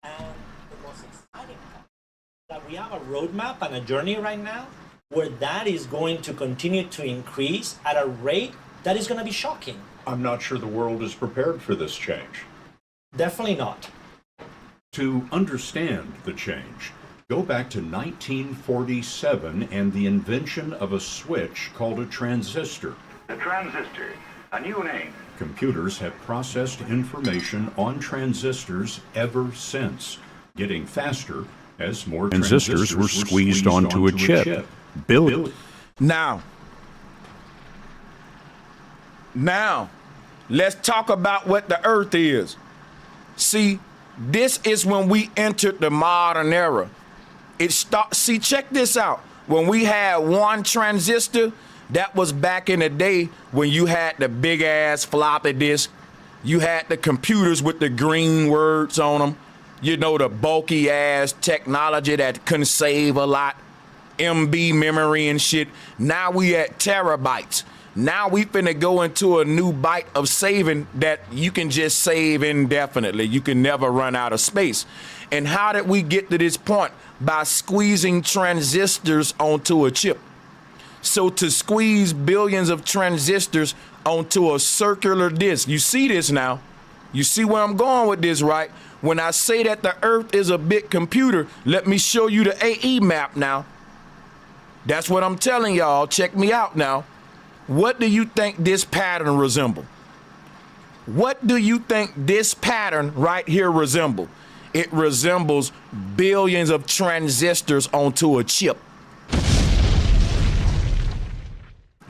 and the most exciting part is that we have a roadmap and a journey right now where that is going to continue to increase at a rate that is going to be shocking. I'm not sure the world is prepared for this change. Definitely not. To understand the change, go back to 1947 and the invention of a switch called a transistor. The transistor, a new name. Computers have processed information on transistors ever since, getting faster as more transistors were squeezed onto a chip. Now, let's talk about what the Earth is. See, this is when we entered the modern era. See, check this out. When we had one transistor, that was back in the day when you had the big ass floppy disk. You had the computers with the green words on them. You know, the bulky ass technology that couldn't save a lot. MB memory and shit. Now we at terabytes. Now we finna go into a new byte of saving that you can just save indefinitely. You can never run out of space. And how did we get to this point? By squeezing transistors onto a chip. So to squeeze billions of transistors onto a circular disk, you see this now? You see where I'm going with this, right? When I say that the Earth is a big computer, let me show you the AE map now. That's what I'm telling y'all. Check me out now. What do you think this pattern resemble? What do you think this pattern right here resemble? It resembles billions of transistors onto a chip.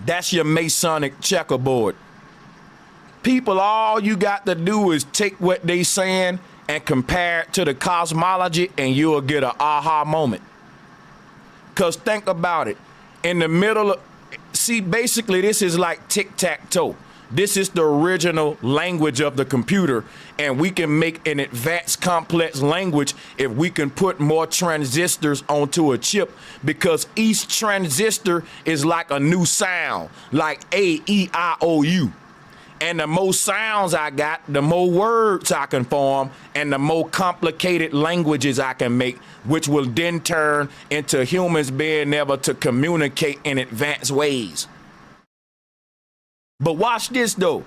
That's your Masonic checkerboard. People, all you got to do is take what they saying and compare it to the cosmology and you'll get an aha moment. Because think about it. In the middle of, see, basically this is like tic-tac-toe. This is the original language of the computer, and we can make an advanced complex language if we can put more transistors onto a chip, because each transistor is like a new sound, like A, E, I, O, U. And the more sounds I got, the more words I can form, and the more complicated languages I can make, which will then turn into humans being able to communicate in advanced ways. But watch this though.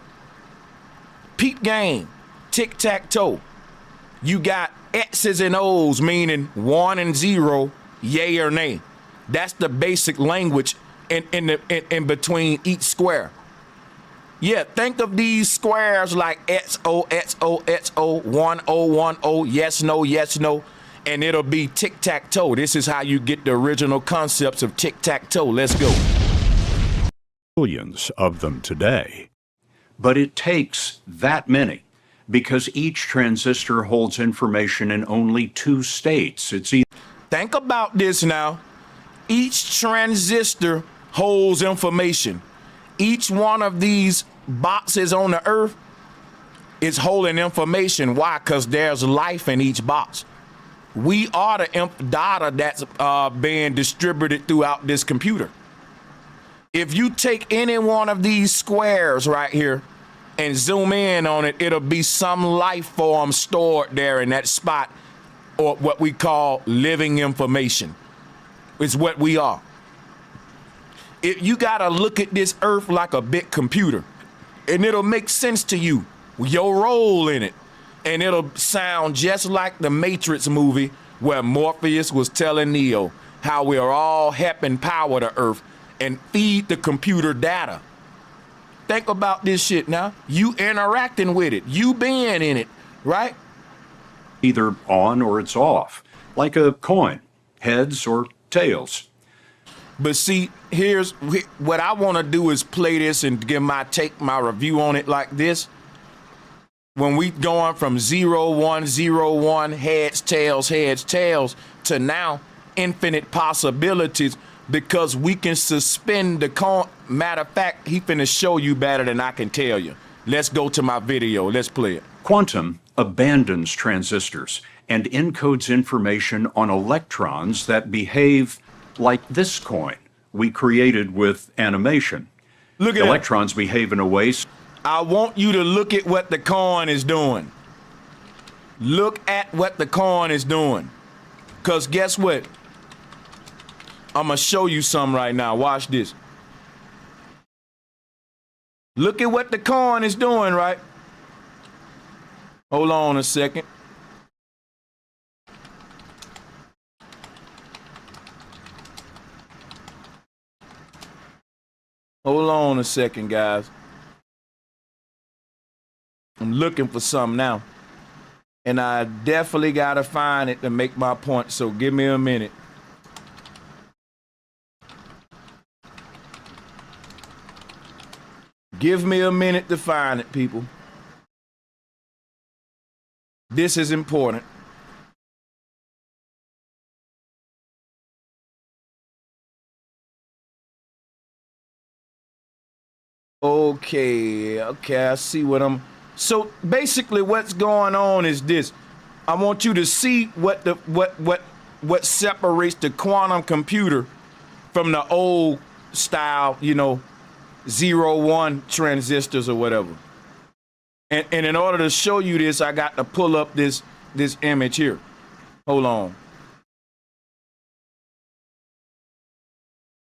Peep game, tic-tac-toe. You got X's and O's, meaning 1 and 0, yay or nay. That's the basic language in between each square. Yeah, think of these squares like XO, XO, XO, 1, 0, 1, 0, yes, no, and it'll be tic-tac-toe. This is how you get the original concepts of tic-tac-toe. Let's go. Billions of them today. But it takes that many. because each transistor holds information in only two states. It's either Think about this now. Each transistor holds information. Each one of these boxes on the earth is holding information. Why? Because there's life in each box. We are the data that's being distributed throughout this computer. If you take any one of these squares right here and zoom in on it, it'll be some life form stored there in that spot, or what we call living information. It's what we are. You gotta look at this earth like a big computer, and it'll make sense to you, your role in it. And it'll sound just like the Matrix movie where Morpheus was telling Neo how we are all helping power the earth and feed the computer data. Think about this shit now. You interacting with it, you being in it, right? either on or it's off, like a coin, heads or tails. But see, here's what I want to do is play this and give my review on it like this. When we going from 0, 1, 0, 1, heads, tails, to now infinite possibilities, because we can suspend the matter of fact, he finna show you better than I can tell you. Let's go to my video. Let's play it. Quantum abandons transistors and encodes information on electrons that behave like this coin we created with animation. Look at electrons behave in a way. I want you to look at what the coin is doing. Look at what the coin is doing. Because guess what? I'm going to show you something right now. Watch this. Look at what the coin is doing, right? Hold on a second. Hold on a second, guys. I'm looking for something now. And I definitely got to find it to make my point, so give me a minute. Give me a minute to find it, people. This is important. Okay, I see what I'm... So basically what's going on is this. I want you to see what separates the quantum computer from the old style, 0, 1 transistors or whatever. And in order to show you this, I got to pull up this image here. Hold on.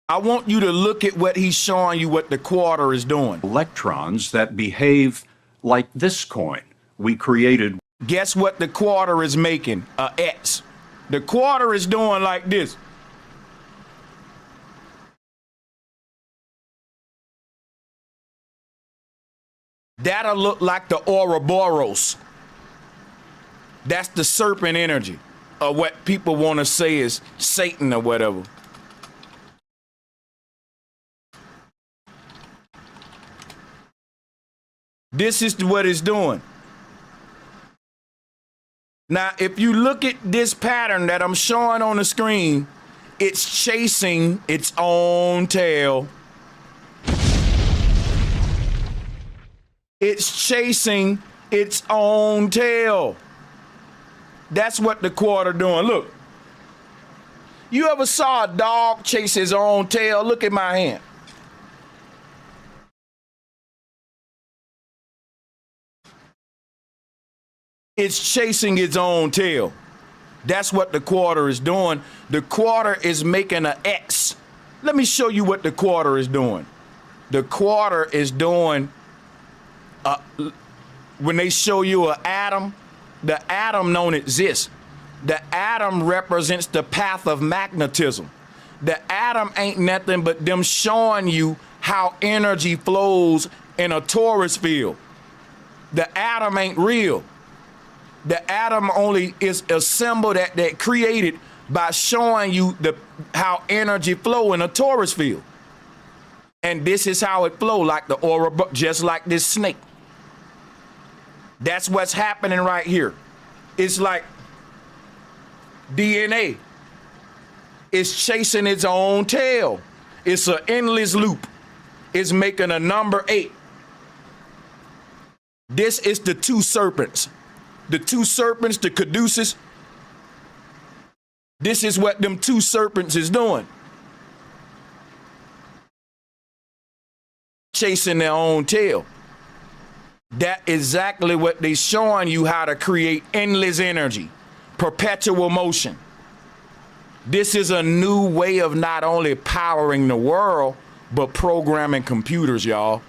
I want you to look at what he's showing you, what the quarter is doing. Electrons that behave like this coin we created. Guess what the quarter is making? A X. The quarter is doing like this. That'll look like the Ouroboros. That's the serpent energy, or what people want to say is Satan or whatever. This is what it's doing. Now, if you look at this pattern that I'm showing on the screen, it's chasing its own tail. It's chasing its own tail. That's what the quarter doing. Look. You ever saw a dog chase his own tail? Look at my hand. It's chasing its own tail. That's what the quarter is doing. The quarter is making an X. Let me show you what the quarter is doing. The quarter is doing, when they show you an atom, the atom don't exist. The atom represents the path of magnetism. The atom ain't nothing but them showing you how energy flows in a torus field. The atom ain't real. The atom only is a symbol that created by showing you how energy flow in a torus field. And this is how it flow, like the aura, just like this snake. That's what's happening right here. It's like DNA. It's chasing its own tail. It's an endless loop. It's making a number 8. This is the two serpents. The two serpents, the caduceus. This is what them two serpents is doing. Chasing their own tail. That exactly what they showing you, how to create endless energy, perpetual motion. This is a new way of not only powering the world, but programming computers, y'all.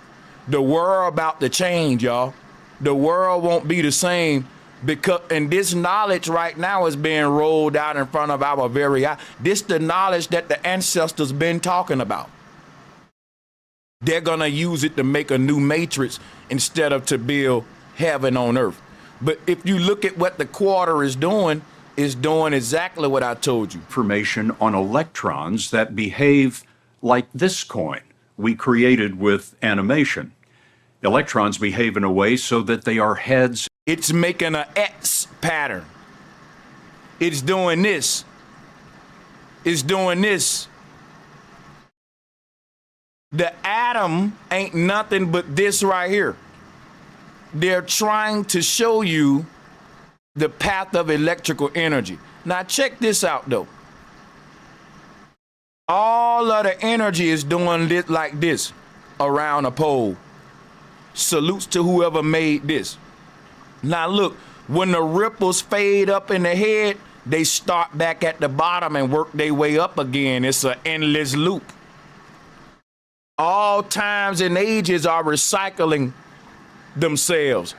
The world about to change, y'all. The world won't be the same because, and this knowledge right now is being rolled out in front of our very eye. This the knowledge that the ancestors been talking about. They're gonna use it to make a new matrix instead of to build heaven on earth. But if you look at what the quarter is doing exactly what I told you. Information on electrons that behave like this coin we created with animation. Electrons behave in a way so that they are heads. It's making an X pattern. It's doing this. It's doing this. The atom ain't nothing but this right here. They're trying to show you the path of electrical energy. Now check this out though. All of the energy is doing this like this around a pole. Salutes to whoever made this. Now look, when the ripples fade up in the head, they start back at the bottom and work their way up again. It's an endless loop. All times and ages are recycling themselves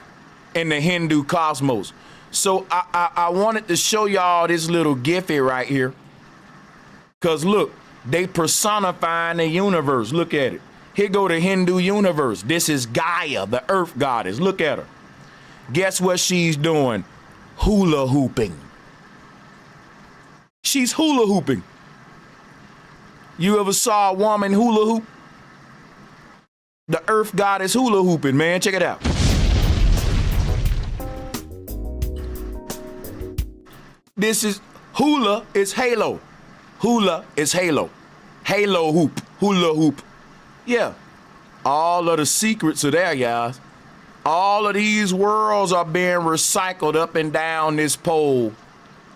in the Hindu cosmos. So I wanted to show y'all this little Giphy right here. Because look, they personifying the universe. Look at it. Here go the Hindu universe. This is Gaia, the earth goddess. Look at her. Guess what she's doing? Hula hooping. She's hula hooping. You ever saw a woman hula hoop? The earth goddess hula hooping, man. Check it out. This is hula is halo. Hula is halo. Halo hoop. Hula hoop. Yeah. All of the secrets are there, guys. All of these worlds are being recycled up and down this pole.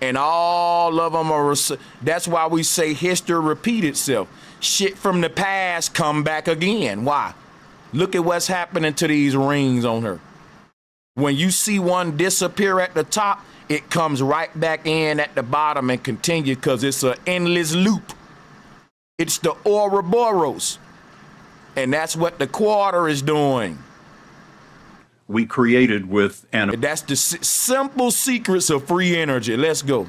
And all of them are, that's why we say history repeat itself. Shit from the past come back again. Why? Look at what's happening to these rings on her. When you see one disappear at the top, it comes right back in at the bottom and continue because it's an endless loop. It's the Ouroboros. And that's what the quarter is doing. We created with That's the simple secrets of free energy. Let's go.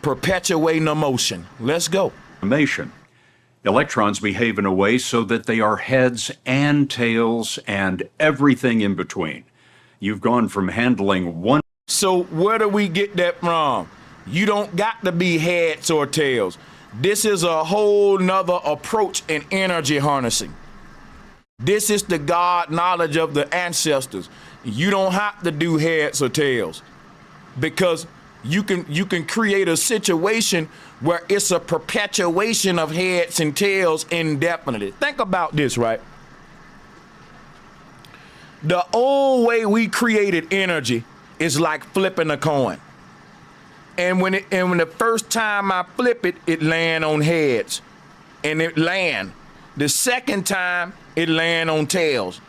Perpetuating emotion. Let's go. animation. Electrons behave in a way so that they are heads and tails and everything in between. You've gone from handling one. So where do we get that from? You don't got to be heads or tails. This is a whole nother approach in energy harnessing. This is the God knowledge of the ancestors. You don't have to do heads or tails because you can create a situation where it's a perpetuation of heads and tails indefinitely. Think about this, right? The old way we created energy is like flipping a coin. And when the first time I flip it, it land on heads. And it land. The second time, it land on tails.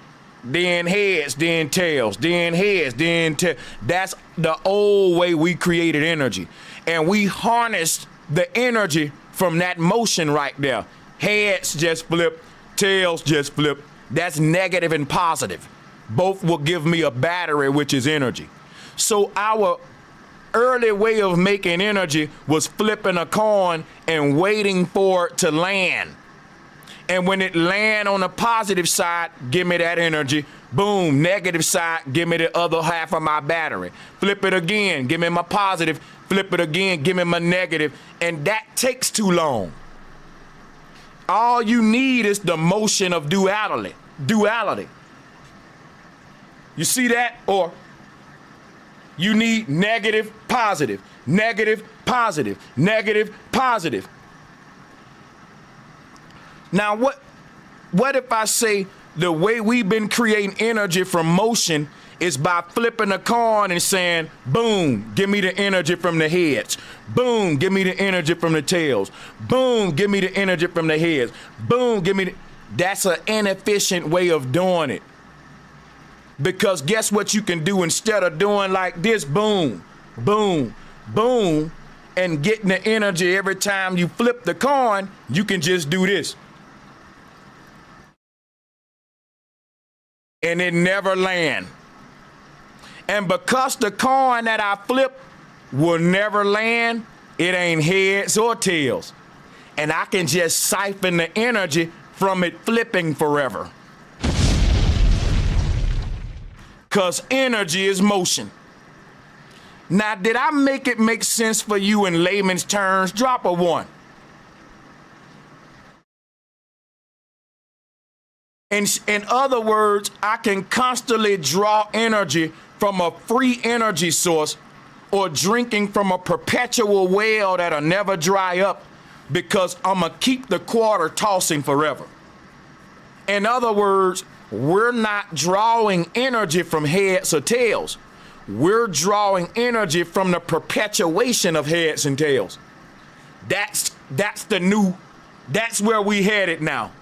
Then heads, then tails, then heads, then tails. That's the old way we created energy. And we harnessed the energy from that motion right there. Heads just flip, tails just flip. That's negative and positive. Both will give me a battery, which is energy. So our early way of making energy was flipping a coin and waiting for it to land. And when it land on the positive side, give me that energy. Boom, negative side, give me the other half of my battery. Flip it again, give me my positive. Flip it again, give me my negative. And that takes too long. All you need is the motion of duality. You see that? Or you need negative, positive, negative, positive, negative, positive. Now, what if I say the way we've been creating energy from motion is by flipping a coin and saying, boom, give me the energy from the heads. Boom, give me the energy from the tails. Boom, give me the energy from the heads. Boom, give me the... That's an inefficient way of doing it. Because guess what you can do instead of doing like this? Boom, boom, boom, and getting the energy every time you flip the coin, you can just do this. And it never land. And because the coin that I flip will never land, it ain't heads or tails. And I can just siphon the energy from it flipping forever. Because energy is motion. Now, did I make it make sense for you in layman's terms? Drop a 1. In other words, I can constantly draw energy from a free energy source or drinking from a perpetual well that'll never dry up because I'm going to keep the quarter tossing forever. In other words, we're not drawing energy from heads or tails. We're drawing energy from the perpetuation of heads and tails. That's where we headed now.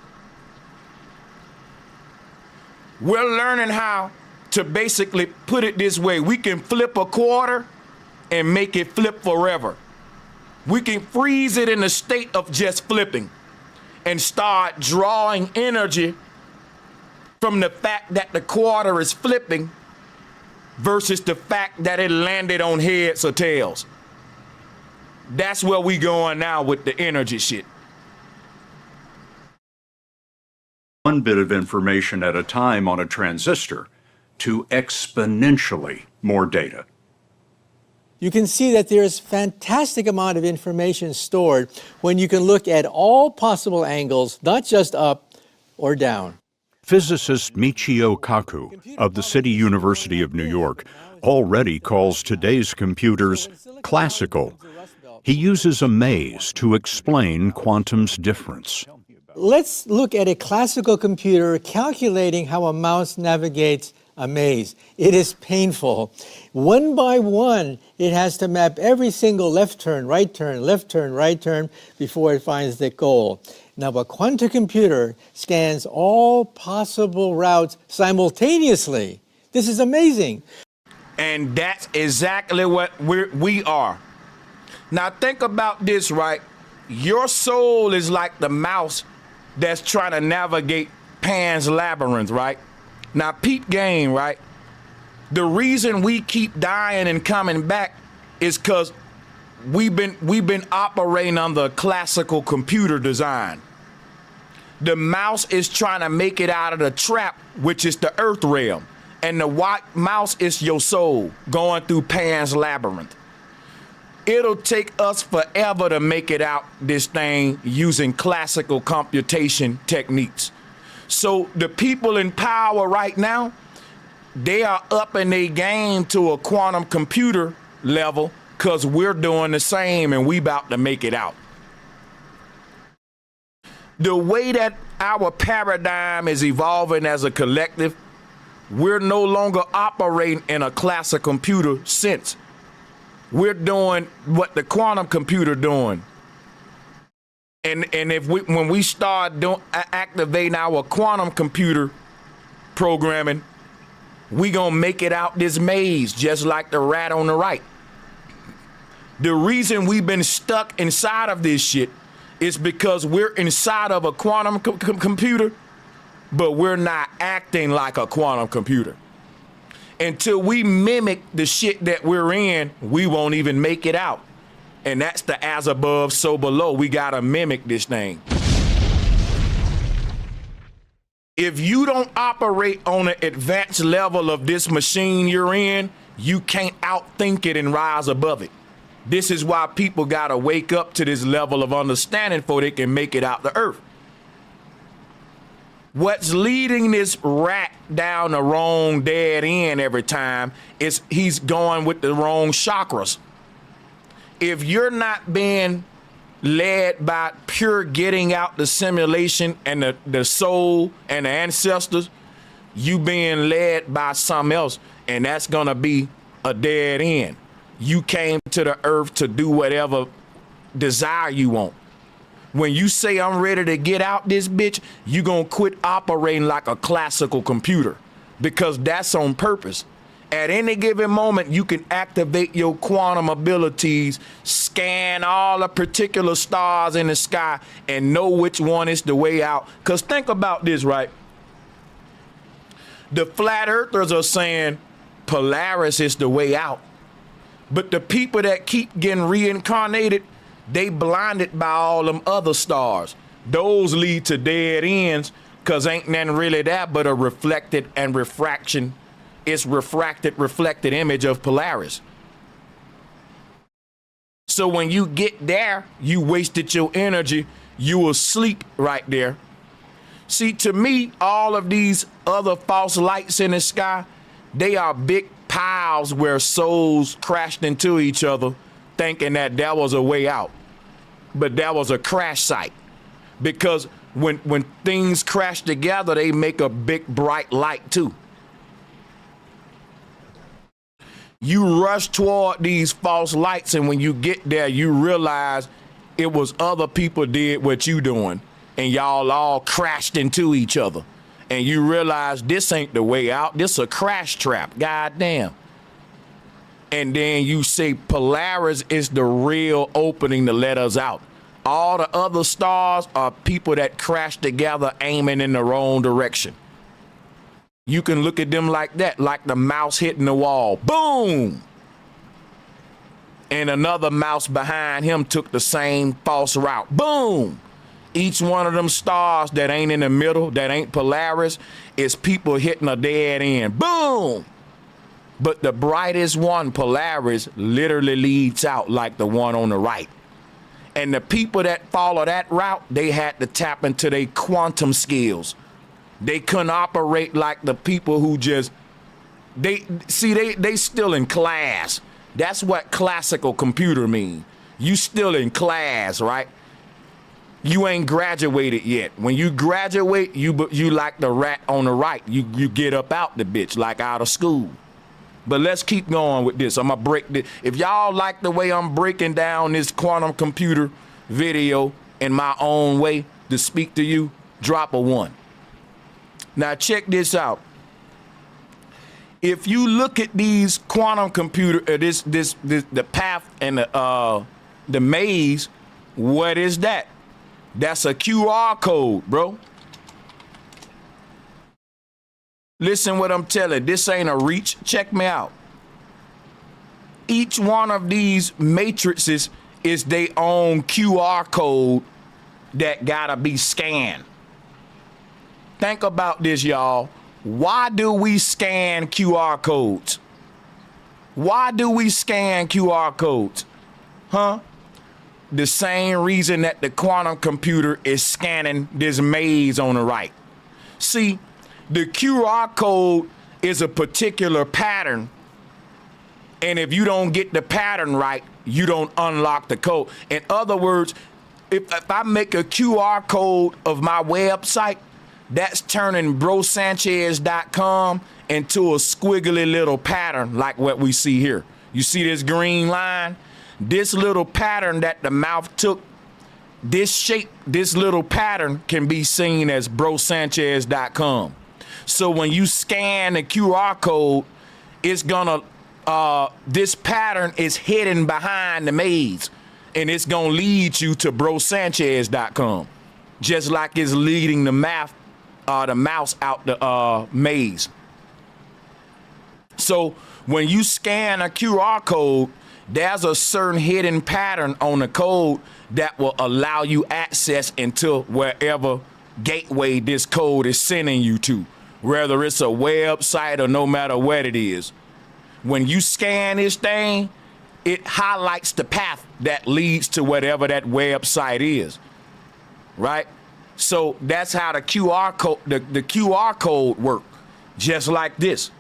We're learning how to basically put it this way. We can flip a quarter and make it flip forever. We can freeze it in a state of just flipping and start drawing energy from the fact that the quarter is flipping versus the fact that it landed on heads or tails. That's where we going now with the energy shit. One bit of information at a time on a transistor to exponentially more data. You can see that there's fantastic amount of information stored when you can look at all possible angles, not just up or down. Physicist Michio Kaku of the City University of New York already calls today's computers classical. He uses a maze to explain quantum's difference. Let's look at a classical computer calculating how a mouse navigates a maze. It is painful. One by one, it has to map every single left turn, right turn, left turn, right turn before it finds the goal. Now, a quantum computer scans all possible routes simultaneously. This is amazing. And that's exactly what we are. Now, think about this, right? Your soul is like the mouse that's trying to navigate Pan's Labyrinth, right? Now, peep game, right? The reason we keep dying and coming back is because we've been operating under classical computer design. The mouse is trying to make it out of the trap, which is the earth realm. And the white mouse is your soul going through Pan's Labyrinth. It'll take us forever to make it out this thing using classical computation techniques. So the people in power right now, they are upping their game to a quantum computer level because we're doing the same and we about to make it out. The way that our paradigm is evolving as a collective, we're no longer operating in a classical computer sense. We're doing what the quantum computer doing. And if when we start activating our quantum computer programming, we gonna make it out this maze just like the rat on the right. The reason we've been stuck inside of this shit is because we're inside of a quantum computer, but we're not acting like a quantum computer. Until we mimic the shit that we're in, we won't even make it out. And that's the as above, so below. We gotta mimic this thing. If you don't operate on an advanced level of this machine you're in, you can't outthink it and rise above it. This is why people gotta wake up to this level of understanding before they can make it out the earth. What's leading this rat down the wrong dead end every time is he's going with the wrong chakras. If you're not being led by pure getting out the simulation and the soul and the ancestors, you being led by something else, and that's gonna be a dead end. You came to the earth to do whatever desire you want. When you say I'm ready to get out this bitch, you gonna quit operating like a classical computer, because that's on purpose. At any given moment, you can activate your quantum abilities, scan all the particular stars in the sky, and know which one is the way out. Because think about this, right? The flat earthers are saying Polaris is the way out. But the people that keep getting reincarnated, they blinded by all them other stars. Those lead to dead ends, because ain't nothing really that but a reflected and refraction. It's reflected image of Polaris. So when you get there, you wasted your energy. You will sleep right there. See, to me, all of these other false lights in the sky, they are big piles where souls crashed into each other, thinking that was a way out. But that was a crash site. Because when things crash together, they make a big bright light too. You rush toward these false lights, and when you get there, you realize it was other people did what you doing, and y'all all crashed into each other. And you realize this ain't the way out. This a crash trap. God damn. And then you say Polaris is the real opening to let us out. All the other stars are people that crash together aiming in the wrong direction. You can look at them like that, like the mouse hitting the wall. Boom! And another mouse behind him took the same false route. Boom! Each one of them stars that ain't in the middle, that ain't Polaris, is people hitting a dead end. Boom! But the brightest one, Polaris, literally leads out like the one on the right. And the people that follow that route, they had to tap into their quantum skills. They couldn't operate like the people who just, they still in class. That's what classical computer mean. You still in class, right? You ain't graduated yet. When you graduate, you like the rat on the right. You get up out the bitch, like out of school. But let's keep going with this. I'm gonna break this. If y'all like the way I'm breaking down this quantum computer video in my own way to speak to you, drop a 1. Now check this out. If you look at these quantum computer, the path and the maze, what is that? That's a QR code, bro. Listen what I'm telling. This ain't a reach. Check me out. Each one of these matrices is their own QR code that gotta be scanned. Think about this, y'all. Why do we scan QR codes? Why do we scan QR codes? Huh? The same reason that the quantum computer is scanning this maze on the right. See, the QR code is a particular pattern, and if you don't get the pattern right, you don't unlock the code. In other words, if I make a QR code of my website, that's turning brosanchez.com into a squiggly little pattern like what we see here. You see this green line? This little pattern that the mouth took, this shape, this little pattern can be seen as brosanchez.com. So when you scan the QR code, it's gonna, this pattern is hidden behind the maze, and it's gonna lead you to brosanchez.com, just like it's leading the mouse out the maze. So when you scan a QR code, there's a certain hidden pattern on the code that will allow you access into wherever gateway this code is sending you to, whether it's a website or no matter what it is. When you scan this thing, it highlights the path that leads to whatever that website is, right? So that's how the QR code work, just like this.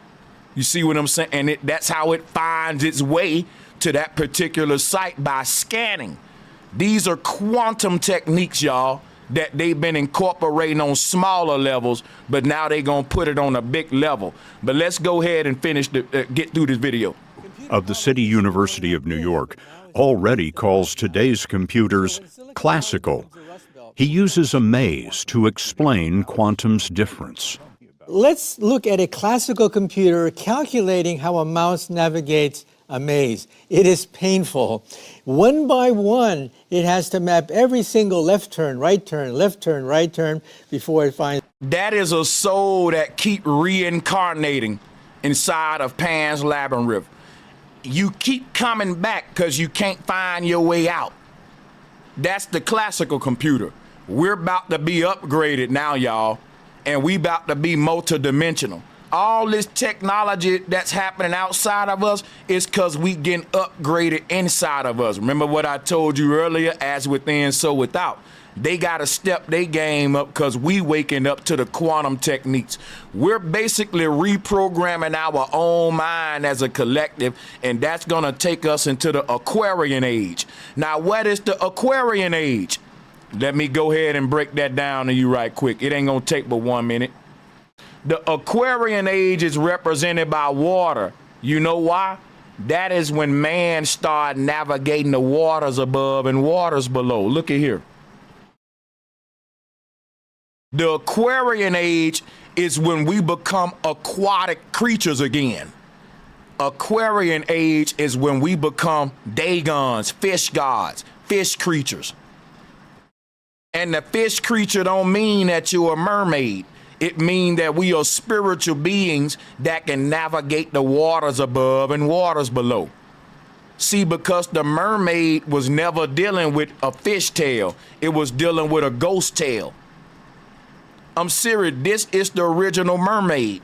You see what I'm saying? And that's how it finds its way to that particular site, by scanning. These are quantum techniques, y'all, that they've been incorporating on smaller levels, but now they're gonna put it on a big level. But let's go ahead and finish get through this video. Of the City University of New York already calls today's computers classical. He uses a maze to explain quantum's difference. Let's look at a classical computer calculating how a mouse navigates a maze. It is painful. One by one, it has to map every single left turn, right turn, left turn, right turn before it finds. That is a soul that keep reincarnating inside of Pan's Labyrinth. You keep coming back because you can't find your way out. That's the classical computer. We're about to be upgraded now, y'all, and we about to be multidimensional. All this technology that's happening outside of us is because we getting upgraded inside of us. Remember what I told you earlier, as within, so without. They got to step their game up because we waking up to the quantum techniques. We're basically reprogramming our own mind as a collective, and that's going to take us into the Aquarian age. Now, what is the Aquarian age? Let me go ahead and break that down to you right quick. It ain't going to take but 1 minute. The Aquarian age is represented by water. You know why? That is when man started navigating the waters above and waters below. Look at here. The Aquarian age is when we become aquatic creatures again. Aquarian age is when we become Dagons, fish gods, fish creatures. And the fish creature don't mean that you're a mermaid. It means that we are spiritual beings that can navigate the waters above and waters below. See, because the mermaid was never dealing with a fish tail. It was dealing with a ghost tail. I'm serious. This is the original mermaid.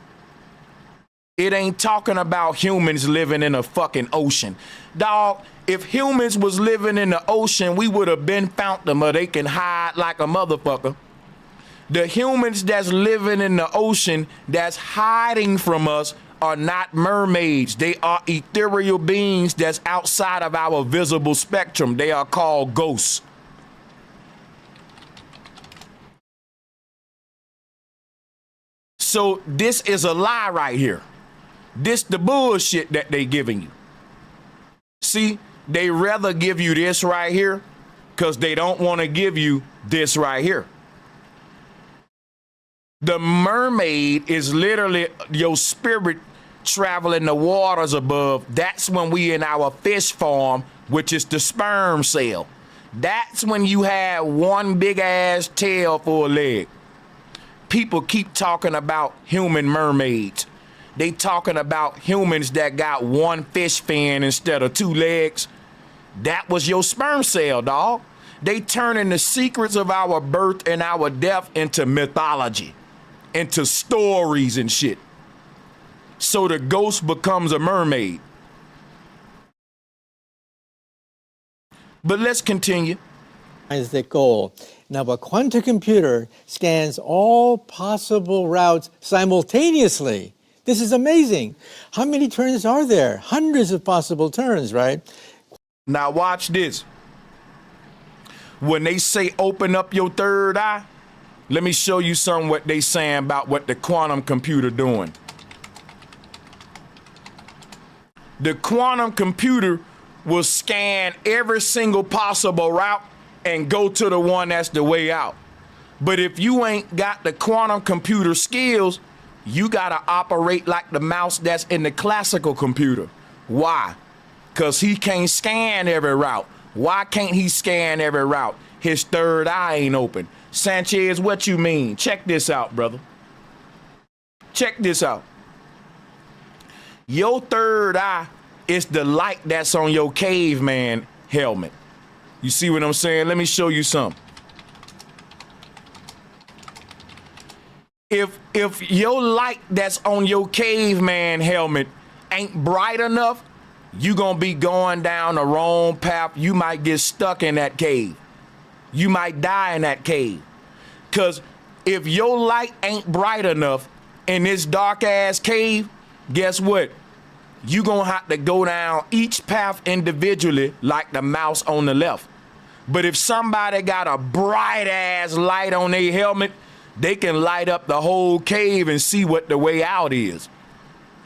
It ain't talking about humans living in a fucking ocean. Dog, if humans was living in the ocean, we would have been found them, or they can hide like a motherfucker. The humans that's living in the ocean that's hiding from us are not mermaids. They are ethereal beings that's outside of our visible spectrum. They are called ghosts. So this is a lie right here. This the bullshit that they giving you. See, they rather give you this right here because they don't want to give you this right here. The mermaid is literally your spirit traveling the waters above. That's when we in our fish form, which is the sperm cell. That's when you have one big ass tail for a leg. People keep talking about human mermaids. They talking about humans that got one fish fin instead of 2 legs. That was your sperm cell, dog. They turning the secrets of our birth and our death into mythology, into stories and shit. So the ghost becomes a mermaid. But let's continue. Is the goal. Now, a quantum computer scans all possible routes simultaneously. This is amazing. How many turns are there? Hundreds of possible turns, right? Now watch this. When they say open up your third eye, let me show you some what they saying about what the quantum computer doing. The quantum computer will scan every single possible route and go to the one that's the way out. But if you ain't got the quantum computer skills, you gotta operate like the mouse that's in the classical computer. Why? Because he can't scan every route. Why can't he scan every route? His third eye ain't open. Sanchez, what you mean? Check this out, brother. Check this out. Your third eye is the light that's on your caveman helmet. You see what I'm saying? Let me show you something. If your light that's on your caveman helmet ain't bright enough, you gonna be going down the wrong path. You might get stuck in that cave. You might die in that cave. Because if your light ain't bright enough in this dark ass cave, guess what? You gonna have to go down each path individually like the mouse on the left. But if somebody got a bright ass light on their helmet, they can light up the whole cave and see what the way out is.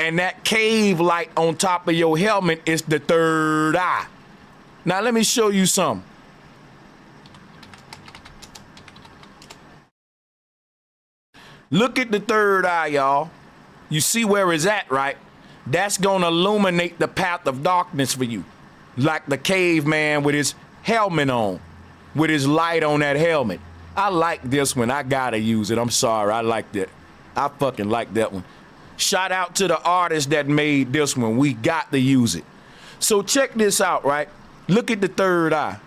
And that cave light on top of your helmet is the third eye. Now let me show you something. Look at the third eye, y'all. You see where it's at, right? That's gonna illuminate the path of darkness for you. Like the caveman with his helmet on, with his light on that helmet. I like this one. I gotta use it. I'm sorry. I like that. I fucking like that one. Shout out to the artist that made this one. We got to use it. So check this out, right? Look at the third eye.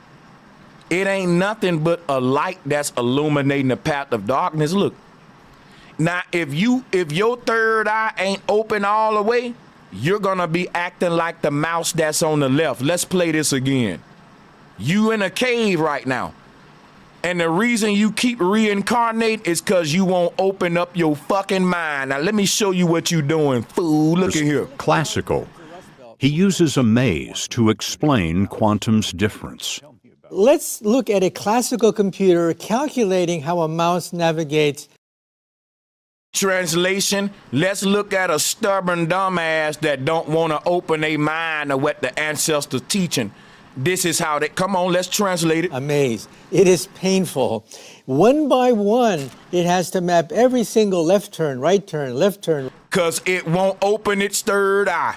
It ain't nothing but a light that's illuminating the path of darkness. Look. Now, if your third eye ain't open all the way, you're gonna be acting like the mouse that's on the left. Let's play this again. You in a cave right now. And the reason you keep reincarnate is because you won't open up your fucking mind. Now, let me show you what you doing, fool. Look at here. Classical. He uses a maze to explain quantum's difference. Let's look at a classical computer calculating how a mouse navigates. Translation, let's look at a stubborn dumbass that don't want to open their mind to what the ancestors teaching. This is how they, come on, let's translate it. A maze. It is painful. One by one, it has to map every single left turn, right turn, left turn. Because it won't open its third eye.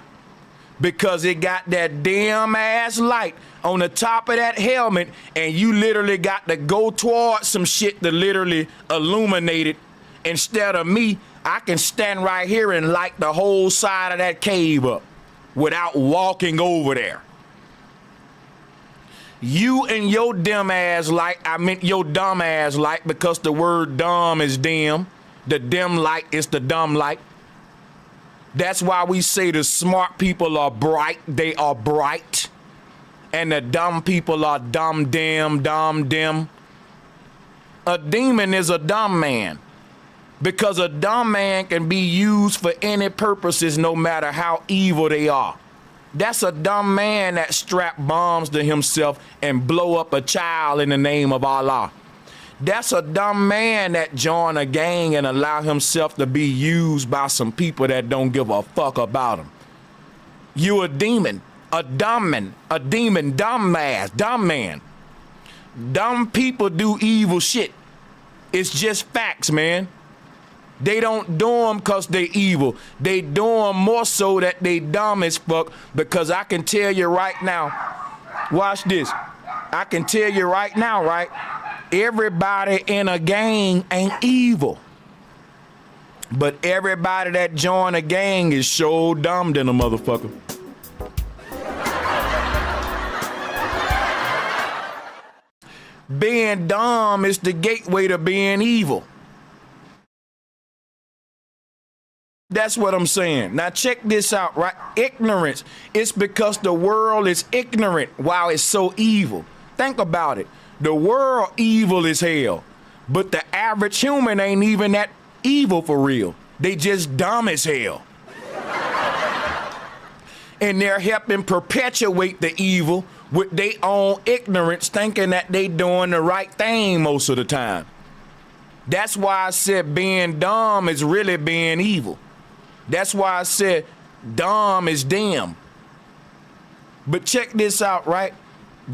Because it got that damn ass light on the top of that helmet, and you literally got to go towards some shit to literally illuminate it. Instead of me, I can stand right here and light the whole side of that cave up without walking over there. You and your dumb ass light, I meant your dumb ass light because the word dumb is dim. The dim light is the dumb light. That's why we say the smart people are bright, they are bright. And the dumb people are dumb dim, dumb dim. A demon is a dumb man. Because a dumb man can be used for any purposes no matter how evil they are. That's a dumb man that strap bombs to himself and blow up a child in the name of Allah. That's a dumb man that join a gang and allow himself to be used by some people that don't give a fuck about him. You a demon, a dumb man, a demon, dumb ass, dumb man. Dumb people do evil shit. It's just facts, man. They don't do them because they evil. They do them more so that they dumb as fuck, because I can tell you right now, watch this. I can tell you right now, right? Everybody in a gang ain't evil. But everybody that join a gang is so dumb than a motherfucker. Being dumb is the gateway to being evil. That's what I'm saying. Now check this out, right? Ignorance. It's because the world is ignorant while it's so evil. Think about it. The world evil as hell, but the average human ain't even that evil for real. They just dumb as hell. And they're helping perpetuate the evil with their own ignorance, thinking that they doing the right thing most of the time. That's why I said being dumb is really being evil. That's why I said dumb is dim. But check this out, right?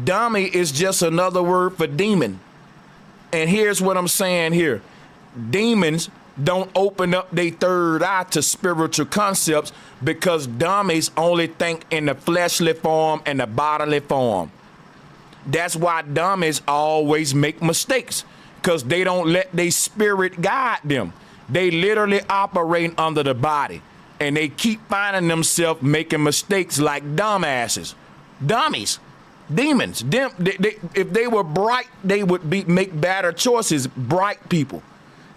Dummy is just another word for demon. And here's what I'm saying here. Demons don't open up their third eye to spiritual concepts because dummies only think in the fleshly form and the bodily form. That's why dummies always make mistakes, because they don't let their spirit guide them. They literally operate under the body, and they keep finding themselves making mistakes like dumbasses. Dummies, demons. If they were bright, they would make better choices. Bright people.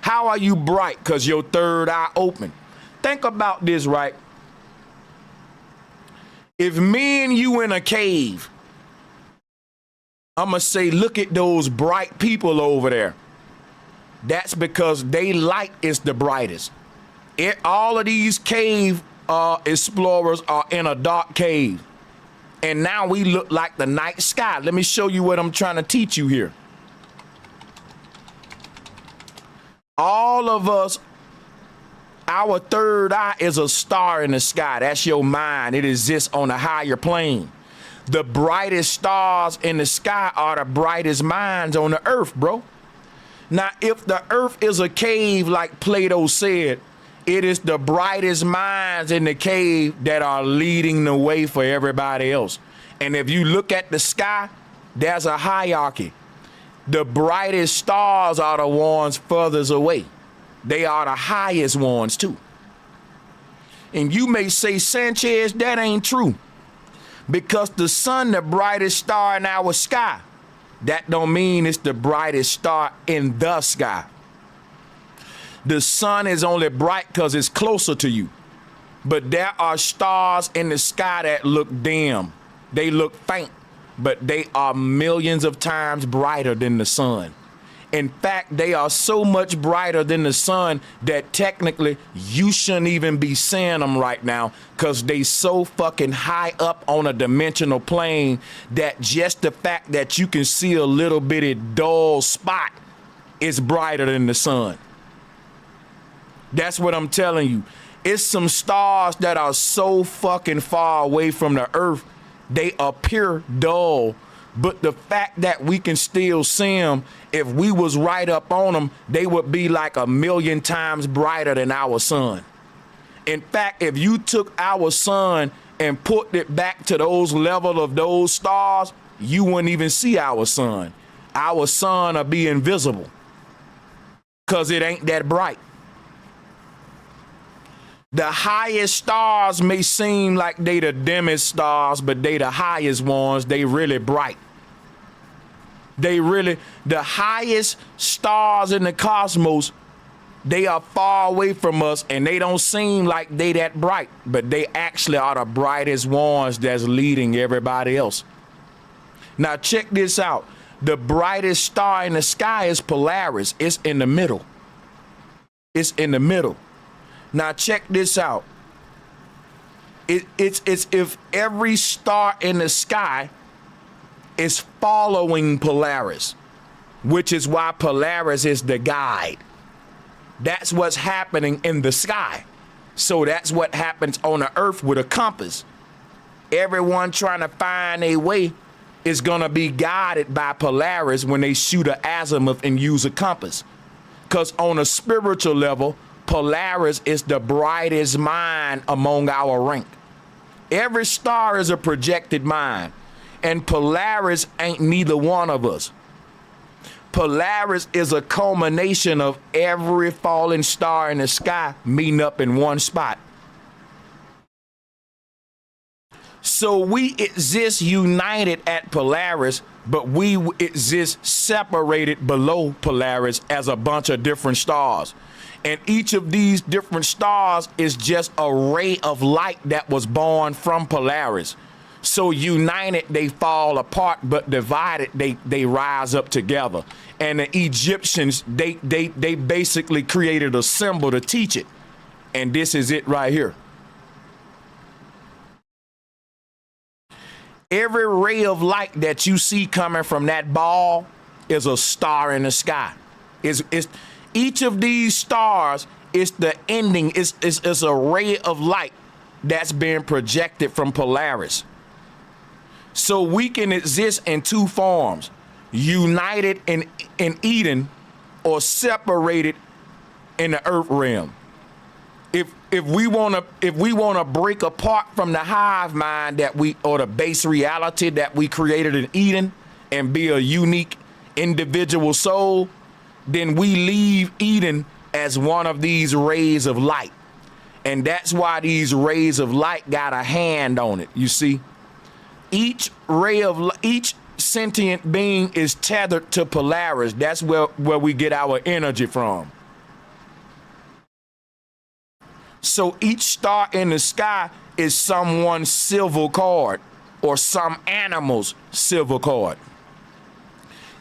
How are you bright? Because your third eye open. Think about this, right? If me and you in a cave, I'm going to say, look at those bright people over there. That's because they light is the brightest. All of these cave explorers are in a dark cave. And now we look like the night sky. Let me show you what I'm trying to teach you here. All of us, our third eye is a star in the sky. That's your mind. It exists on a higher plane. The brightest stars in the sky are the brightest minds on the earth, bro. Now, if the earth is a cave, like Plato said, it is the brightest minds in the cave that are leading the way for everybody else. And if you look at the sky, there's a hierarchy. The brightest stars are the ones furthest away. They are the highest ones too. And you may say, Sanchez, that ain't true. Because the sun, the brightest star in our sky, that don't mean it's the brightest star in the sky. The sun is only bright because it's closer to you. But there are stars in the sky that look dim. They look faint, but they are millions of times brighter than the sun. In fact, they are so much brighter than the sun that technically you shouldn't even be seeing them right now because they so fucking high up on a dimensional plane that just the fact that you can see a little bitty dull spot is brighter than the sun. That's what I'm telling you. It's some stars that are so fucking far away from the earth, they appear dull. But the fact that we can still see them, if we was right up on them, they would be like 1,000,000 times brighter than our sun. In fact, if you took our sun and put it back to those level of those stars, you wouldn't even see our sun. Our sun would be invisible because it ain't that bright. The highest stars may seem like they the dimmest stars, but they the highest ones. They really bright. The highest stars in the cosmos, they are far away from us and they don't seem like they that bright, but they actually are the brightest ones that's leading everybody else. Now check this out. The brightest star in the sky is Polaris. It's in the middle. It's in the middle. Now check this out. It's if every star in the sky is following Polaris, which is why Polaris is the guide. That's what's happening in the sky. So that's what happens on the earth with a compass. Everyone trying to find a way is gonna be guided by Polaris when they shoot an azimuth and use a compass. Because on a spiritual level, Polaris is the brightest mind among our rank. Every star is a projected mind, and Polaris ain't neither one of us. Polaris is a culmination of every falling star in the sky meeting up in one spot. So we exist united at Polaris, but we exist separated below Polaris as a bunch of different stars. And each of these different stars is just a ray of light that was born from Polaris. So united, they fall apart, but divided, they rise up together. And the Egyptians, they basically created a symbol to teach it. And this is it right here. Every ray of light that you see coming from that ball is a star in the sky. Each of these stars is the ending, is a ray of light that's being projected from Polaris. So we can exist in two forms, united in Eden or separated in the earth realm. If we wanna break apart from the hive mind or the base reality that we created in Eden and be a unique individual soul, then we leave Eden as one of these rays of light. And that's why these rays of light got a hand on it, you see? Each sentient being is tethered to Polaris. That's where we get our energy from. So each star in the sky is someone's silver cord or some animal's silver cord.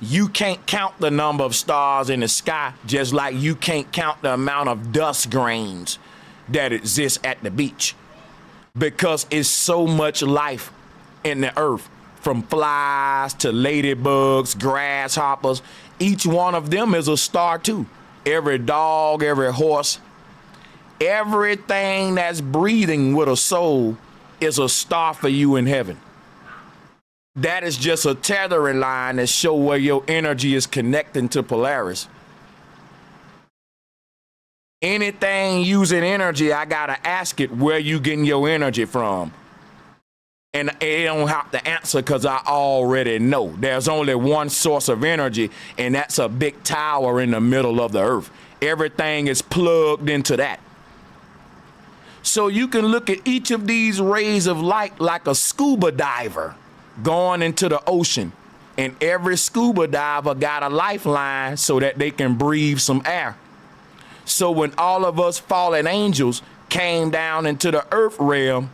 You can't count the number of stars in the sky, just like you can't count the amount of dust grains that exist at the beach, because it's so much life in the earth, from flies to ladybugs, grasshoppers. Each one of them is a star too. Every dog, every horse, everything that's breathing with a soul is a star for you in heaven. That is just a tethering line that show where your energy is connecting to Polaris. Anything using energy, I gotta ask it where you getting your energy from. And it don't have to answer because I already know. There's only one source of energy, and that's a big tower in the middle of the earth. Everything is plugged into that. So you can look at each of these rays of light like a scuba diver going into the ocean. And every scuba diver got a lifeline so that they can breathe some air. So when all of us fallen angels came down into the earth realm,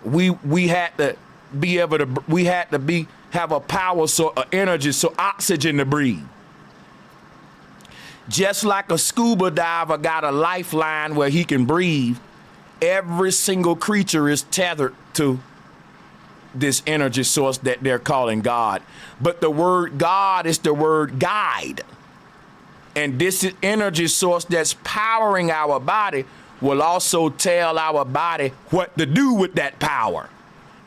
we had to be able to have a power, so energy, so oxygen to breathe. Just like a scuba diver got a lifeline where he can breathe, every single creature is tethered to this energy source that they're calling God. But the word God is the word guide. And this energy source that's powering our body will also tell our body what to do with that power.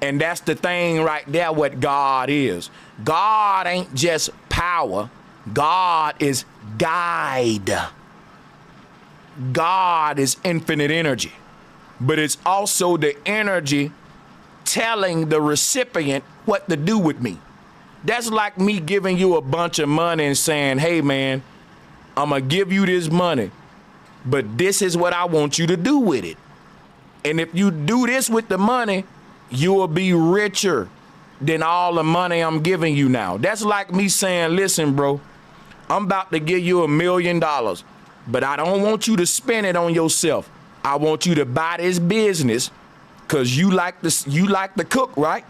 And that's the thing right there, what God is. God ain't just power. God is guide. God is infinite energy. But it's also the energy telling the recipient what to do with me. That's like me giving you a bunch of money and saying, hey man, I'm gonna give you this money, but this is what I want you to do with it. And if you do this with the money, you will be richer than all the money I'm giving you now. That's like me saying, listen, bro, I'm about to give you $1 million, but I don't want you to spend it on yourself. I want you to buy this business because you like to cook, right?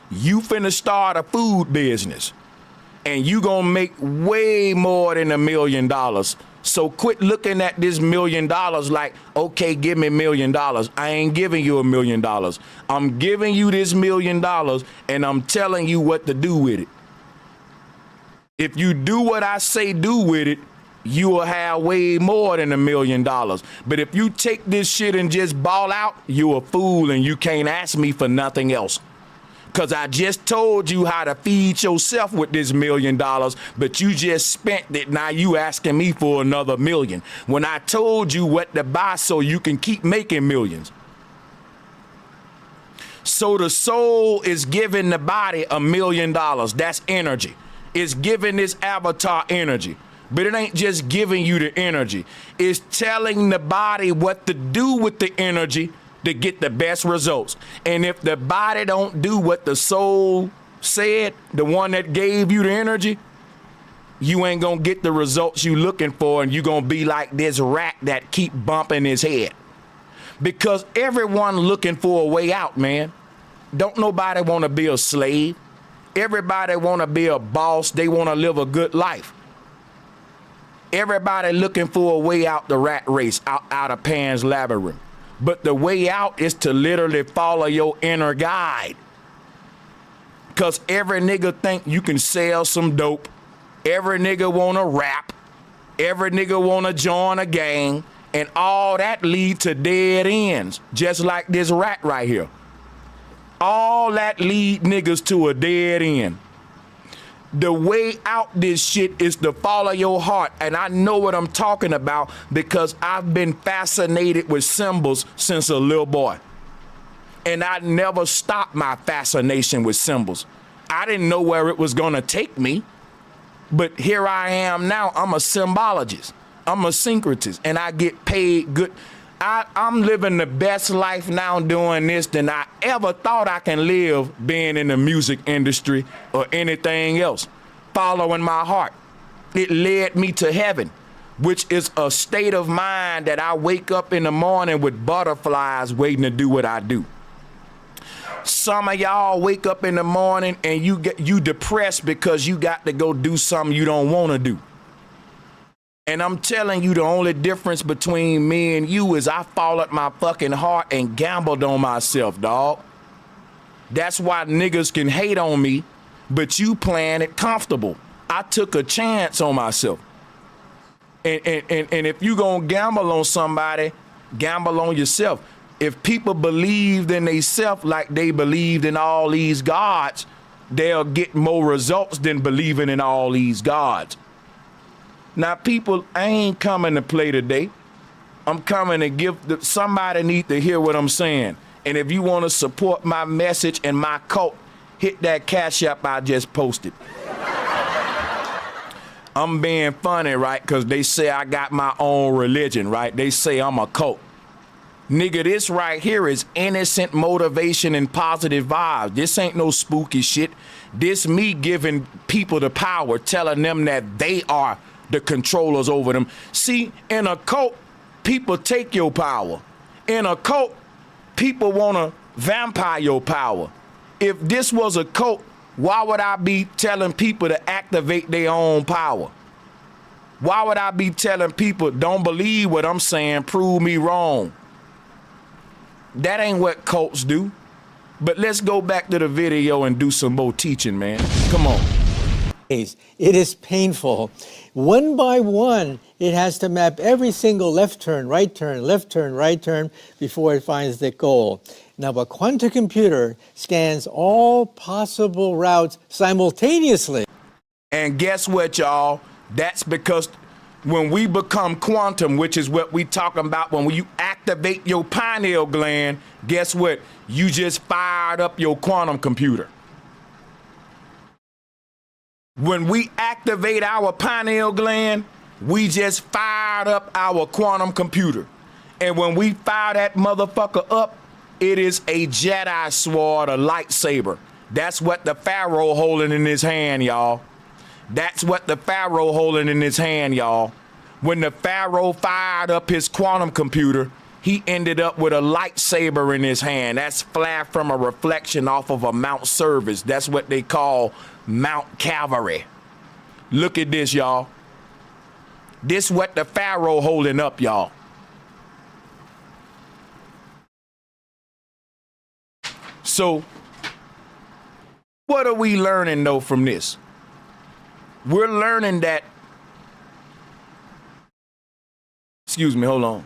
You finna start a food business and you gonna make way more than $1 million. So quit looking at this $1 million like, okay, give me $1 million. I ain't giving you $1 million. I'm giving you this $1 million and I'm telling you what to do with it. If you do what I say do with it, you will have way more than $1 million. But if you take this shit and just ball out, you a fool and you can't ask me for nothing else. Because I just told you how to feed yourself with this $1 million, but you just spent it. Now you asking me for another $1 million. When I told you what to buy so you can keep making millions. So the soul is giving the body $1 million. That's energy. It's giving this avatar energy. But it ain't just giving you the energy. It's telling the body what to do with the energy to get the best results. And if the body don't do what the soul said, the one that gave you the energy, you ain't gonna get the results you looking for, and you gonna be like this rat that keep bumping his head. Because everyone looking for a way out, man. Don't nobody wanna be a slave. Everybody wanna be a boss. They wanna live a good life. Everybody looking for a way out the rat race, out of Pan's Labyrinth. But the way out is to literally follow your inner guide. Because every nigga think you can sell some dope. Every nigga want to rap. Every nigga want to join a gang. And all that lead to dead ends. Just like this rat right here. All that lead niggas to a dead end. The way out this shit is to follow your heart. And I know what I'm talking about because I've been fascinated with symbols since a little boy. And I never stopped my fascination with symbols. I didn't know where it was gonna take me. But here I am now. I'm a symbologist. I'm a syncretist. And I get paid good. I'm living the best life now doing this than I ever thought I can live being in the music industry or anything else. Following my heart. It led me to heaven, which is a state of mind that I wake up in the morning with butterflies waiting to do what I do. Some of y'all wake up in the morning and you depressed because you got to go do something you don't want to do. And I'm telling you, the only difference between me and you is I followed my fucking heart and gambled on myself, dog. That's why niggas can hate on me, but you playing it comfortable. I took a chance on myself. And if you gonna gamble on somebody, gamble on yourself. If people believed in themselves like they believed in all these gods, they'll get more results than believing in all these gods. Now, people, I ain't coming to play today. I'm coming to somebody need to hear what I'm saying. And if you want to support my message and my cult, hit that Cash App I just posted. I'm being funny, right? Because they say I got my own religion, right? They say I'm a cult. Nigga, this right here is innocent motivation and positive vibes. This ain't no spooky shit. This me giving people the power, telling them that they are the controllers over them. See, in a cult, people take your power. In a cult, people want to vampire your power. If this was a cult, why would I be telling people to activate their own power? Why would I be telling people, don't believe what I'm saying, prove me wrong? That ain't what cults do. But let's go back to the video and do some more teaching, man. Come on. It is painful. One by one, it has to map every single left turn, right turn, left turn, right turn before it finds the goal. Now, a quantum computer scans all possible routes simultaneously. And guess what, y'all? That's because when we become quantum, which is what we talking about, when you activate your pineal gland, guess what? You just fired up your quantum computer. When we activate our pineal gland, we just fired up our quantum computer. And when we fire that motherfucker up, it is a Jedi sword, a lightsaber. That's what the Pharaoh holding in his hand, y'all. That's what the Pharaoh holding in his hand, y'all. When the Pharaoh fired up his quantum computer, he ended up with a lightsaber in his hand. That's flat from a reflection off of a Mount Service. That's what they call Mount Calvary. Look at this, y'all. This what the Pharaoh holding up, y'all. So, what are we learning, though, from this? We're learning that, excuse me, hold on.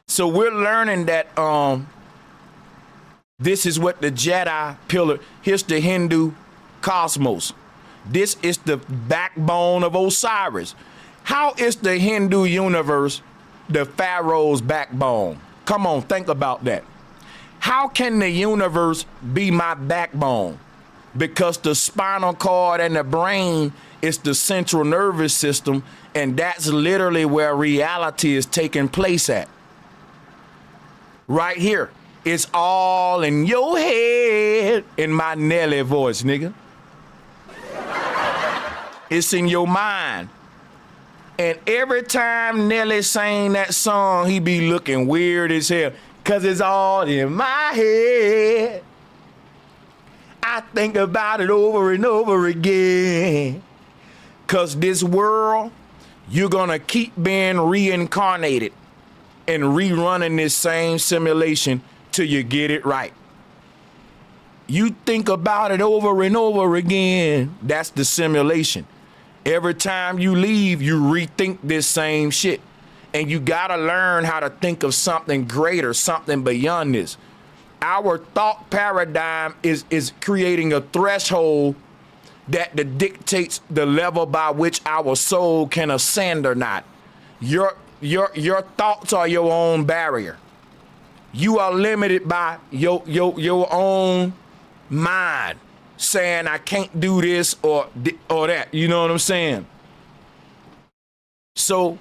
So we're learning that this is what the Jedi pillar, here's the Hindu cosmos. This is the backbone of Osiris. How is the Hindu universe the Pharaoh's backbone? Come on, think about that. How can the universe be my backbone? Because the spinal cord and the brain is the central nervous system, and that's literally where reality is taking place at. Right here. It's all in your head, in my Nelly voice, nigga. It's in your mind. And every time Nelly sang that song, he be looking weird as hell, because it's all in my head. I think about it over and over again. Because this world, you're going to keep being reincarnated and rerunning this same simulation till you get it right. You think about it over and over again. That's the simulation. Every time you leave, you rethink this same shit. And you got to learn how to think of something greater, something beyond this. Our thought paradigm is creating a threshold that dictates the level by which our soul can ascend or not. Your thoughts are your own barrier. You are limited by your own mind saying I can't do this or that. You know what I'm saying? So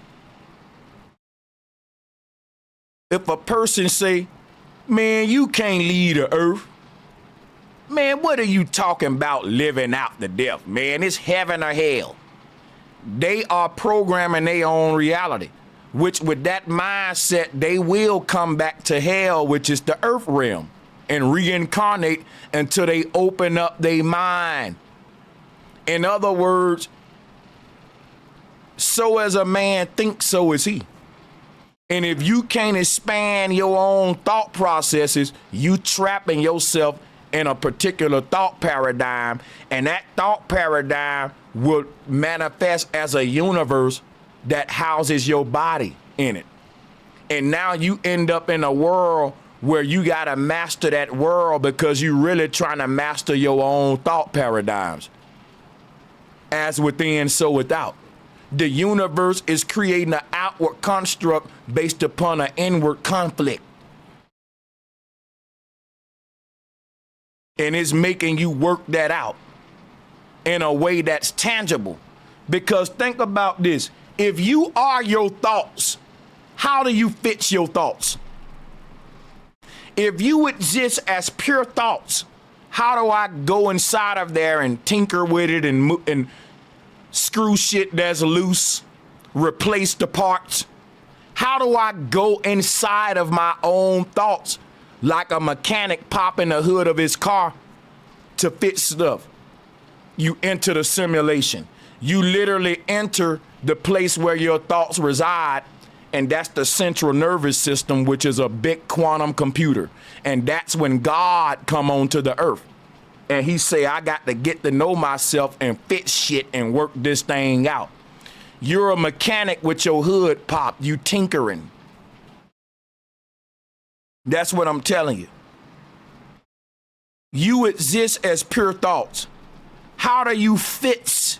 if a person say, man, you can't leave the earth. Man, what are you talking about living out the death, man? It's heaven or hell. They are programming their own reality, which with that mindset, they will come back to hell, which is the earth realm. and reincarnate until they open up their mind. In other words, so as a man thinks, so is he. And if you can't expand your own thought processes, you trapping yourself in a particular thought paradigm, and that thought paradigm will manifest as a universe that houses your body in it. And now you end up in a world where you got to master that world because you're really trying to master your own thought paradigms. As within, so without. The universe is creating an outward construct based upon an inward conflict. And it's making you work that out in a way that's tangible. Because think about this. If you are your thoughts, how do you fix your thoughts? If you exist as pure thoughts, how do I go inside of there and tinker with it and screw shit that's loose, replace the parts? How do I go inside of my own thoughts like a mechanic popping the hood of his car to fix stuff? You enter the simulation. You literally enter the place where your thoughts reside, and that's the central nervous system, which is a big quantum computer. And that's when God come onto the earth. And he say, I got to get to know myself and fix shit and work this thing out. You're a mechanic with your hood popped. You tinkering. That's what I'm telling you. You exist as pure thoughts. How do you fix?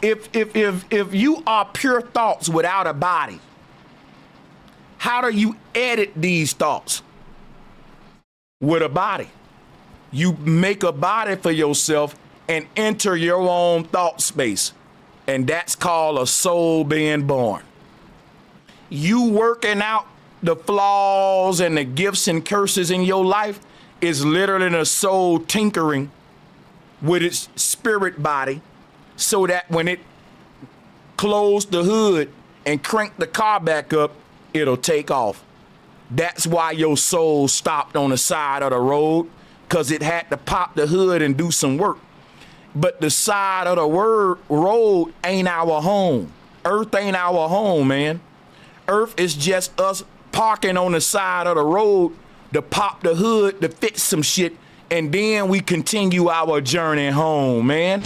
If you are pure thoughts without a body, how do you edit these thoughts? With a body. You make a body for yourself and enter your own thought space. And that's called a soul being born. You working out the flaws and the gifts and curses in your life is literally the soul tinkering with its spirit body so that when it close the hood and crank the car back up, it'll take off. That's why your soul stopped on the side of the road, because it had to pop the hood and do some work. But the side of the road ain't our home. Earth ain't our home, man. Earth is just us parking on the side of the road to pop the hood to fix some shit, and then we continue our journey home, man.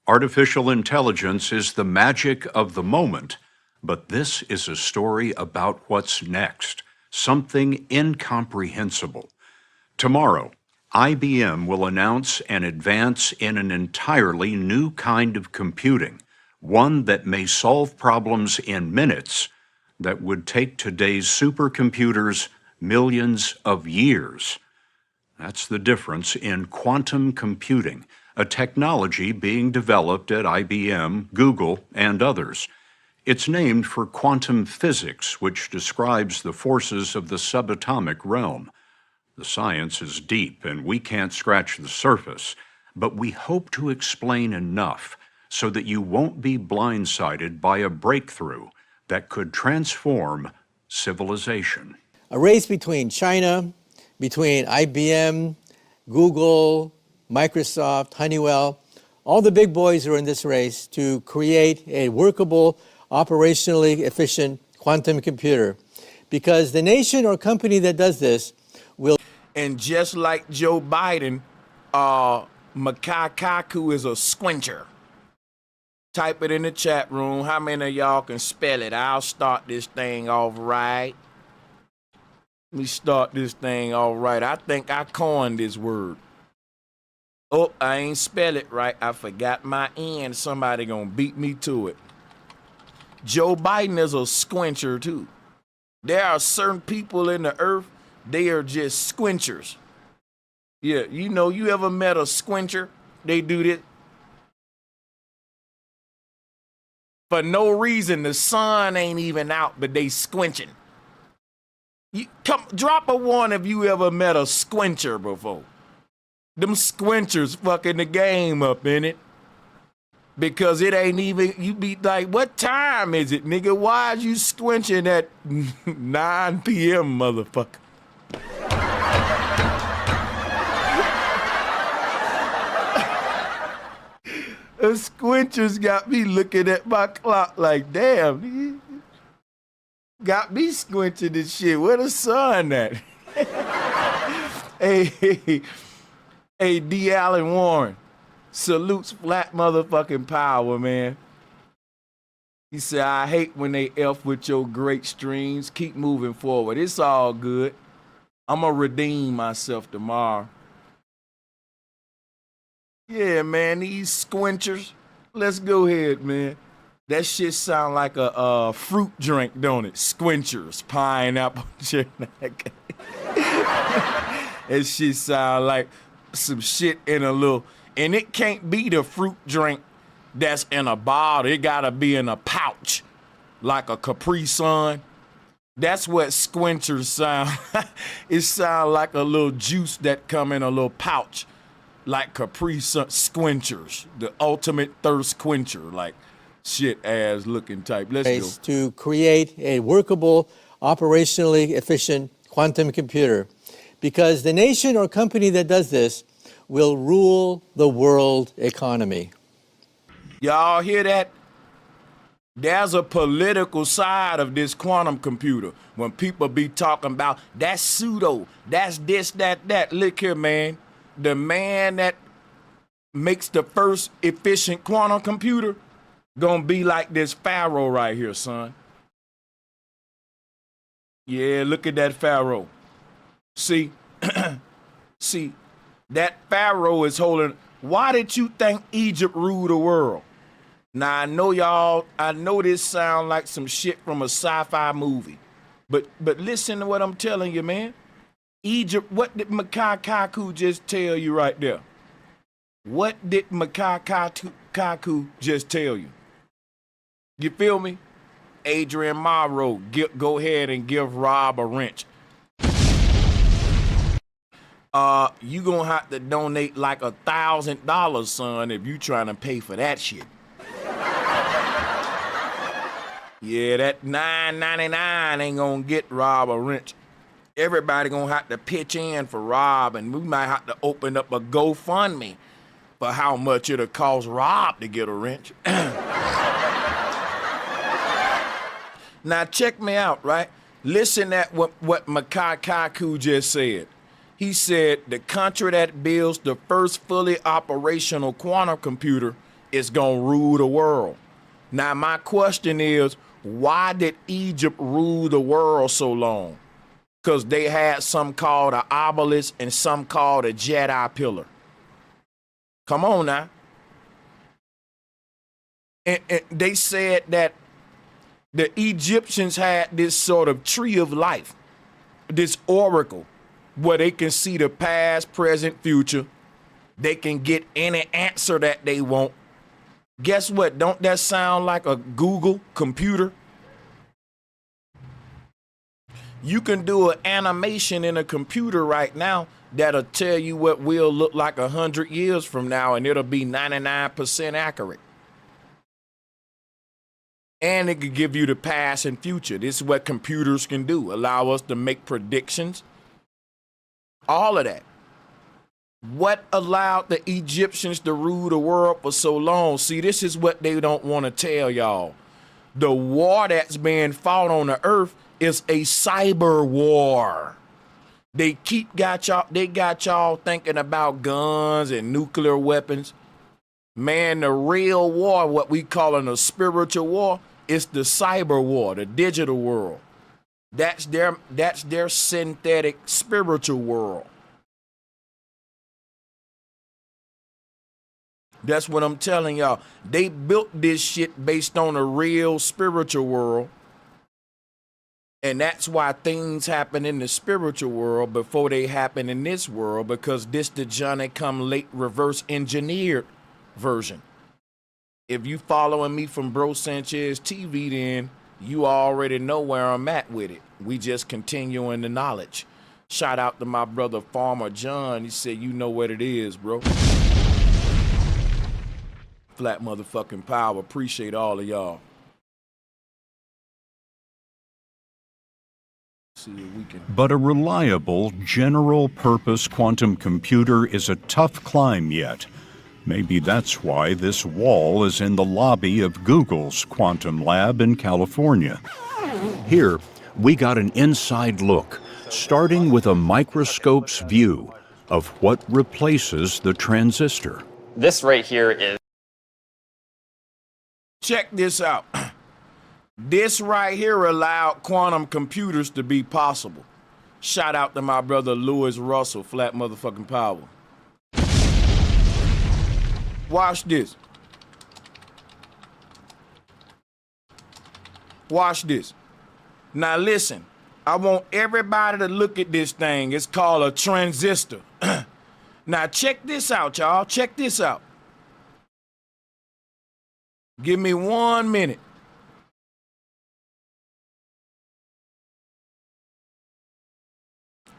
Artificial intelligence is the magic of the moment, but this is a story about what's next, something incomprehensible. Tomorrow, IBM will announce an advance in an entirely new kind of computing, one that may solve problems in minutes that would take today's supercomputers millions of years. That's the difference in quantum computing, a technology being developed at IBM, Google, and others. It's named for quantum physics, which describes the forces of the subatomic realm. The science is deep, and we can't scratch the surface, but we hope to explain enough so that you won't be blindsided by a breakthrough that could transform civilization. A race between China, between IBM, Google, Microsoft, Honeywell, all the big boys are in this race to create a workable, operationally efficient quantum computer. Because the nation or company that does this will... And just like Joe Biden, Makakaku is a squincher. Type it in the chat room. How many of y'all can spell it? I'll start this thing off right. Let me start this thing off right. I think I coined this word. Oh, I ain't spell it right. I forgot my N. Somebody gonna beat me to it. Joe Biden is a squincher too. There are certain people in the earth, they are just squinchers. Yeah, you know, you ever met a squincher? They do this. For no reason, the sun ain't even out, but they squinching. You come, drop a one if you ever met a squincher before. Them squinchers fucking the game up in it. Because it ain't even, you be like, what time is it, nigga? Why is you squinching at 9 p.m., motherfucker? The squinchers got me looking at my clock like, damn, nigga. Got me squinching this shit. Where the sun at? Hey, D. Allen Warren. Salutes flat motherfucking power, man. He said, I hate when they F with your great streams. Keep moving forward. It's all good. I'm going to redeem myself tomorrow. Yeah, man, these squinchers. Let's go ahead, man. That shit sound like a fruit drink, don't it? Squinchers, pineapple. That shit sound like some shit in a little, and it can't be the fruit drink that's in a bottle. It gotta be in a pouch, like a Capri Sun. That's what squinchers sound. It sound like a little juice that come in a little pouch, like Capri Sun. Squinchers, the ultimate thirst quencher, like shit ass looking type. Let's go. To create a workable, operationally efficient quantum computer, because the nation or company that does this will rule the world economy. Y'all hear that? There's a political side of this quantum computer. When people be talking about that's pseudo, that's this, that. Look here, man. The man that makes the first efficient quantum computer gonna be like this pharaoh right here, son. Yeah, look at that pharaoh. See, see, that pharaoh is holding. Why did you think Egypt ruled the world? Now, I know this sound like some shit from a sci-fi movie, but listen to what I'm telling you, man. Egypt, what did Makai Kaku just tell you right there? What did Makai Kaku just tell you? You feel me? Adrian Morrow, go ahead and give Rob a wrench. You gonna have to donate like $1,000, son, if you trying to pay for that shit. Yeah, that $9.99 ain't gonna get Rob a wrench. Everybody gonna have to pitch in for Rob, and we might have to open up a GoFundMe for how much it'll cost Rob to get a wrench. Now check me out, right? Listen at what Makai Kaku just said. He said the country that builds the first fully operational quantum computer is gonna rule the world. Now my question is, why did Egypt rule the world so long? Because they had some called an obelisk and some called a Jedi pillar. Come on now. And they said that the Egyptians had this sort of tree of life, this oracle, where they can see the past, present, future. They can get any answer that they want. Guess what? Don't that sound like a Google computer? You can do an animation in a computer right now that'll tell you what will look like 100 years from now, and it'll be 99% accurate. And it could give you the past and future. This is what computers can do. Allow us to make predictions. All of that. What allowed the Egyptians to rule the world for so long? See, this is what they don't want to tell y'all. The war that's being fought on the earth is a cyber war. They got y'all thinking about guns and nuclear weapons. Man, the real war, what we calling a spiritual war, is the cyber war, the digital world. That's their synthetic spiritual world. That's what I'm telling y'all. They built this shit based on a real spiritual world. And that's why things happen in the spiritual world before they happen in this world, because this the Johnny come late reverse engineered version. If you following me from Bro Sanchez TV, then you already know where I'm at with it. We just continuing the knowledge. Shout out to my brother Farmer John. He said, you know what it is, bro. Flat motherfucking power. Appreciate all of y'all. See if we can. But a reliable, general-purpose quantum computer is a tough climb yet. Maybe that's why this wall is in the lobby of Google's quantum lab in California. Here, we got an inside look, starting with a microscope's view of what replaces the transistor. This right here is. Check this out. This right here allowed quantum computers to be possible. Shout out to my brother Lewis Russell, Flat motherfucking power. Watch this. Watch this. Now listen, I want everybody to look at this thing. It's called a transistor. Now check this out, y'all. Check this out. Give me 1 minute.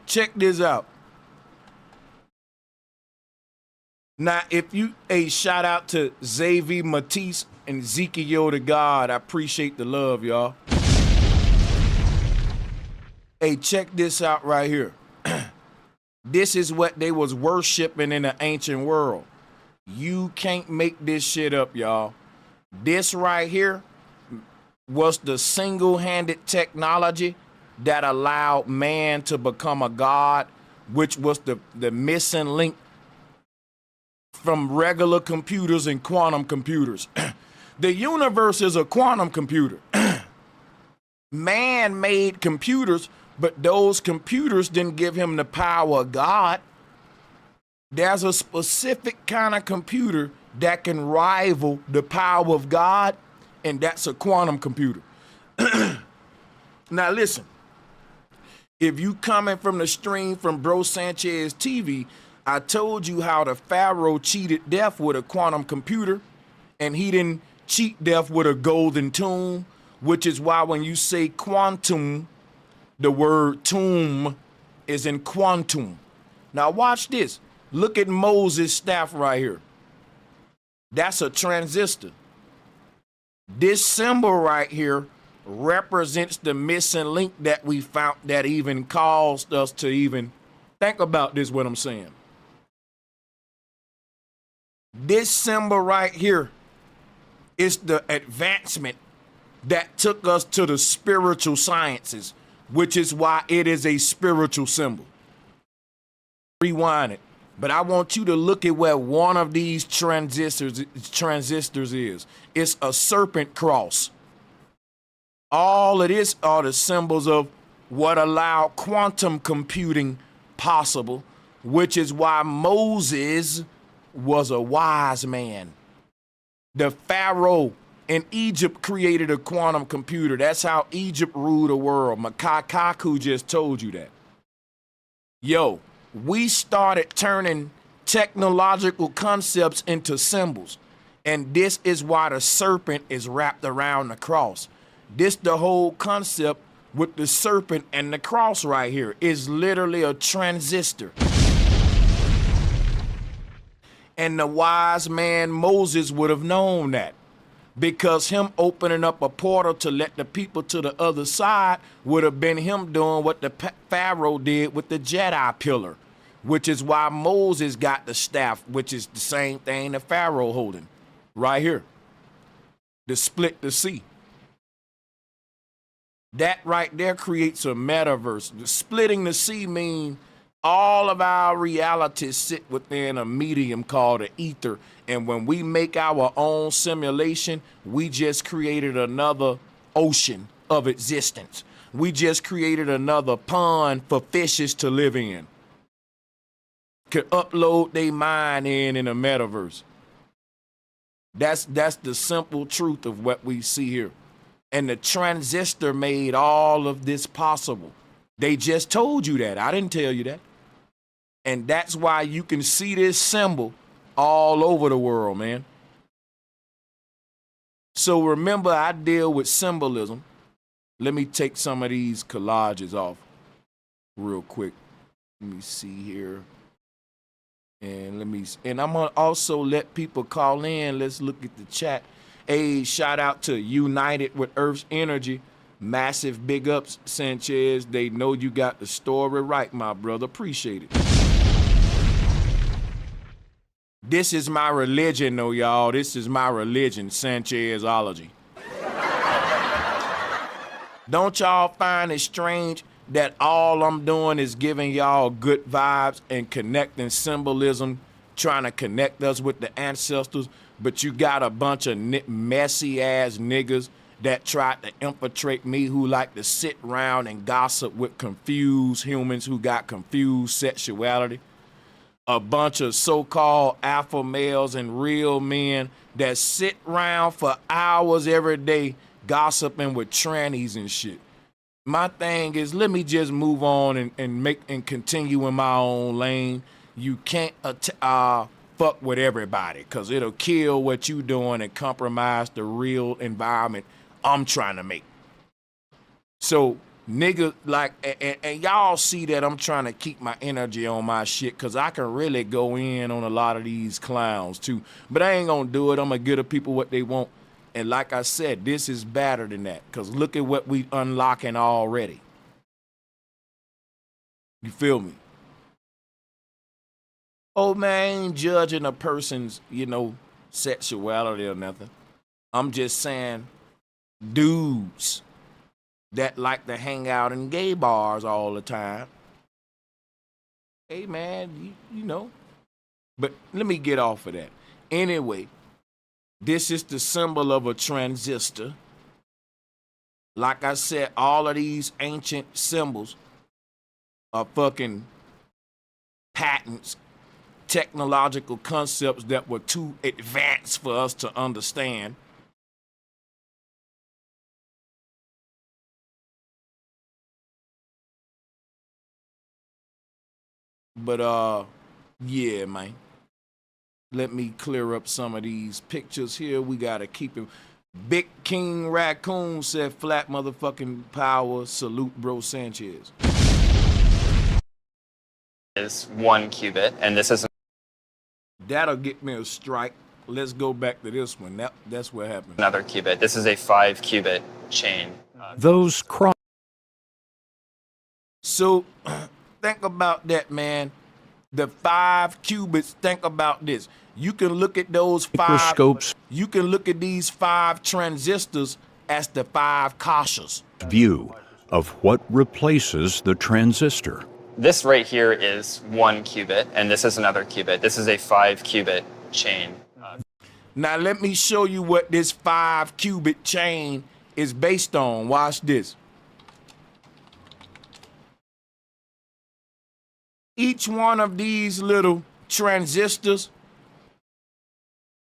Check this out. Now, if you, a shout out to Xavier Matisse and Ezekiel the God. I appreciate the love, y'all. Hey, check this out right here. This is what they was worshiping in the ancient world. You can't make this shit up, y'all. This right here was the single-handed technology that allowed man to become a god, which was the missing link from regular computers and quantum computers. The universe is a quantum computer. Man made computers, but those computers didn't give him the power of God. There's a specific kind of computer that can rival the power of God, and that's a quantum computer. Now listen, if you coming from the stream from Bro Sanchez TV, I told you how the Pharaoh cheated death with a quantum computer, and he didn't cheat death with a golden tomb, which is why when you say quantum, the word tomb is in quantum. Now watch this. Look at Moses' staff right here. That's a transistor. This symbol right here represents the missing link that we found that even caused us to even think about this, what I'm saying. This symbol right here is the advancement that took us to the spiritual sciences, which is why it is a spiritual symbol. Rewind it. But I want you to look at where one of these transistors is. It's a serpent cross. All of this are the symbols of what allowed quantum computing possible, which is why Moses was a wise man. The Pharaoh in Egypt created a quantum computer. That's how Egypt ruled the world. Makai Kaku just told you that. Yo, we started turning technological concepts into symbols. And this is why the serpent is wrapped around the cross. This the whole concept with the serpent and the cross right here is literally a transistor. And the wise man Moses would have known that, because him opening up a portal to let the people to the other side would have been him doing what the Pharaoh did with the Jedi pillar, which is why Moses got the staff, which is the same thing the Pharaoh holding right here, to split the sea. That right there creates a metaverse. Splitting the sea means all of our realities sit within a medium called the ether. And when we make our own simulation, we just created another ocean of existence. We just created another pond for fishes to live in. Could upload their mind in a metaverse. That's the simple truth of what we see here. And the transistor made all of this possible. They just told you that. I didn't tell you that. And that's why you can see this symbol all over the world, man. So remember, I deal with symbolism. Let me take some of these collages off real quick. Let me see here. And I'm gonna also let people call in. Let's look at the chat. Hey, shout out to United with Earth's Energy. Massive big ups, Sanchez. They know you got the story right, my brother. Appreciate it. This is my religion, though, y'all. This is my religion, Sanchezology. Don't y'all find it strange that all I'm doing is giving y'all good vibes and connecting symbolism, trying to connect us with the ancestors, but you got a bunch of messy ass niggas that tried to infiltrate me, who like to sit around and gossip with confused humans who got confused sexuality. A bunch of so-called alpha males and real men that sit around for hours every day gossiping with trannies and shit. My thing is, let me just move on and continue in my own lane. You can't fuck with everybody, because it'll kill what you doing and compromise the real environment I'm trying to make. So nigga, like, and y'all see that I'm trying to keep my energy on my shit, because I can really go in on a lot of these clowns too. But I ain't gonna do it. I'm gonna give the people what they want. And like I said, this is better than that, because look at what we unlocking already. You feel me? Oh man, I ain't judging a person's, sexuality or nothing. I'm just saying, dudes that like to hang out in gay bars all the time. Hey man, you know. But let me get off of that. Anyway, this is the symbol of a transistor. Like I said, all of these ancient symbols are fucking patents, technological concepts that were too advanced for us to understand. But yeah, man. Let me clear up some of these pictures here. We gotta keep it. Big King Raccoon said flat motherfucking power. Salute, bro Sanchez. Is 1 qubit, and this is That'll get me a strike. Let's go back to this one. That's what happened. another qubit. This is a 5 qubit chain. Those So think about that, man. The 5 qubits, think about this. You can look at those 5 microscopes You can look at these 5 transistors as the 5 kashas. view of what replaces the transistor. This right here is 1 qubit, and this is another qubit. This is a 5 qubit chain. Now let me show you what this 5 qubit chain is based on. Watch this. Each one of these little transistors,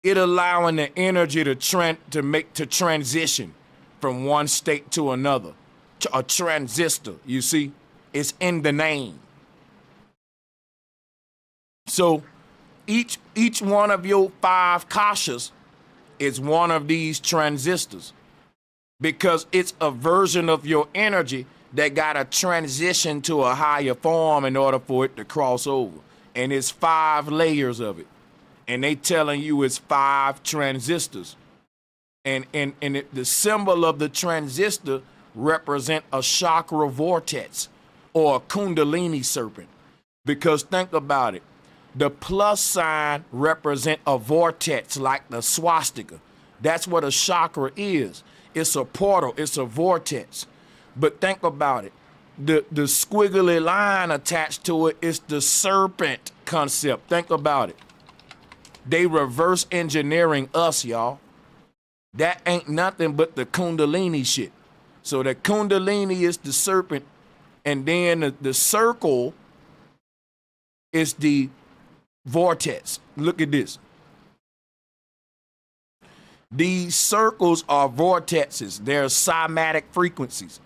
it allowing the energy to transition from one state to another. A transistor, you see, it's in the name. So each one of your 5 kashas is one of these transistors, because it's a version of your energy that got to transition to a higher form in order for it to cross over. And it's 5 layers of it. And they telling you it's 5 transistors. And the symbol of the transistor represent a chakra vortex or a kundalini serpent. Because think about it. The plus sign represent a vortex like the swastika. That's what a chakra is. It's a portal. It's a vortex. But think about it. The squiggly line attached to it is the serpent concept. Think about it. They reverse engineering us, y'all. That ain't nothing but the kundalini shit. So the kundalini is the serpent, and then the circle is the vortex. Look at this. These circles are vortexes. They're cymatic frequencies.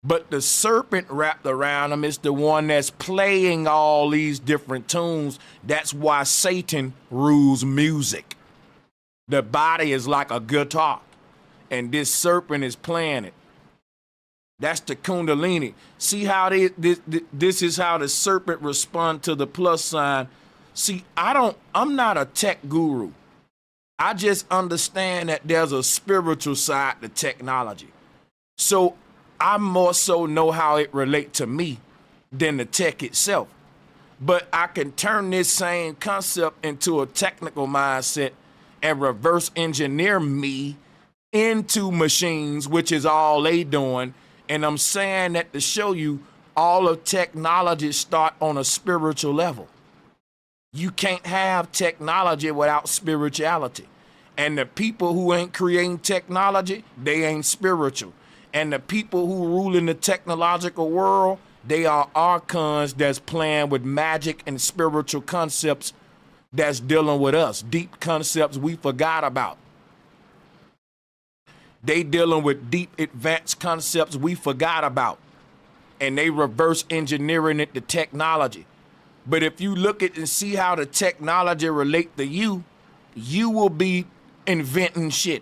But the serpent wrapped around them is the one that's playing all these different tunes. That's why Satan rules music. The body is like a guitar, and this serpent is playing it. That's the kundalini. See how this is how the serpent responds to the plus sign. See, I'm not a tech guru. I just understand that there's a spiritual side to technology. So I more so know how it relates to me than the tech itself. But I can turn this same concept into a technical mindset and reverse engineer me into machines, which is all they doing. And I'm saying that to show you all of technology start on a spiritual level. You can't have technology without spirituality. And the people who ain't creating technology, they ain't spiritual. And the people who rule in the technological world, they are archons that's playing with magic and spiritual concepts that's dealing with us, deep concepts we forgot about. They dealing with deep advanced concepts we forgot about. And they reverse engineering it to technology. But if you look at and see how the technology relate to you, you will be inventing shit.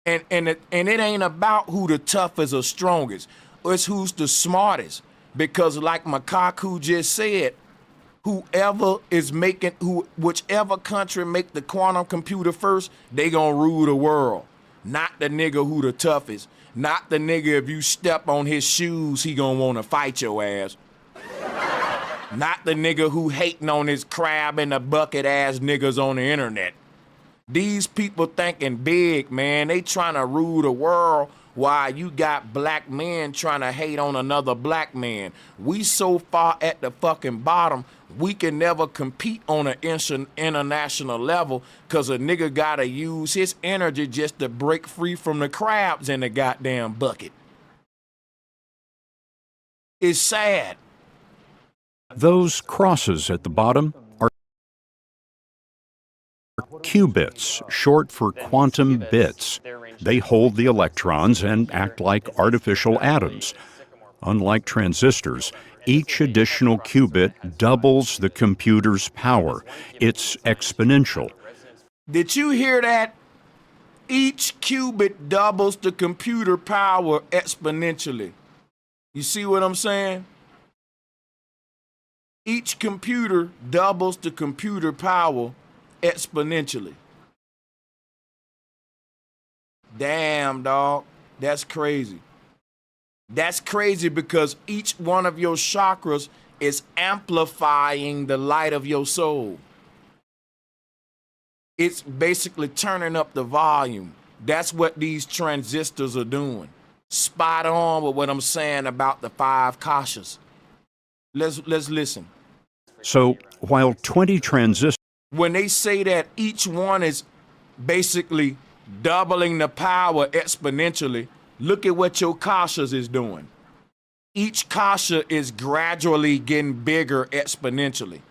And it ain't about who the toughest or strongest. It's who's the smartest. Because like Makaku just said, whichever country make the quantum computer first, they gonna rule the world. Not the nigga who the toughest. Not the nigga if you step on his shoes, he gonna wanna fight your ass. Not the nigga who hating on his crab in the bucket ass niggas on the internet. These people thinking big, man. They trying to rule the world while you got black men trying to hate on another black man. We so far at the fucking bottom, we can never compete on an international level because a nigga gotta use his energy just to break free from the crabs in the goddamn bucket. It's sad. Those crosses at the bottom are qubits, short for quantum bits. They hold the electrons and act like artificial atoms. Unlike transistors, each additional qubit doubles the computer's power. It's exponential. Did you hear that? Each qubit doubles the computer power exponentially. You see what I'm saying? Each computer doubles the computer power exponentially. Damn, dog. That's crazy. That's crazy because each one of your chakras is amplifying the light of your soul. It's basically turning up the volume. That's what these transistors are doing. Spot on with what I'm saying about the 5 kashas. Let's listen. So while 20 transistors When they say that each one is basically doubling the power exponentially, look at what your kashas is doing. Each kasha is gradually getting bigger exponentially.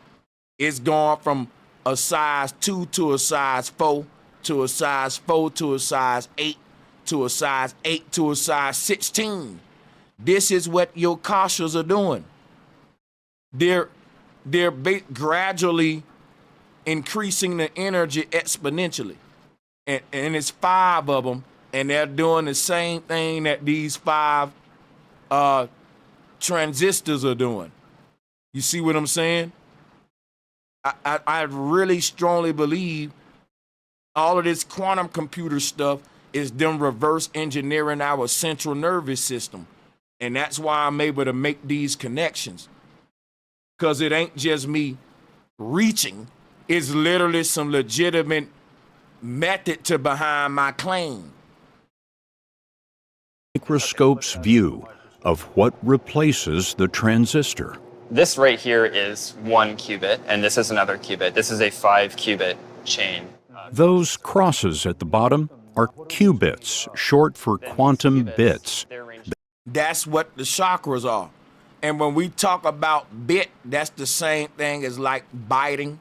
It's going from a size 2 to a size 4 to a size 4 to a size 8 to a size 8 to a size 16. This is what your kashas are doing. They're gradually increasing the energy exponentially. And it's 5 of them, and they're doing the same thing that these 5 transistors are doing. You see what I'm saying? I really strongly believe all of this quantum computer stuff is them reverse engineering our central nervous system. And that's why I'm able to make these connections. Because it ain't just me reaching. It's literally some legitimate method to behind my claim. microscope's view of what replaces the transistor. This right here is 1 qubit, and this is another qubit. This is a 5 qubit chain. Those crosses at the bottom are qubits, short for quantum bits. That's what the chakras are. And when we talk about bit, that's the same thing as like biting.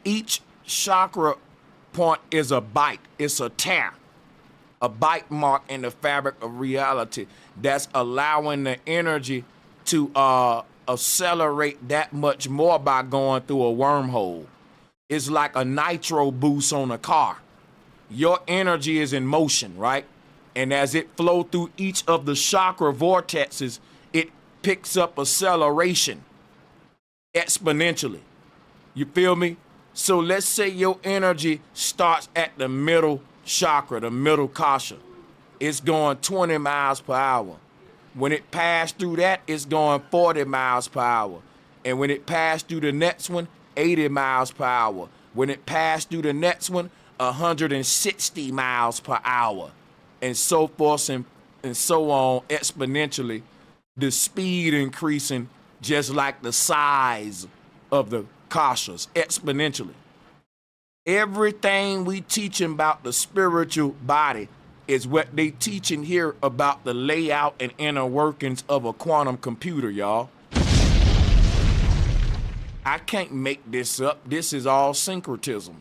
Each chakra point is a bite. It's a tear, a bite mark in the fabric of reality that's allowing the energy to accelerate that much more by going through a wormhole. It's like a nitro boost on a car. Your energy is in motion, right? And as it flows through each of the chakra vortexes, it picks up acceleration exponentially. You feel me? So let's say your energy starts at the middle chakra, the middle kasha. It's going 20 miles per hour. When it passed through that, it's going 40 miles per hour. And when it passed through the next one, 80 miles per hour. When it passed through the next one, 160 miles per hour. And so forth and so on exponentially. The speed increasing just like the size of the kashas, exponentially. Everything we teaching about the spiritual body is what they teaching here about the layout and inner workings of a quantum computer, y'all. I can't make this up. This is all syncretism.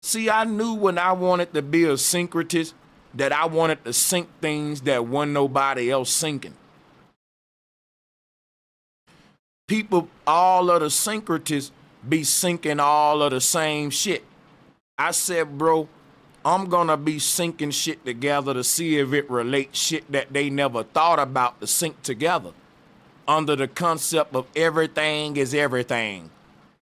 See, I knew when I wanted to be a syncretist that I wanted to sync things that wasn't nobody else syncing. People, all of the syncretists be syncing all of the same shit. I said, bro, I'm gonna be syncing shit together to see if it relates shit that they never thought about to sync together under the concept of everything is everything.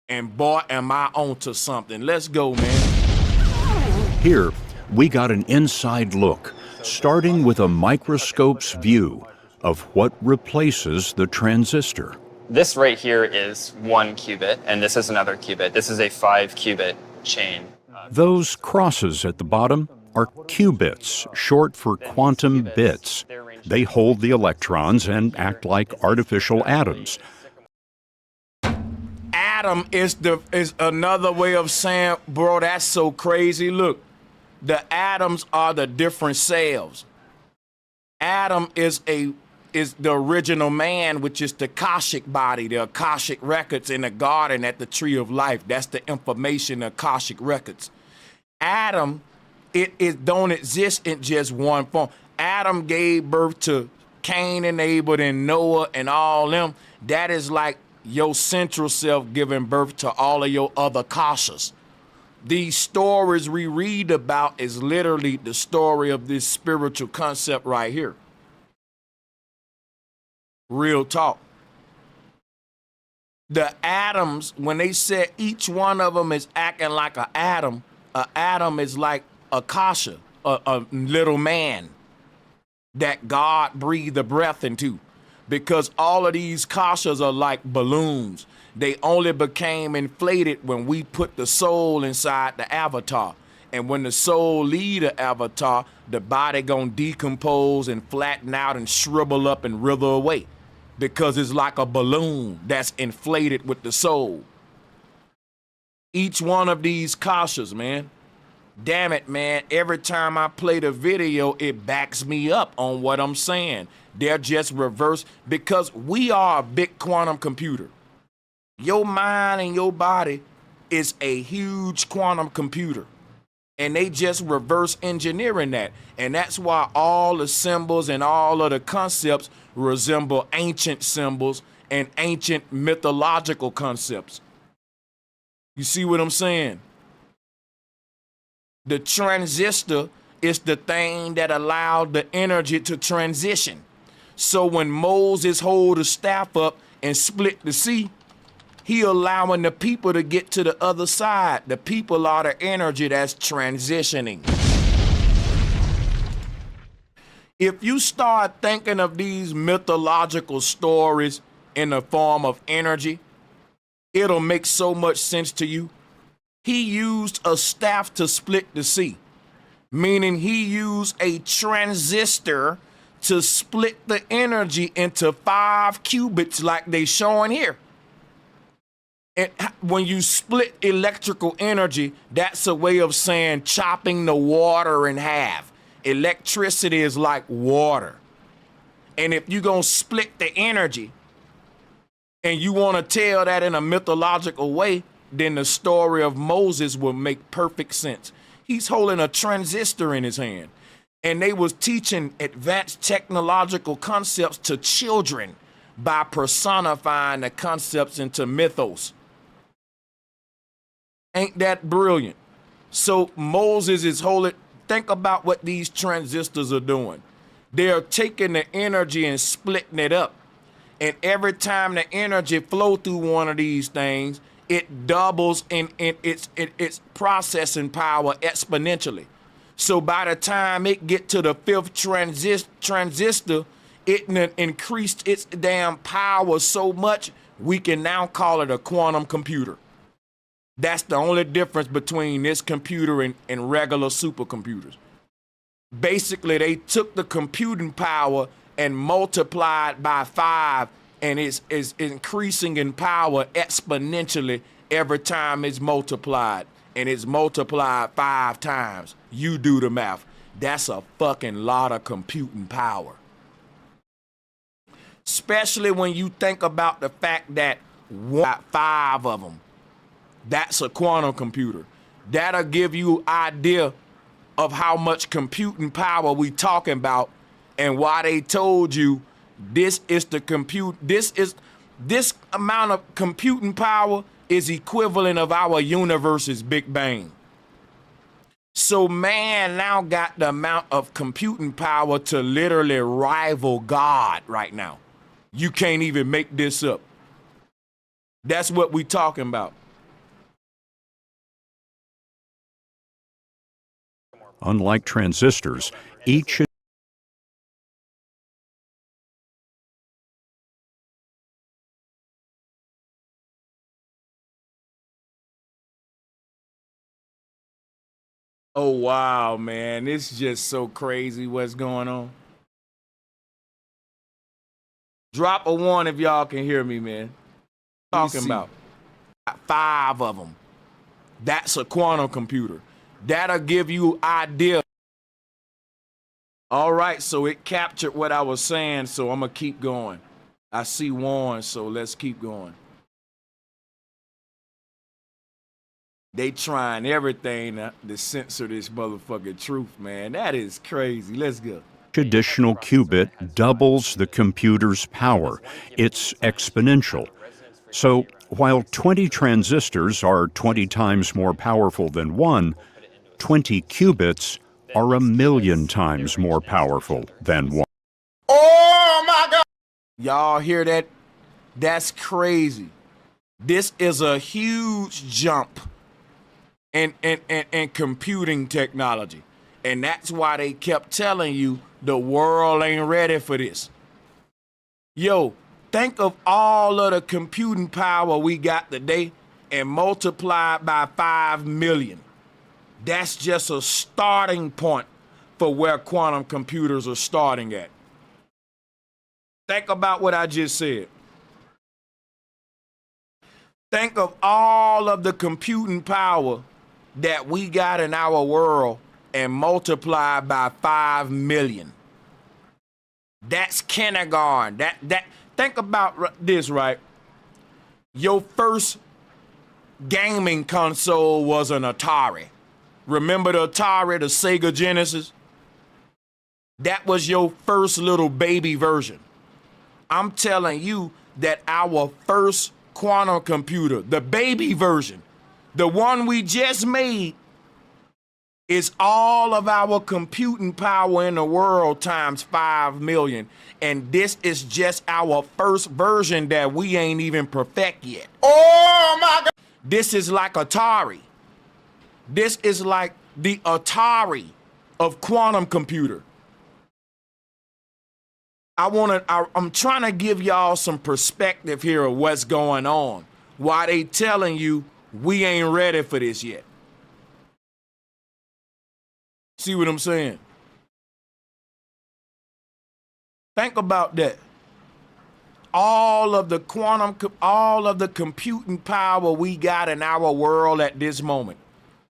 And boy, am I onto something. Let's go, man. Here, we got an inside look, starting with a microscope's view of what replaces the transistor. This right here is 1 qubit, and this is another qubit. This is a 5 qubit chain. Those crosses at the bottom are qubits, short for quantum bits. They hold the electrons and act like artificial atoms. Atom is another way of saying, bro, that's so crazy. Look, the atoms are the different cells. Atom is the original man, which is the Akashic body, the Akashic records in the garden at the tree of life. That's the information, the Akashic records. Adam, it don't exist in just one form. Adam gave birth to Cain and Abel and Noah and all them. That is like your central self giving birth to all of your other kashas. These stories we read about is literally the story of this spiritual concept right here. Real talk. The atoms, when they said each one of them is acting like an atom is like a kasha, a little man that God breathed the breath into. Because all of these kashas are like balloons. They only became inflated when we put the soul inside the avatar. And when the soul leave the avatar, the body gonna decompose and flatten out and shrivel up and wither away. Because it's like a balloon that's inflated with the soul. Each one of these kashas, man. Damn it, man. Every time I play the video, it backs me up on what I'm saying. They're just reverse because we are a big quantum computer. Your mind and your body is a huge quantum computer. And they just reverse engineering that. And that's why all the symbols and all of the concepts resemble ancient symbols and ancient mythological concepts. You see what I'm saying? The transistor is the thing that allowed the energy to transition. So when Moses hold the staff up and split the sea, he allowing the people to get to the other side. The people are the energy that's transitioning. If you start thinking of these mythological stories in the form of energy, it'll make so much sense to you. He used a staff to split the sea, meaning he used a transistor to split the energy into 5 qubits like they showing here. And when you split electrical energy, that's a way of saying chopping the water in half. Electricity is like water. And if you're going to split the energy and you want to tell that in a mythological way, then the story of Moses will make perfect sense. He's holding a transistor in his hand. And they was teaching advanced technological concepts to children by personifying the concepts into mythos. Ain't that brilliant? So Moses is holding, think about what these transistors are doing. They're taking the energy and splitting it up. And every time the energy flow through one of these things, it doubles in its processing power exponentially. So by the time it get to the fifth transistor, it increased its damn power so much we can now call it a quantum computer. That's the only difference between this computer and regular supercomputers. Basically, they took the computing power and multiplied by 5, and it's increasing in power exponentially every time it's multiplied. And it's multiplied 5 times. You do the math. That's a fucking lot of computing power. Especially when you think about the fact that 5 of them, that's a quantum computer. That'll give you an idea of how much computing power we talking about and why they told you this amount of computing power is equivalent of our universe's Big Bang. So man now got the amount of computing power to literally rival God right now. You can't even make this up. That's what we talking about. Unlike transistors, each Oh wow, man, it's just so crazy what's going on. Drop a 1 if y'all can hear me, man. Talking about 5 of them. That's a quantum computer. That'll give you an idea. All right, so it captured what I was saying, so I'm gonna keep going. I see 1, so let's keep going. They trying everything to censor this motherfucking truth, man. That is crazy. Let's go. additional qubit doubles the computer's power. It's exponential. So while 20 transistors are 20 times more powerful than 1, 20 qubits are 1,000,000 times more powerful than 1. Oh my God! Y'all hear that? That's crazy. This is a huge jump in computing technology. And that's why they kept telling you the world ain't ready for this. Yo, think of all of the computing power we got today and multiply it by 5 million. That's just a starting point for where quantum computers are starting at. Think about what I just said. Think of all of the computing power that we got in our world and multiply by 5 million. That's kindergarten. That think about this, right? Your first gaming console was an Atari. Remember the Atari, the Sega Genesis? That was your first little baby version. I'm telling you that our first quantum computer, the baby version, the one we just made, is all of our computing power in the world times 5 million. And this is just our first version that we ain't even perfect yet. Oh my God! This is like Atari. This is like the Atari of quantum computer. I'm trying to give y'all some perspective here of what's going on. Why they telling you we ain't ready for this yet. See what I'm saying? Think about that. All of the computing power we got in our world at this moment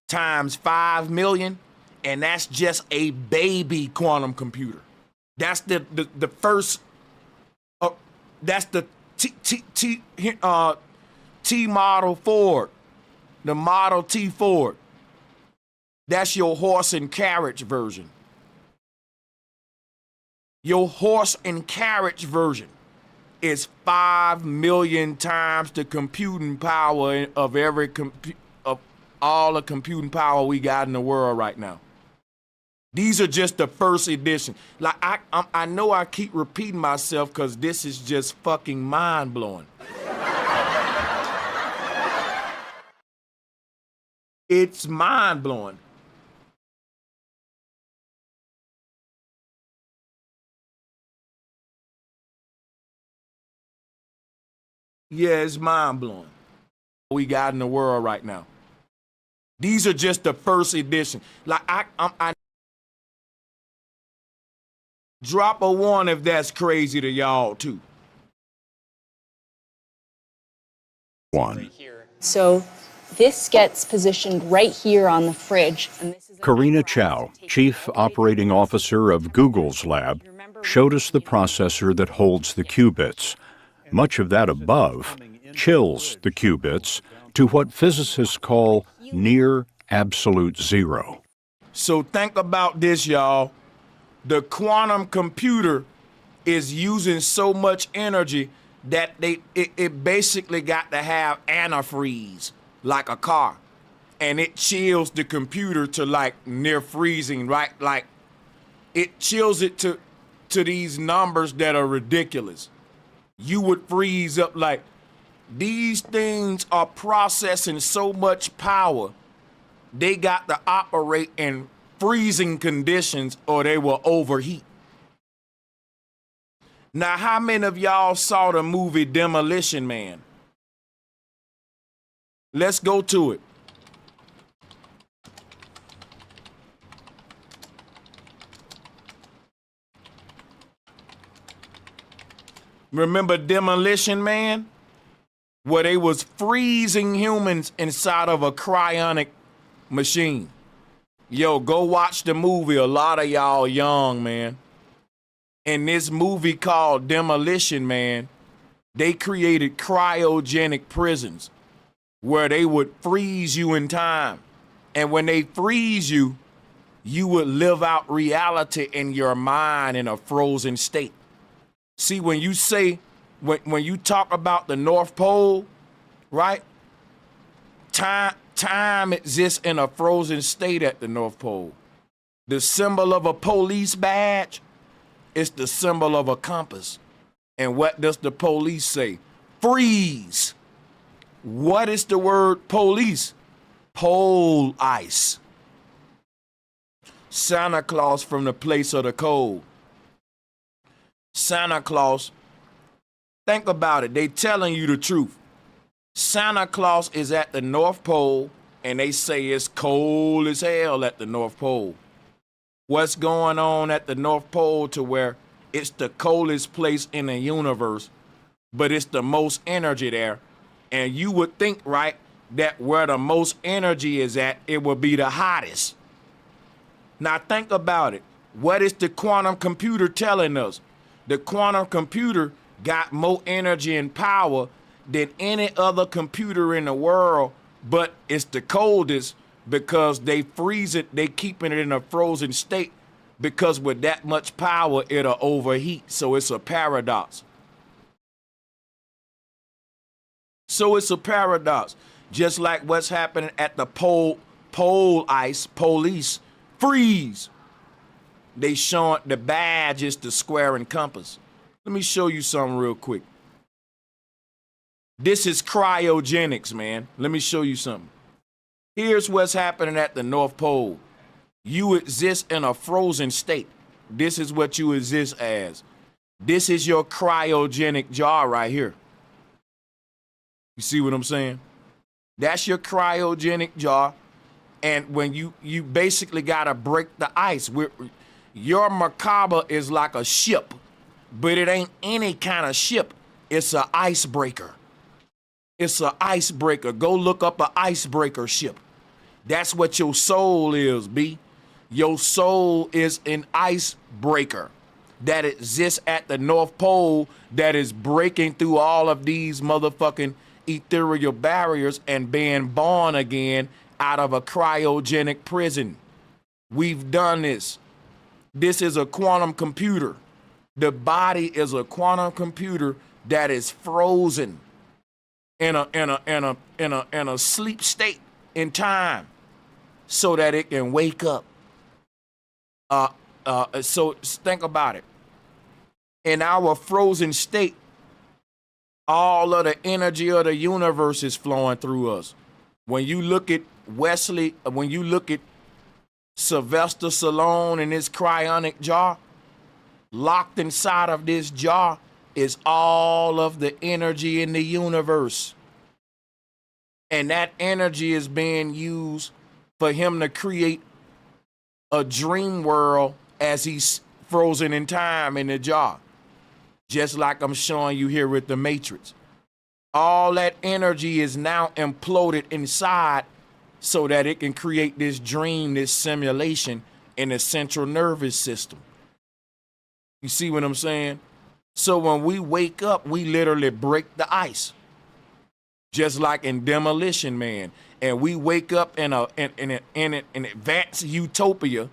times 5 million, and that's just a baby quantum computer. That's the first. That's the T Model Ford, the Model T Ford. That's your horse and carriage version. Your horse and carriage version is 5 million times the computing power of all the computing power we got in the world right now. These are just the first edition. Like I know I keep repeating myself because this is just fucking mind blowing. It's mind blowing. Yeah, it's mind blowing. We got in the world right now. These are just the first edition. Like I drop a one if that's crazy to y'all too. One. So this gets positioned right here on the fridge. And this is Karina Chow, Chief Operating Officer of Google's lab, showed us the processor that holds the qubits. Much of that above chills the qubits to what physicists call near absolute zero. So think about this, y'all. The quantum computer is using so much energy that it basically got to have antifreeze like a car, and it chills the computer to like near freezing, right? Like it chills it to these numbers that are ridiculous. You would freeze up. Like these things are processing so much power, they got to operate in freezing conditions or they will overheat. Now, how many of y'all saw the movie Demolition Man? Let's go to it. Remember Demolition Man? Where they was freezing humans inside of a cryonic machine. Yo, go watch the movie. A lot of y'all young, man. In this movie called Demolition Man, they created cryogenic prisons where they would freeze you in time. And when they freeze you, you would live out reality in your mind in a frozen state. See, when you say, when you talk about the North Pole, right? Time exists in a frozen state at the North Pole. The symbol of a police badge is the symbol of a compass. And what does the police say? Freeze. What is the word police? Pole ice. Santa Claus from the place of the cold. Santa Claus, think about it. They telling you the truth. Santa Claus is at the North Pole, and they say it's cold as hell at the North Pole. What's going on at the North Pole to where it's the coldest place in the universe, but it's the most energy there? And you would think, right, that where the most energy is at, it would be the hottest. Now think about it. What is the quantum computer telling us? The quantum computer got more energy and power than any other computer in the world, but it's the coldest because they freeze it, they keeping it in a frozen state, because with that much power, it'll overheat. So it's a paradox. So it's a paradox. Just like what's happening at the pole ice, police, freeze. They showing the badge is the square and compass. Let me show you something real quick. This is cryogenics, man. Let me show you something. Here's what's happening at the North Pole. You exist in a frozen state. This is what you exist as. This is your cryogenic jar right here. You see what I'm saying? That's your cryogenic jar. And when you basically got to break the ice. Your Merkaba is like a ship, but it ain't any kind of ship. It's an icebreaker. It's an icebreaker. Go look up an icebreaker ship. That's what your soul is, B. Your soul is an icebreaker that exists at the North Pole that is breaking through all of these motherfucking ethereal barriers and being born again out of a cryogenic prison. We've done this. This is a quantum computer. The body is a quantum computer that is frozen in a sleep state in time so that it can wake up. So think about it. In our frozen state, all of the energy of the universe is flowing through us. When you look at Wesley, when you look at Sylvester Stallone in his cryonic jar, locked inside of this jar is all of the energy in the universe. And that energy is being used for him to create a dream world as he's frozen in time in the jar. Just like I'm showing you here with the Matrix. All that energy is now imploded inside so that it can create this dream, this simulation in the central nervous system. You see what I'm saying? So when we wake up, we literally break the ice. Just like in Demolition Man. And we wake up in an advanced utopia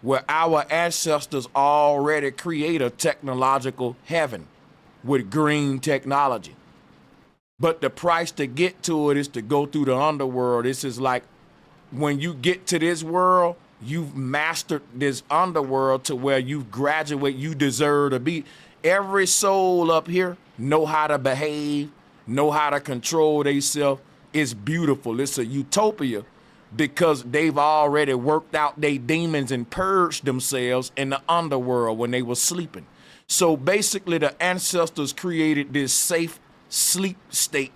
where our ancestors already create a technological heaven with green technology. But the price to get to it is to go through the underworld. This is like when you get to this world, you've mastered this underworld to where you graduate, you deserve to be. Every soul up here know how to behave, know how to control themselves. It's beautiful. It's a utopia because they've already worked out their demons and purged themselves in the underworld when they were sleeping. So basically the ancestors created this safe sleep state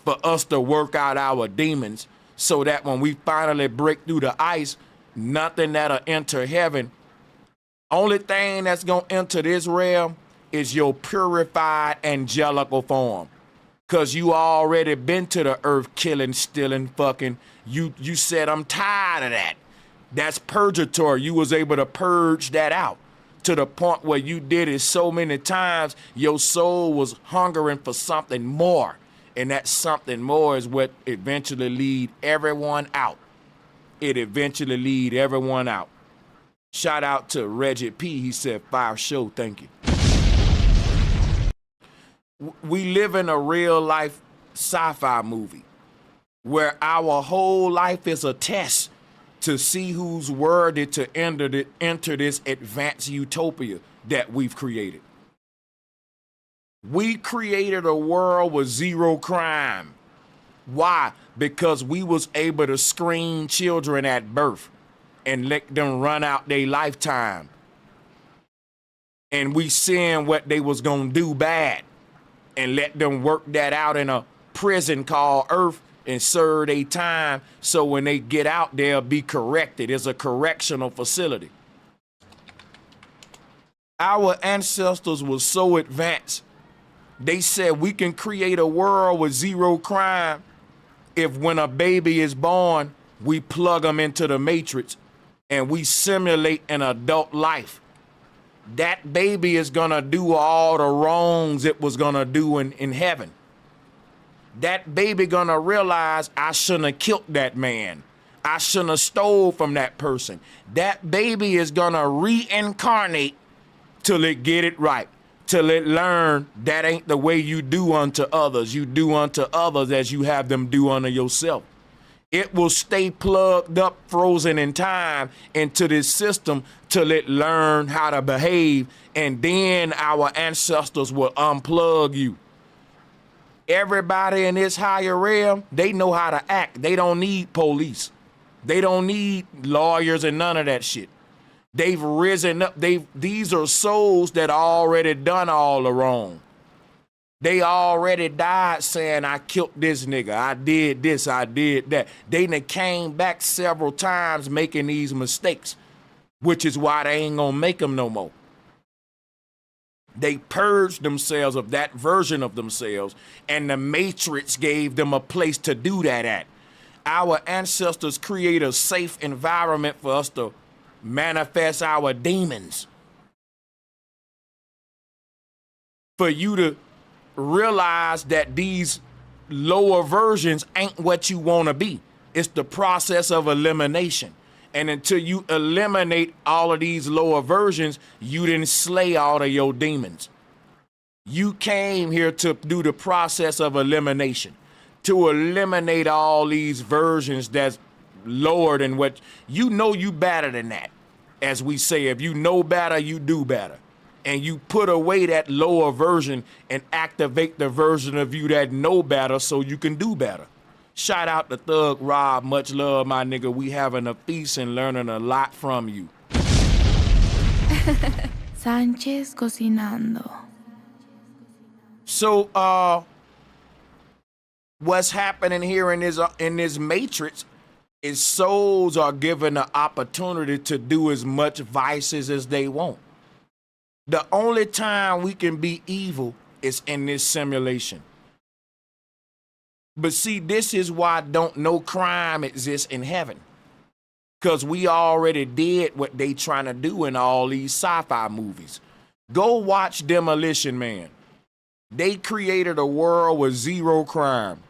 for us to work out our demons so that when we finally break through the ice, nothing that'll enter heaven. Only thing that's gonna enter this realm is your purified angelical form. Cause you already been to the earth killing, stealing, fucking. You said, I'm tired of that. That's purgatory. You was able to purge that out to the point where you did it so many times, your soul was hungering for something more. And that something more is what eventually lead everyone out. It eventually lead everyone out. Shout out to Reggie P. He said, fire show, thank you. We live in a real life sci-fi movie where our whole life is a test to see who's worthy to enter this advanced utopia that we've created. We created a world with zero crime. Why? Because we was able to screen children at birth and let them run out their lifetime. And we seeing what they was gonna do bad and let them work that out in a prison called Earth and serve their time so when they get out, they'll be corrected. It's a correctional facility. Our ancestors were so advanced, they said we can create a world with zero crime if when a baby is born, we plug them into the matrix and we simulate an adult life. That baby is gonna do all the wrongs it was gonna do in heaven. That baby gonna realize I shouldn't have killed that man. I shouldn't have stole from that person. That baby is gonna reincarnate till it get it right, till it learn that ain't the way you do unto others. You do unto others as you have them do unto yourself. It will stay plugged up, frozen in time into this system till it learn how to behave, and then our ancestors will unplug you. Everybody in this higher realm, they know how to act. They don't need police. They don't need lawyers and none of that shit. They've risen up. These are souls that already done all the wrong. They already died saying, I killed this nigga, I did this, I did that. They done came back several times making these mistakes, which is why they ain't gonna make them no more. They purged themselves of that version of themselves, and the Matrix gave them a place to do that at. Our ancestors create a safe environment for us to manifest our demons. For you to realize that these lower versions ain't what you want to be. It's the process of elimination. And until you eliminate all of these lower versions, you didn't slay all of your demons. You came here to do the process of elimination, to eliminate all these versions that's lower than what you know. You better than that. As we say, if you know better, you do better. And you put away that lower version and activate the version of you that know better so you can do better. Shout out to Thug Rob. Much love, my nigga. We having a feast and learning a lot from you. Sánchez cocinando. So, what's happening here in this matrix is souls are given the opportunity to do as much vices as they want. The only time we can be evil is in this simulation. But see, this is why no crime exists in heaven. Because we already did what they trying to do in all these sci-fi movies. Go watch Demolition Man. They created a world with zero crime.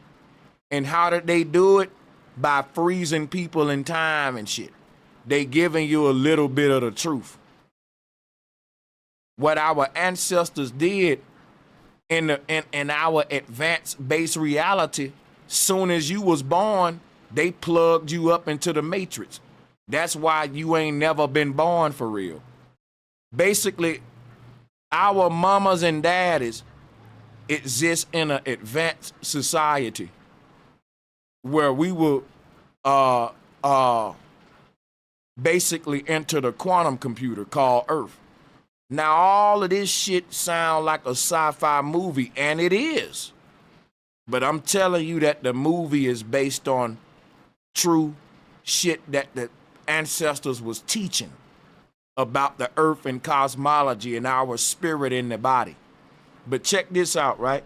And how did they do it? By freezing people in time and shit. They giving you a little bit of the truth. What our ancestors did in our advanced base reality, soon as you was born, they plugged you up into the matrix. That's why you ain't never been born for real. Basically, our mamas and daddies exist in an advanced society where we will basically enter the quantum computer called Earth. Now, all of this shit sound like a sci-fi movie, and it is. But I'm telling you that the movie is based on true shit that the ancestors was teaching about the earth and cosmology and our spirit in the body. But check this out, right?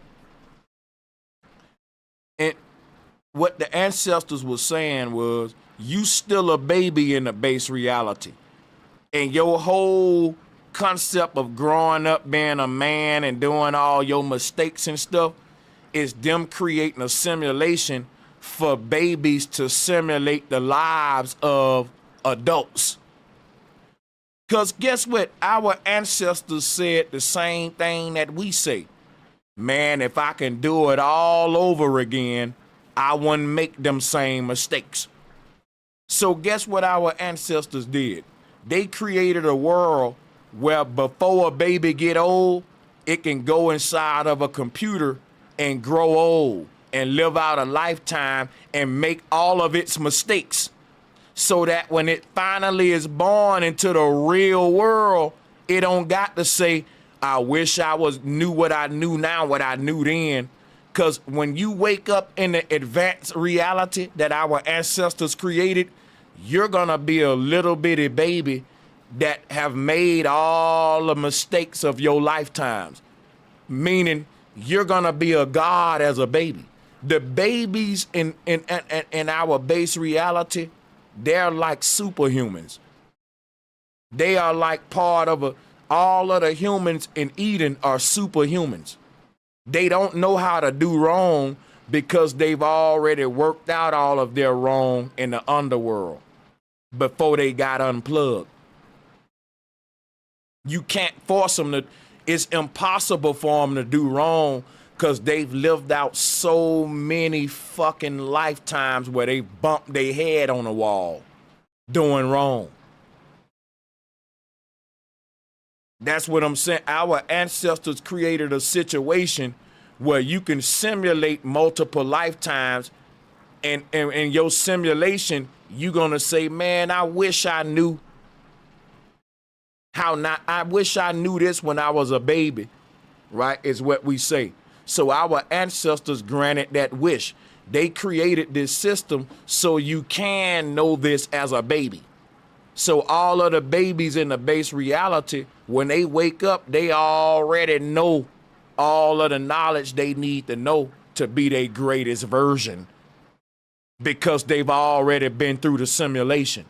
And what the ancestors was saying was, you still a baby in the base reality. And your whole concept of growing up being a man and doing all your mistakes and stuff is them creating a simulation for babies to simulate the lives of adults. Because guess what? Our ancestors said the same thing that we say. Man, if I can do it all over again, I wouldn't make them same mistakes. So guess what our ancestors did? They created a world where before a baby get old, it can go inside of a computer and grow old and live out a lifetime and make all of its mistakes, so that when it finally is born into the real world, it don't got to say, I wish I knew what I knew now, what I knew then. Because when you wake up in the advanced reality that our ancestors created, you're gonna be a little bitty baby that have made all the mistakes of your lifetimes. Meaning you're gonna be a god as a baby. The babies in our base reality, they're like superhumans. They are like part of all of the humans in Eden are superhumans. They don't know how to do wrong because they've already worked out all of their wrong in the underworld before they got unplugged. You can't force them to, it's impossible for them to do wrong because they've lived out so many fucking lifetimes where they bumped their head on the wall doing wrong. That's what I'm saying. Our ancestors created a situation where you can simulate multiple lifetimes, and in your simulation, you're gonna say, man, I wish I knew I wish I knew this when I was a baby, right? Is what we say. So our ancestors granted that wish. They created this system so you can know this as a baby. So all of the babies in the base reality, when they wake up, they already know all of the knowledge they need to know to be their greatest version, because they've already been through the simulation.